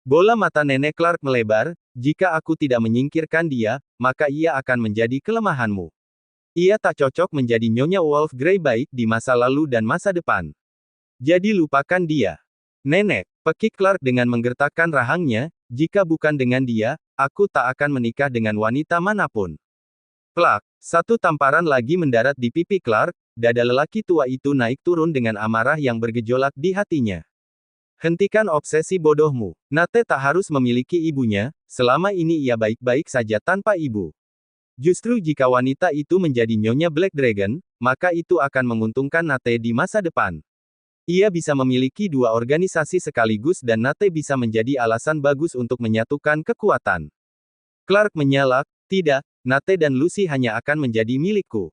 Bola mata nenek Clark melebar, jika aku tidak menyingkirkan dia, maka ia akan menjadi kelemahanmu. Ia tak cocok menjadi Nyonya Wolf Grey baik di masa lalu dan masa depan. Jadi lupakan dia. Nenek, pekik Clark dengan menggertakkan rahangnya, jika bukan dengan dia, aku tak akan menikah dengan wanita manapun. Plak, satu tamparan lagi mendarat di pipi Clark, dada lelaki tua itu naik turun dengan amarah yang bergejolak di hatinya. Hentikan obsesi bodohmu. Nate tak harus memiliki ibunya, selama ini ia baik-baik saja tanpa ibu. Justru jika wanita itu menjadi Nyonya Black Dragon, maka itu akan menguntungkan Nate di masa depan. Ia bisa memiliki dua organisasi sekaligus dan Nate bisa menjadi alasan bagus untuk menyatukan kekuatan. Clark menyalak, tidak, Nate dan Lucy hanya akan menjadi milikku.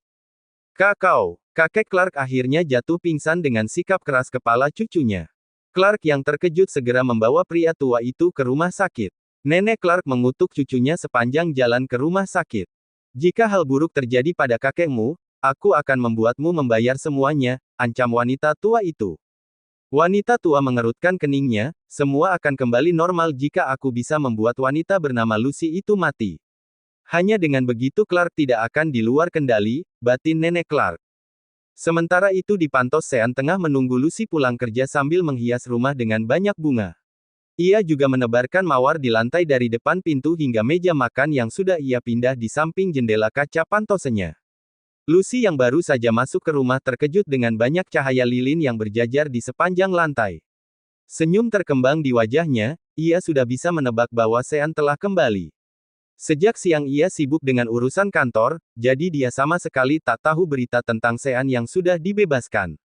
Kakek Clark akhirnya jatuh pingsan dengan sikap keras kepala cucunya. Clark yang terkejut segera membawa pria tua itu ke rumah sakit. Nenek Clark mengutuk cucunya sepanjang jalan ke rumah sakit. Jika hal buruk terjadi pada kakekmu, aku akan membuatmu membayar semuanya, ancam wanita tua itu. Wanita tua mengerutkan keningnya, semua akan kembali normal jika aku bisa membuat wanita bernama Lucy itu mati. Hanya dengan begitu Clark tidak akan di luar kendali, batin Nenek Clark. Sementara itu di Pantos Sean tengah menunggu Lucy pulang kerja sambil menghias rumah dengan banyak bunga. Ia juga menebarkan mawar di lantai dari depan pintu hingga meja makan yang sudah ia pindah di samping jendela kaca pantosenya. Lucy yang baru saja masuk ke rumah terkejut dengan banyak cahaya lilin yang berjajar di sepanjang lantai. Senyum terkembang di wajahnya, ia sudah bisa menebak bahwa Sean telah kembali. Sejak siang ia sibuk dengan urusan kantor, jadi dia sama sekali tak tahu berita tentang Sean yang sudah dibebaskan.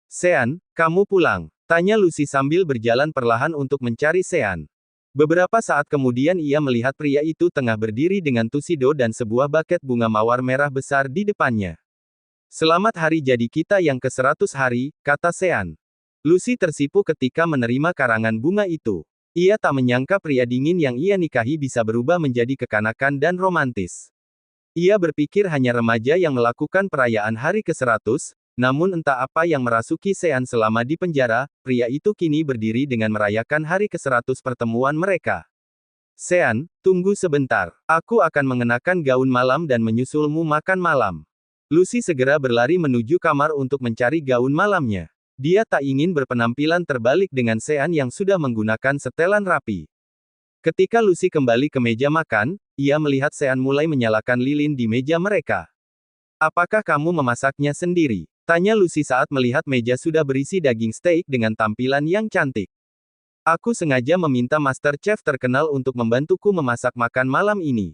Sean, kamu pulang? Tanya Lucy sambil berjalan perlahan untuk mencari Sean. Beberapa saat kemudian ia melihat pria itu tengah berdiri dengan tusido dan sebuah buket bunga mawar merah besar di depannya. Selamat hari jadi kita yang ke-100 hari, kata Sean. Lucy tersipu ketika menerima karangan bunga itu. Ia tak menyangka pria dingin yang ia nikahi bisa berubah menjadi kekanakan dan romantis. Ia berpikir hanya remaja yang melakukan perayaan hari ke-100, namun entah apa yang merasuki Sean selama di penjara, pria itu kini berdiri dengan merayakan hari ke-100 pertemuan mereka. Sean, tunggu sebentar. Aku akan mengenakan gaun malam dan menyusulmu makan malam. Lucy segera berlari menuju kamar untuk mencari gaun malamnya. Dia tak ingin berpenampilan terbalik dengan Sean yang sudah menggunakan setelan rapi. Ketika Lucy kembali ke meja makan, ia melihat Sean mulai menyalakan lilin di meja mereka. Apakah kamu memasaknya sendiri? Tanya Lucy saat melihat meja sudah berisi daging steak dengan tampilan yang cantik. Aku sengaja meminta master chef terkenal untuk membantuku memasak makan malam ini.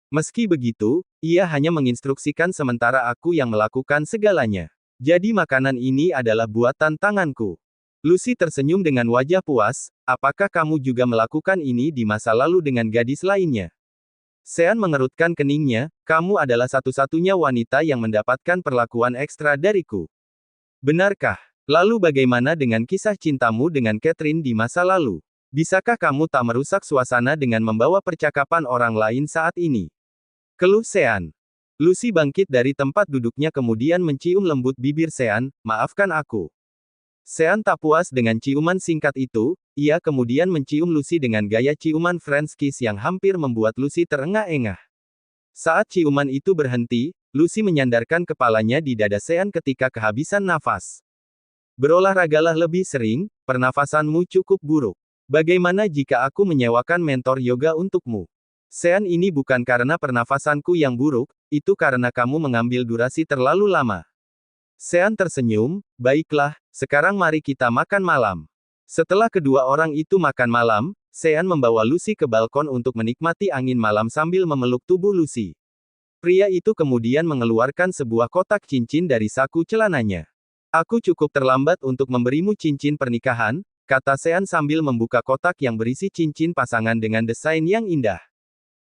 Meski begitu, ia hanya menginstruksikan sementara aku yang melakukan segalanya. Jadi makanan ini adalah buatan tanganku. Lucy tersenyum dengan wajah puas, apakah kamu juga melakukan ini di masa lalu dengan gadis lainnya? Sean mengerutkan keningnya, kamu adalah satu-satunya wanita yang mendapatkan perlakuan ekstra dariku. Benarkah? Lalu bagaimana dengan kisah cintamu dengan Catherine di masa lalu? Bisakah kamu tak merusak suasana dengan membawa percakapan orang lain saat ini? Keluh Sean. Lucy bangkit dari tempat duduknya kemudian mencium lembut bibir Sean, maafkan aku. Sean tak puas dengan ciuman singkat itu, ia kemudian mencium Lucy dengan gaya ciuman French kiss yang hampir membuat Lucy terengah-engah. Saat ciuman itu berhenti, Lucy menyandarkan kepalanya di dada Sean ketika kehabisan nafas. Berolahragalah lebih sering, pernafasanmu cukup buruk. Bagaimana jika aku menyewakan mentor yoga untukmu? Sean, ini bukan karena pernafasanku yang buruk, itu karena kamu mengambil durasi terlalu lama. Sean tersenyum, baiklah, sekarang mari kita makan malam. Setelah kedua orang itu makan malam, Sean membawa Lucy ke balkon untuk menikmati angin malam sambil memeluk tubuh Lucy. Pria itu kemudian mengeluarkan sebuah kotak cincin dari saku celananya. Aku cukup terlambat untuk memberimu cincin pernikahan, kata Sean sambil membuka kotak yang berisi cincin pasangan dengan desain yang indah.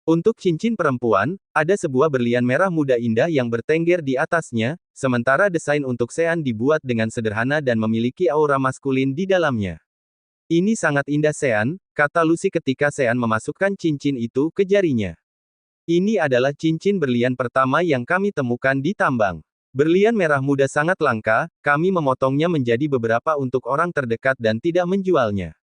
Untuk cincin perempuan, ada sebuah berlian merah muda indah yang bertengger di atasnya, sementara desain untuk Sean dibuat dengan sederhana dan memiliki aura maskulin di dalamnya. Ini sangat indah Sean, kata Lucy ketika Sean memasukkan cincin itu ke jarinya. Ini adalah cincin berlian pertama yang kami temukan di tambang. Berlian merah muda sangat langka, kami memotongnya menjadi beberapa untuk orang terdekat dan tidak menjualnya.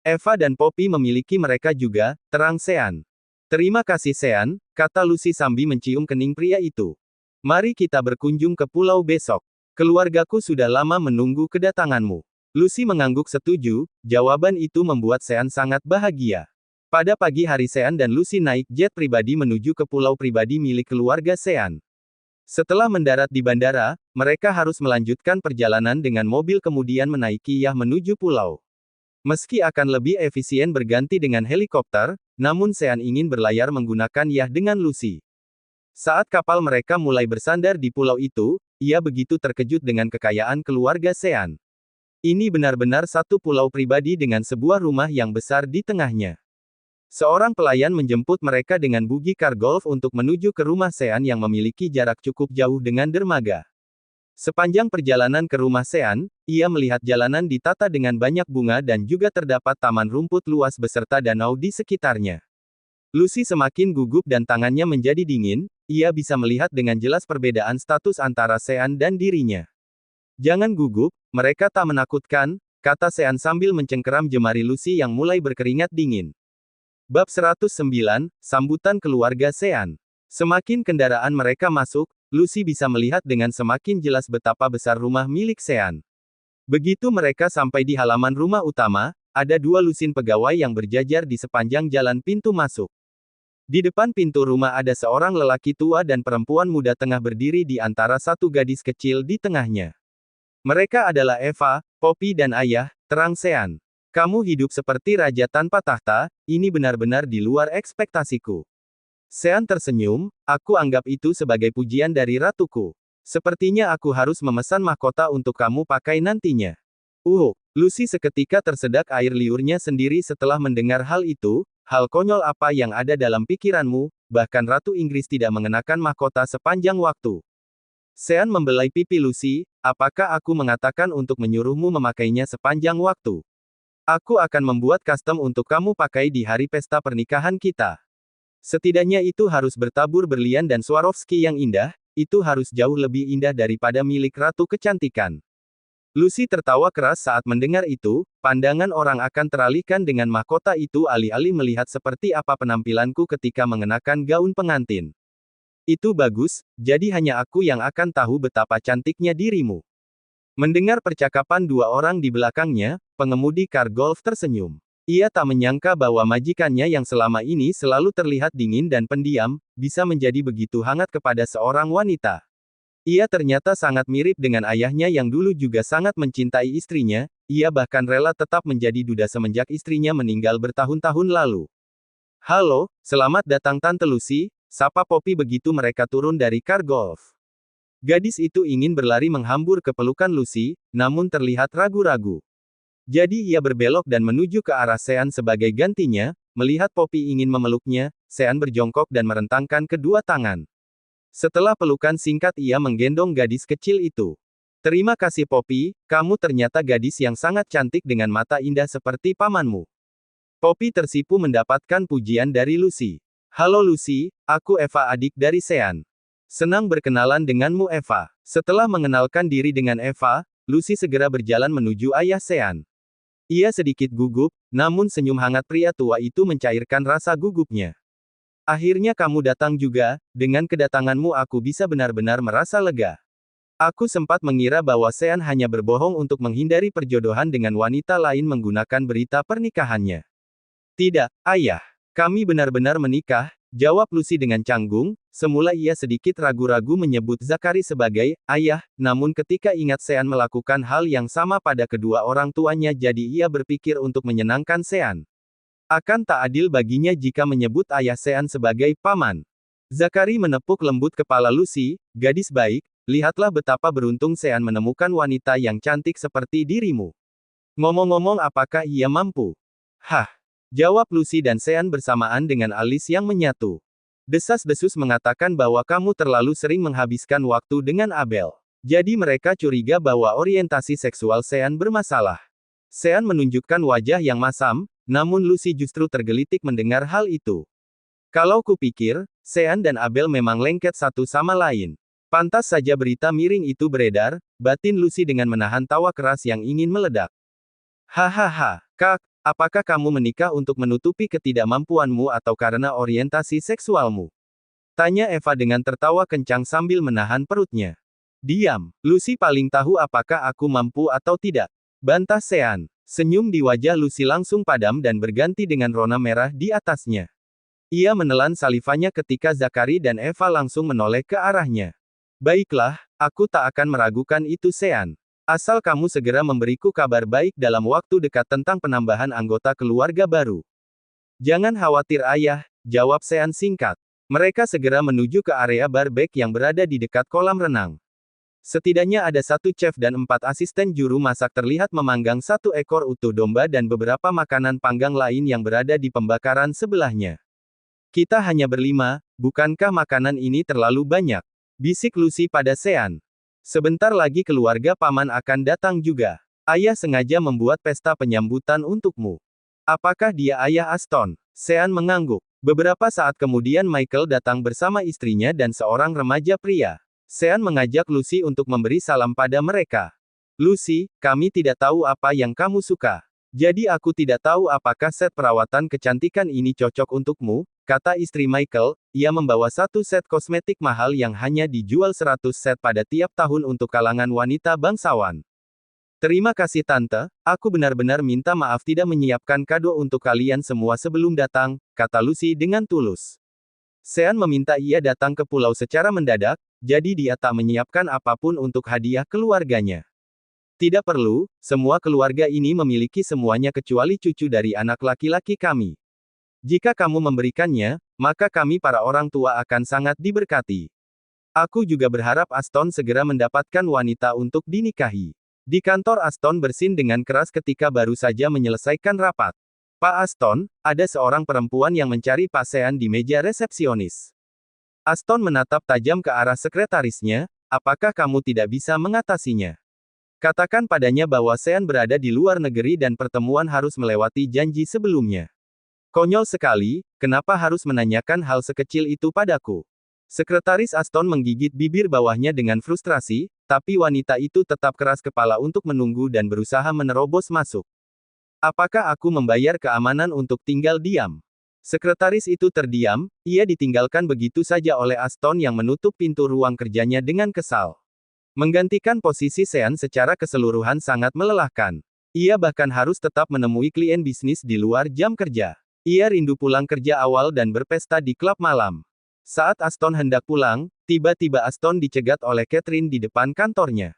Eva dan Poppy memiliki mereka juga, terang Sean. Terima kasih Sean, kata Lucy sambil mencium kening pria itu. Mari kita berkunjung ke pulau besok. Keluargaku sudah lama menunggu kedatanganmu. Lucy mengangguk setuju, jawaban itu membuat Sean sangat bahagia. Pada pagi hari Sean dan Lucy naik jet pribadi menuju ke pulau pribadi milik keluarga Sean. Setelah mendarat di bandara, mereka harus melanjutkan perjalanan dengan mobil kemudian menaiki yacht menuju pulau. Meski akan lebih efisien berganti dengan helikopter, namun Sean ingin berlayar menggunakan yacht dengan Lucy. Saat kapal mereka mulai bersandar di pulau itu, ia begitu terkejut dengan kekayaan keluarga Sean. Ini benar-benar satu pulau pribadi dengan sebuah rumah yang besar di tengahnya. Seorang pelayan menjemput mereka dengan buggy car golf untuk menuju ke rumah Sean yang memiliki jarak cukup jauh dengan dermaga. Sepanjang perjalanan ke rumah Sean, ia melihat jalanan ditata dengan banyak bunga dan juga terdapat taman rumput luas beserta danau di sekitarnya. Lucy semakin gugup dan tangannya menjadi dingin, ia bisa melihat dengan jelas perbedaan status antara Sean dan dirinya. Jangan gugup, mereka tak menakutkan, kata Sean sambil mencengkeram jemari Lucy yang mulai berkeringat dingin. Bab 109, Sambutan Keluarga Sean. Semakin kendaraan mereka masuk, Lucy bisa melihat dengan semakin jelas betapa besar rumah milik Sean. Begitu mereka sampai di halaman rumah utama, ada dua lusin pegawai yang berjajar di sepanjang jalan pintu masuk. Di depan pintu rumah ada seorang lelaki tua dan perempuan muda tengah berdiri di antara satu gadis kecil di tengahnya. Mereka adalah Eva, Poppy dan ayah, terang Sean. Kamu hidup seperti raja tanpa tahta, ini benar-benar di luar ekspektasiku. Sean tersenyum, aku anggap itu sebagai pujian dari ratuku. Sepertinya aku harus memesan mahkota untuk kamu pakai nantinya. Lucy seketika tersedak air liurnya sendiri setelah mendengar hal itu. Hal konyol apa yang ada dalam pikiranmu, bahkan Ratu Inggris tidak mengenakan mahkota sepanjang waktu. Sean membelai pipi Lucy, apakah aku mengatakan untuk menyuruhmu memakainya sepanjang waktu? Aku akan membuat custom untuk kamu pakai di hari pesta pernikahan kita. Setidaknya itu harus bertabur berlian dan Swarovski yang indah, itu harus jauh lebih indah daripada milik Ratu Kecantikan. Lucy tertawa keras saat mendengar itu, pandangan orang akan teralihkan dengan mahkota itu alih-alih melihat seperti apa penampilanku ketika mengenakan gaun pengantin. Itu bagus, jadi hanya aku yang akan tahu betapa cantiknya dirimu. Mendengar percakapan dua orang di belakangnya, pengemudi car golf tersenyum. Ia tak menyangka bahwa majikannya yang selama ini selalu terlihat dingin dan pendiam, bisa menjadi begitu hangat kepada seorang wanita. Ia ternyata sangat mirip dengan ayahnya yang dulu juga sangat mencintai istrinya, ia bahkan rela tetap menjadi duda semenjak istrinya meninggal bertahun-tahun lalu. Halo, selamat datang Tante Lucy, sapa Poppy begitu mereka turun dari car golf. Gadis itu ingin berlari menghambur ke pelukan Lucy, namun terlihat ragu-ragu. Jadi ia berbelok dan menuju ke arah Sean sebagai gantinya, melihat Poppy ingin memeluknya, Sean berjongkok dan merentangkan kedua tangan. Setelah pelukan singkat ia menggendong gadis kecil itu. Terima kasih Poppy, kamu ternyata gadis yang sangat cantik dengan mata indah seperti pamanmu. Poppy tersipu mendapatkan pujian dari Lucy. Halo Lucy, aku Eva adik dari Sean. Senang berkenalan denganmu Eva. Setelah mengenalkan diri dengan Eva, Lucy segera berjalan menuju ayah Sean. Ia sedikit gugup, namun senyum hangat pria tua itu mencairkan rasa gugupnya. Akhirnya kamu datang juga, dengan kedatanganmu aku bisa benar-benar merasa lega. Aku sempat mengira bahwa Sean hanya berbohong untuk menghindari perjodohan dengan wanita lain menggunakan berita pernikahannya. Tidak, ayah. Kami benar-benar menikah, jawab Lucy dengan canggung. Semula ia sedikit ragu-ragu menyebut Zachary sebagai ayah, namun ketika ingat Sean melakukan hal yang sama pada kedua orang tuanya jadi ia berpikir untuk menyenangkan Sean. Akan tak adil baginya jika menyebut ayah Sean sebagai paman. Zachary menepuk lembut kepala Lucy, gadis baik, lihatlah betapa beruntung Sean menemukan wanita yang cantik seperti dirimu. Ngomong-ngomong apakah ia mampu? Hah, jawab Lucy dan Sean bersamaan dengan alis yang menyatu. Desas-desus mengatakan bahwa kamu terlalu sering menghabiskan waktu dengan Abel. Jadi mereka curiga bahwa orientasi seksual Sean bermasalah. Sean menunjukkan wajah yang masam, namun Lucy justru tergelitik mendengar hal itu. Kalau kupikir, Sean dan Abel memang lengket satu sama lain. Pantas saja berita miring itu beredar, batin Lucy dengan menahan tawa keras yang ingin meledak. Hahaha, Kak, apakah kamu menikah untuk menutupi ketidakmampuanmu atau karena orientasi seksualmu? Tanya Eva dengan tertawa kencang sambil menahan perutnya. Diam, Lucy paling tahu apakah aku mampu atau tidak. Bantah Sean. Senyum di wajah Lucy langsung padam dan berganti dengan rona merah di atasnya. Ia menelan salivanya ketika Zachary dan Eva langsung menoleh ke arahnya. Baiklah, aku tak akan meragukan itu Sean. Asal kamu segera memberiku kabar baik dalam waktu dekat tentang penambahan anggota keluarga baru. Jangan khawatir ayah, jawab Sean singkat. Mereka segera menuju ke area barbek yang berada di dekat kolam renang. Setidaknya ada satu chef dan 4 asisten juru masak terlihat memanggang 1 ekor utuh domba dan beberapa makanan panggang lain yang berada di pembakaran sebelahnya. Kita hanya berlima, bukankah makanan ini terlalu banyak? Bisik Lucy pada Sean. Sebentar lagi keluarga paman akan datang juga. Ayah sengaja membuat pesta penyambutan untukmu. Apakah dia ayah Aston? Sean mengangguk. Beberapa saat kemudian Michael datang bersama istrinya dan seorang remaja pria. Sean mengajak Lucy untuk memberi salam pada mereka. Lucy, kami tidak tahu apa yang kamu suka. Jadi aku tidak tahu apakah set perawatan kecantikan ini cocok untukmu, kata istri Michael. Ia membawa 1 set kosmetik mahal yang hanya dijual 100 set pada tiap tahun untuk kalangan wanita bangsawan. Terima kasih tante, aku benar-benar minta maaf tidak menyiapkan kado untuk kalian semua sebelum datang, kata Lucy dengan tulus. Sean meminta ia datang ke pulau secara mendadak, jadi dia tak menyiapkan apapun untuk hadiah keluarganya. Tidak perlu, semua keluarga ini memiliki semuanya kecuali cucu dari anak laki-laki kami. Jika kamu memberikannya, maka kami para orang tua akan sangat diberkati. Aku juga berharap Aston segera mendapatkan wanita untuk dinikahi. Di kantor Aston bersin dengan keras ketika baru saja menyelesaikan rapat. Pak Aston, ada seorang perempuan yang mencari Pak Sean di meja resepsionis. Aston menatap tajam ke arah sekretarisnya, apakah kamu tidak bisa mengatasinya? Katakan padanya bahwa Sean berada di luar negeri dan pertemuan harus melewati janji sebelumnya. Konyol sekali, kenapa harus menanyakan hal sekecil itu padaku? Sekretaris Aston menggigit bibir bawahnya dengan frustrasi, tapi wanita itu tetap keras kepala untuk menunggu dan berusaha menerobos masuk. Apakah aku membayar keamanan untuk tinggal diam? Sekretaris itu terdiam, ia ditinggalkan begitu saja oleh Aston yang menutup pintu ruang kerjanya dengan kesal. Menggantikan posisi Sean secara keseluruhan sangat melelahkan. Ia bahkan harus tetap menemui klien bisnis di luar jam kerja. Ia rindu pulang kerja awal dan berpesta di klub malam. Saat Aston hendak pulang, tiba-tiba Aston dicegat oleh Catherine di depan kantornya.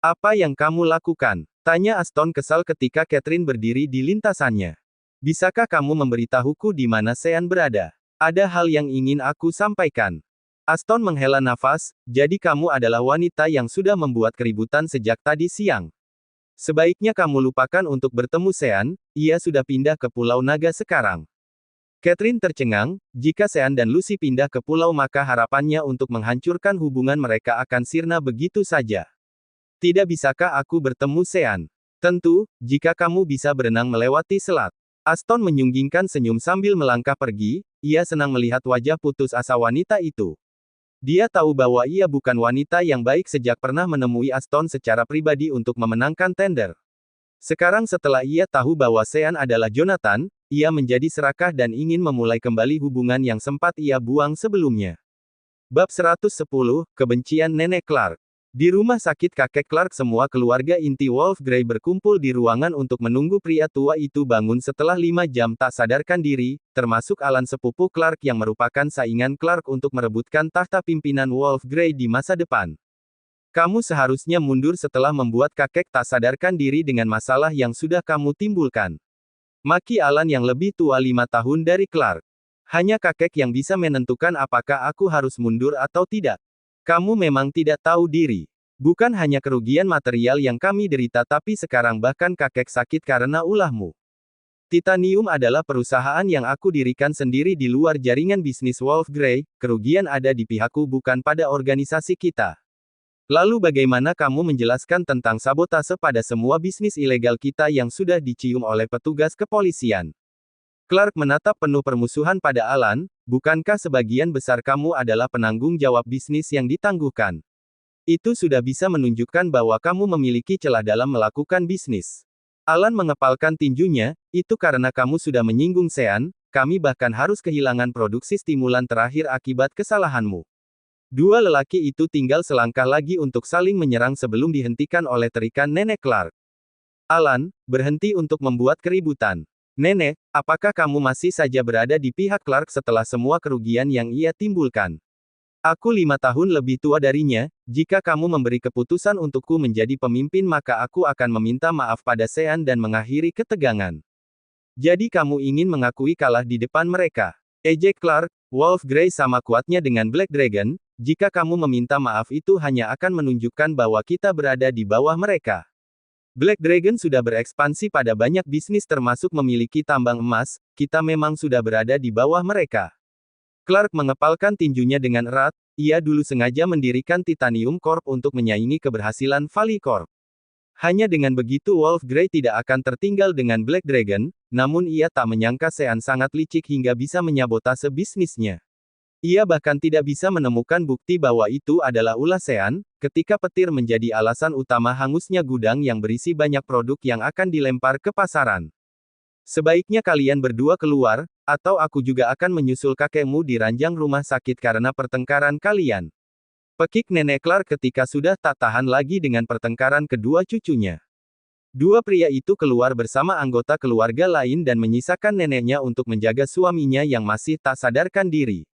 Apa yang kamu lakukan? Tanya Aston kesal ketika Catherine berdiri di lintasannya. Bisakah kamu memberitahuku di mana Sean berada? Ada hal yang ingin aku sampaikan. Aston menghela nafas, jadi kamu adalah wanita yang sudah membuat keributan sejak tadi siang. Sebaiknya kamu lupakan untuk bertemu Sean, ia sudah pindah ke Pulau Naga sekarang. Catherine tercengang, jika Sean dan Lucy pindah ke pulau maka harapannya untuk menghancurkan hubungan mereka akan sirna begitu saja. Tidak bisakah aku bertemu Sean? Tentu, jika kamu bisa berenang melewati selat. Aston menyunggingkan senyum sambil melangkah pergi, ia senang melihat wajah putus asa wanita itu. Dia tahu bahwa ia bukan wanita yang baik sejak pernah menemui Aston secara pribadi untuk memenangkan tender. Sekarang setelah ia tahu bahwa Sean adalah Jonathan, ia menjadi serakah dan ingin memulai kembali hubungan yang sempat ia buang sebelumnya. Bab 110, Kebencian Nenek Clark. Di rumah sakit kakek Clark semua keluarga inti Wolf Grey berkumpul di ruangan untuk menunggu pria tua itu bangun setelah 5 jam tak sadarkan diri, termasuk Alan sepupu Clark yang merupakan saingan Clark untuk merebutkan tahta pimpinan Wolf Grey di masa depan. Kamu seharusnya mundur setelah membuat kakek tak sadarkan diri dengan masalah yang sudah kamu timbulkan. Maki Alan yang lebih tua 5 tahun dari Clark. Hanya kakek yang bisa menentukan apakah aku harus mundur atau tidak. Kamu memang tidak tahu diri. Bukan hanya kerugian material yang kami derita tapi sekarang bahkan kakek sakit karena ulahmu. Titanium adalah perusahaan yang aku dirikan sendiri di luar jaringan bisnis Wolf Grey, kerugian ada di pihakku bukan pada organisasi kita. Lalu bagaimana kamu menjelaskan tentang sabotase pada semua bisnis ilegal kita yang sudah dicium oleh petugas kepolisian? Clark menatap penuh permusuhan pada Alan, bukankah sebagian besar kamu adalah penanggung jawab bisnis yang ditangguhkan? Itu sudah bisa menunjukkan bahwa kamu memiliki celah dalam melakukan bisnis. Alan mengepalkan tinjunya, itu karena kamu sudah menyinggung Sean, kami bahkan harus kehilangan produksi stimulan terakhir akibat kesalahanmu. Dua lelaki itu tinggal selangkah lagi untuk saling menyerang sebelum dihentikan oleh terikan Nenek Clark. Alan, berhenti untuk membuat keributan. Nenek, apakah kamu masih saja berada di pihak Clark setelah semua kerugian yang ia timbulkan? Aku 5 tahun lebih tua darinya, jika kamu memberi keputusan untukku menjadi pemimpin maka aku akan meminta maaf pada Sean dan mengakhiri ketegangan. Jadi kamu ingin mengakui kalah di depan mereka? Ejek Clark, Wolf Grey sama kuatnya dengan Black Dragon, Jika kamu meminta maaf itu hanya akan menunjukkan bahwa kita berada di bawah mereka. Black Dragon sudah berekspansi pada banyak bisnis termasuk memiliki tambang emas, kita memang sudah berada di bawah mereka. Clark mengepalkan tinjunya dengan erat, ia dulu sengaja mendirikan Titanium Corp untuk menyaingi keberhasilan Valley Corp. Hanya dengan begitu Wolf Grey tidak akan tertinggal dengan Black Dragon, namun ia tak menyangka Sean sangat licik hingga bisa menyabotase bisnisnya. Ia bahkan tidak bisa menemukan bukti bahwa itu adalah ulah Sean, ketika petir menjadi alasan utama hangusnya gudang yang berisi banyak produk yang akan dilempar ke pasaran. Sebaiknya kalian berdua keluar, atau aku juga akan menyusul kakekmu di ranjang rumah sakit karena pertengkaran kalian. Pekik Nenek Clark ketika sudah tak tahan lagi dengan pertengkaran kedua cucunya. Dua pria itu keluar bersama anggota keluarga lain dan menyisakan neneknya untuk menjaga suaminya yang masih tak sadarkan diri.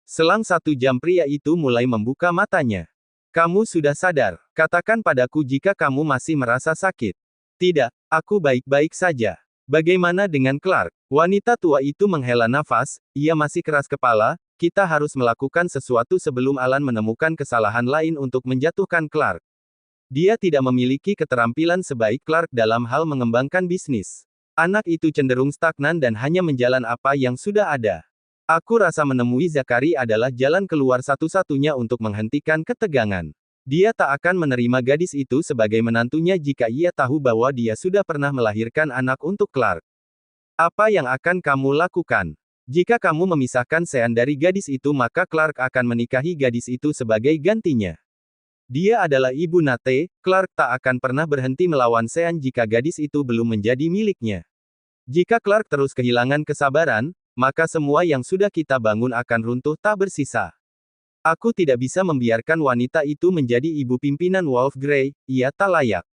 Selang 1 jam pria itu mulai membuka matanya. Kamu sudah sadar, katakan padaku jika kamu masih merasa sakit. Tidak, aku baik-baik saja. Bagaimana dengan Clark? Wanita tua itu menghela nafas, ia masih keras kepala, kita harus melakukan sesuatu sebelum Alan menemukan kesalahan lain untuk menjatuhkan Clark. Dia tidak memiliki keterampilan sebaik Clark dalam hal mengembangkan bisnis. Anak itu cenderung stagnan dan hanya menjalan apa yang sudah ada. Aku rasa menemui Zachary adalah jalan keluar satu-satunya untuk menghentikan ketegangan. Dia tak akan menerima gadis itu sebagai menantunya jika ia tahu bahwa dia sudah pernah melahirkan anak untuk Clark. Apa yang akan kamu lakukan? Jika kamu memisahkan Sean dari gadis itu maka Clark akan menikahi gadis itu sebagai gantinya. Dia adalah ibu Nate, Clark tak akan pernah berhenti melawan Sean jika gadis itu belum menjadi miliknya. Jika Clark terus kehilangan kesabaran, maka semua yang sudah kita bangun akan runtuh tak bersisa. Aku tidak bisa membiarkan wanita itu menjadi ibu pimpinan Wolf Grey, ia tak layak.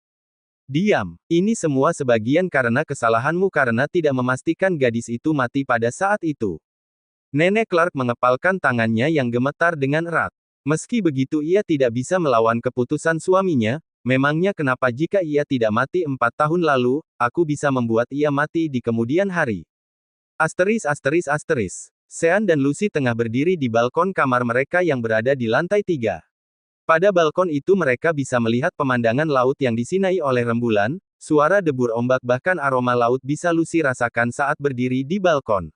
Diam, ini semua sebagian karena kesalahanmu karena tidak memastikan gadis itu mati pada saat itu. Nenek Clark mengepalkan tangannya yang gemetar dengan erat. Meski begitu ia tidak bisa melawan keputusan suaminya, memangnya kenapa jika ia tidak mati 4 tahun lalu, aku bisa membuat ia mati di kemudian hari. Sean dan Lucy tengah berdiri di balkon kamar mereka yang berada di lantai 3. Pada balkon itu mereka bisa melihat pemandangan laut yang disinai oleh rembulan, suara debur ombak bahkan aroma laut bisa Lucy rasakan saat berdiri di balkon.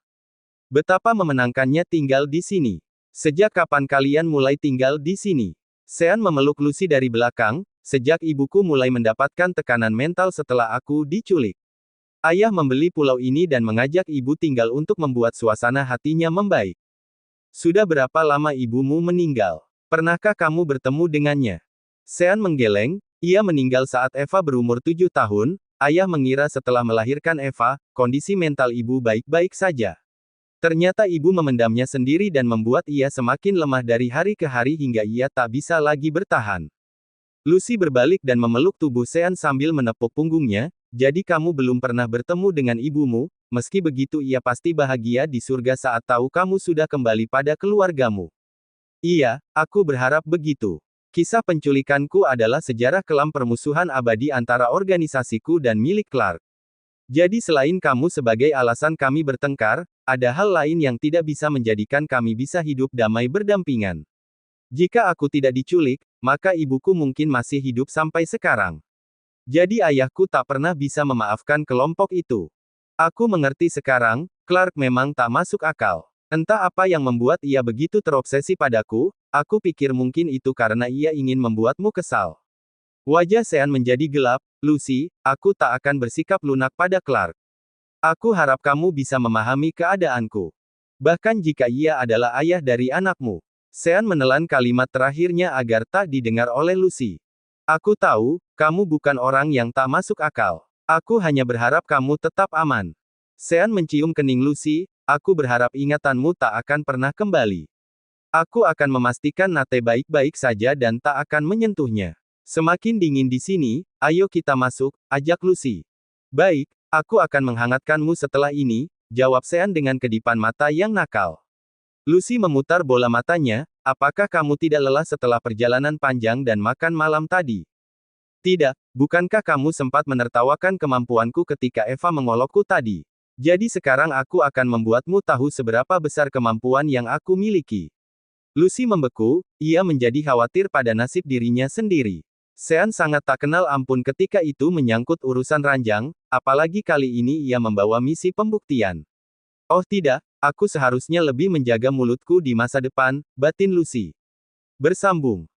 Betapa memenangkannya tinggal di sini. Sejak kapan kalian mulai tinggal di sini? Sean memeluk Lucy dari belakang, sejak ibuku mulai mendapatkan tekanan mental setelah aku diculik. Ayah membeli pulau ini dan mengajak ibu tinggal untuk membuat suasana hatinya membaik. Sudah berapa lama ibumu meninggal? Pernahkah kamu bertemu dengannya? Sean menggeleng, ia meninggal saat Eva berumur 7 tahun, ayah mengira setelah melahirkan Eva, kondisi mental ibu baik-baik saja. Ternyata ibu memendamnya sendiri dan membuat ia semakin lemah dari hari ke hari hingga ia tak bisa lagi bertahan. Lucy berbalik dan memeluk tubuh Sean sambil menepuk punggungnya, jadi kamu belum pernah bertemu dengan ibumu, meski begitu ia pasti bahagia di surga saat tahu kamu sudah kembali pada keluargamu. Iya, aku berharap begitu. Kisah penculikanku adalah sejarah kelam permusuhan abadi antara organisasiku dan milik Clark. Jadi selain kamu sebagai alasan kami bertengkar, ada hal lain yang tidak bisa menjadikan kami bisa hidup damai berdampingan. Jika aku tidak diculik, maka ibuku mungkin masih hidup sampai sekarang. Jadi ayahku tak pernah bisa memaafkan kelompok itu. Aku mengerti sekarang, Clark memang tak masuk akal. Entah apa yang membuat ia begitu terobsesi padaku, aku pikir mungkin itu karena ia ingin membuatmu kesal. Wajah Sean menjadi gelap, Lucy, aku tak akan bersikap lunak pada Clark. Aku harap kamu bisa memahami keadaanku. Bahkan jika ia adalah ayah dari anakmu. Sean menelan kalimat terakhirnya agar tak didengar oleh Lucy. Aku tahu, kamu bukan orang yang tak masuk akal. Aku hanya berharap kamu tetap aman. Sean mencium kening Lucy, aku berharap ingatanmu tak akan pernah kembali. Aku akan memastikan Nate baik-baik saja dan tak akan menyentuhnya. Semakin dingin di sini, ayo kita masuk, ajak Lucy. Baik, aku akan menghangatkanmu setelah ini, jawab Sean dengan kedipan mata yang nakal. Lucy memutar bola matanya, apakah kamu tidak lelah setelah perjalanan panjang dan makan malam tadi? Tidak, bukankah kamu sempat menertawakan kemampuanku ketika Eva mengolokku tadi? Jadi sekarang aku akan membuatmu tahu seberapa besar kemampuan yang aku miliki. Lucy membeku, ia menjadi khawatir pada nasib dirinya sendiri. Sean sangat tak kenal ampun ketika itu menyangkut urusan ranjang, apalagi kali ini ia membawa misi pembuktian. Oh tidak, aku seharusnya lebih menjaga mulutku di masa depan, batin Lucy. Bersambung.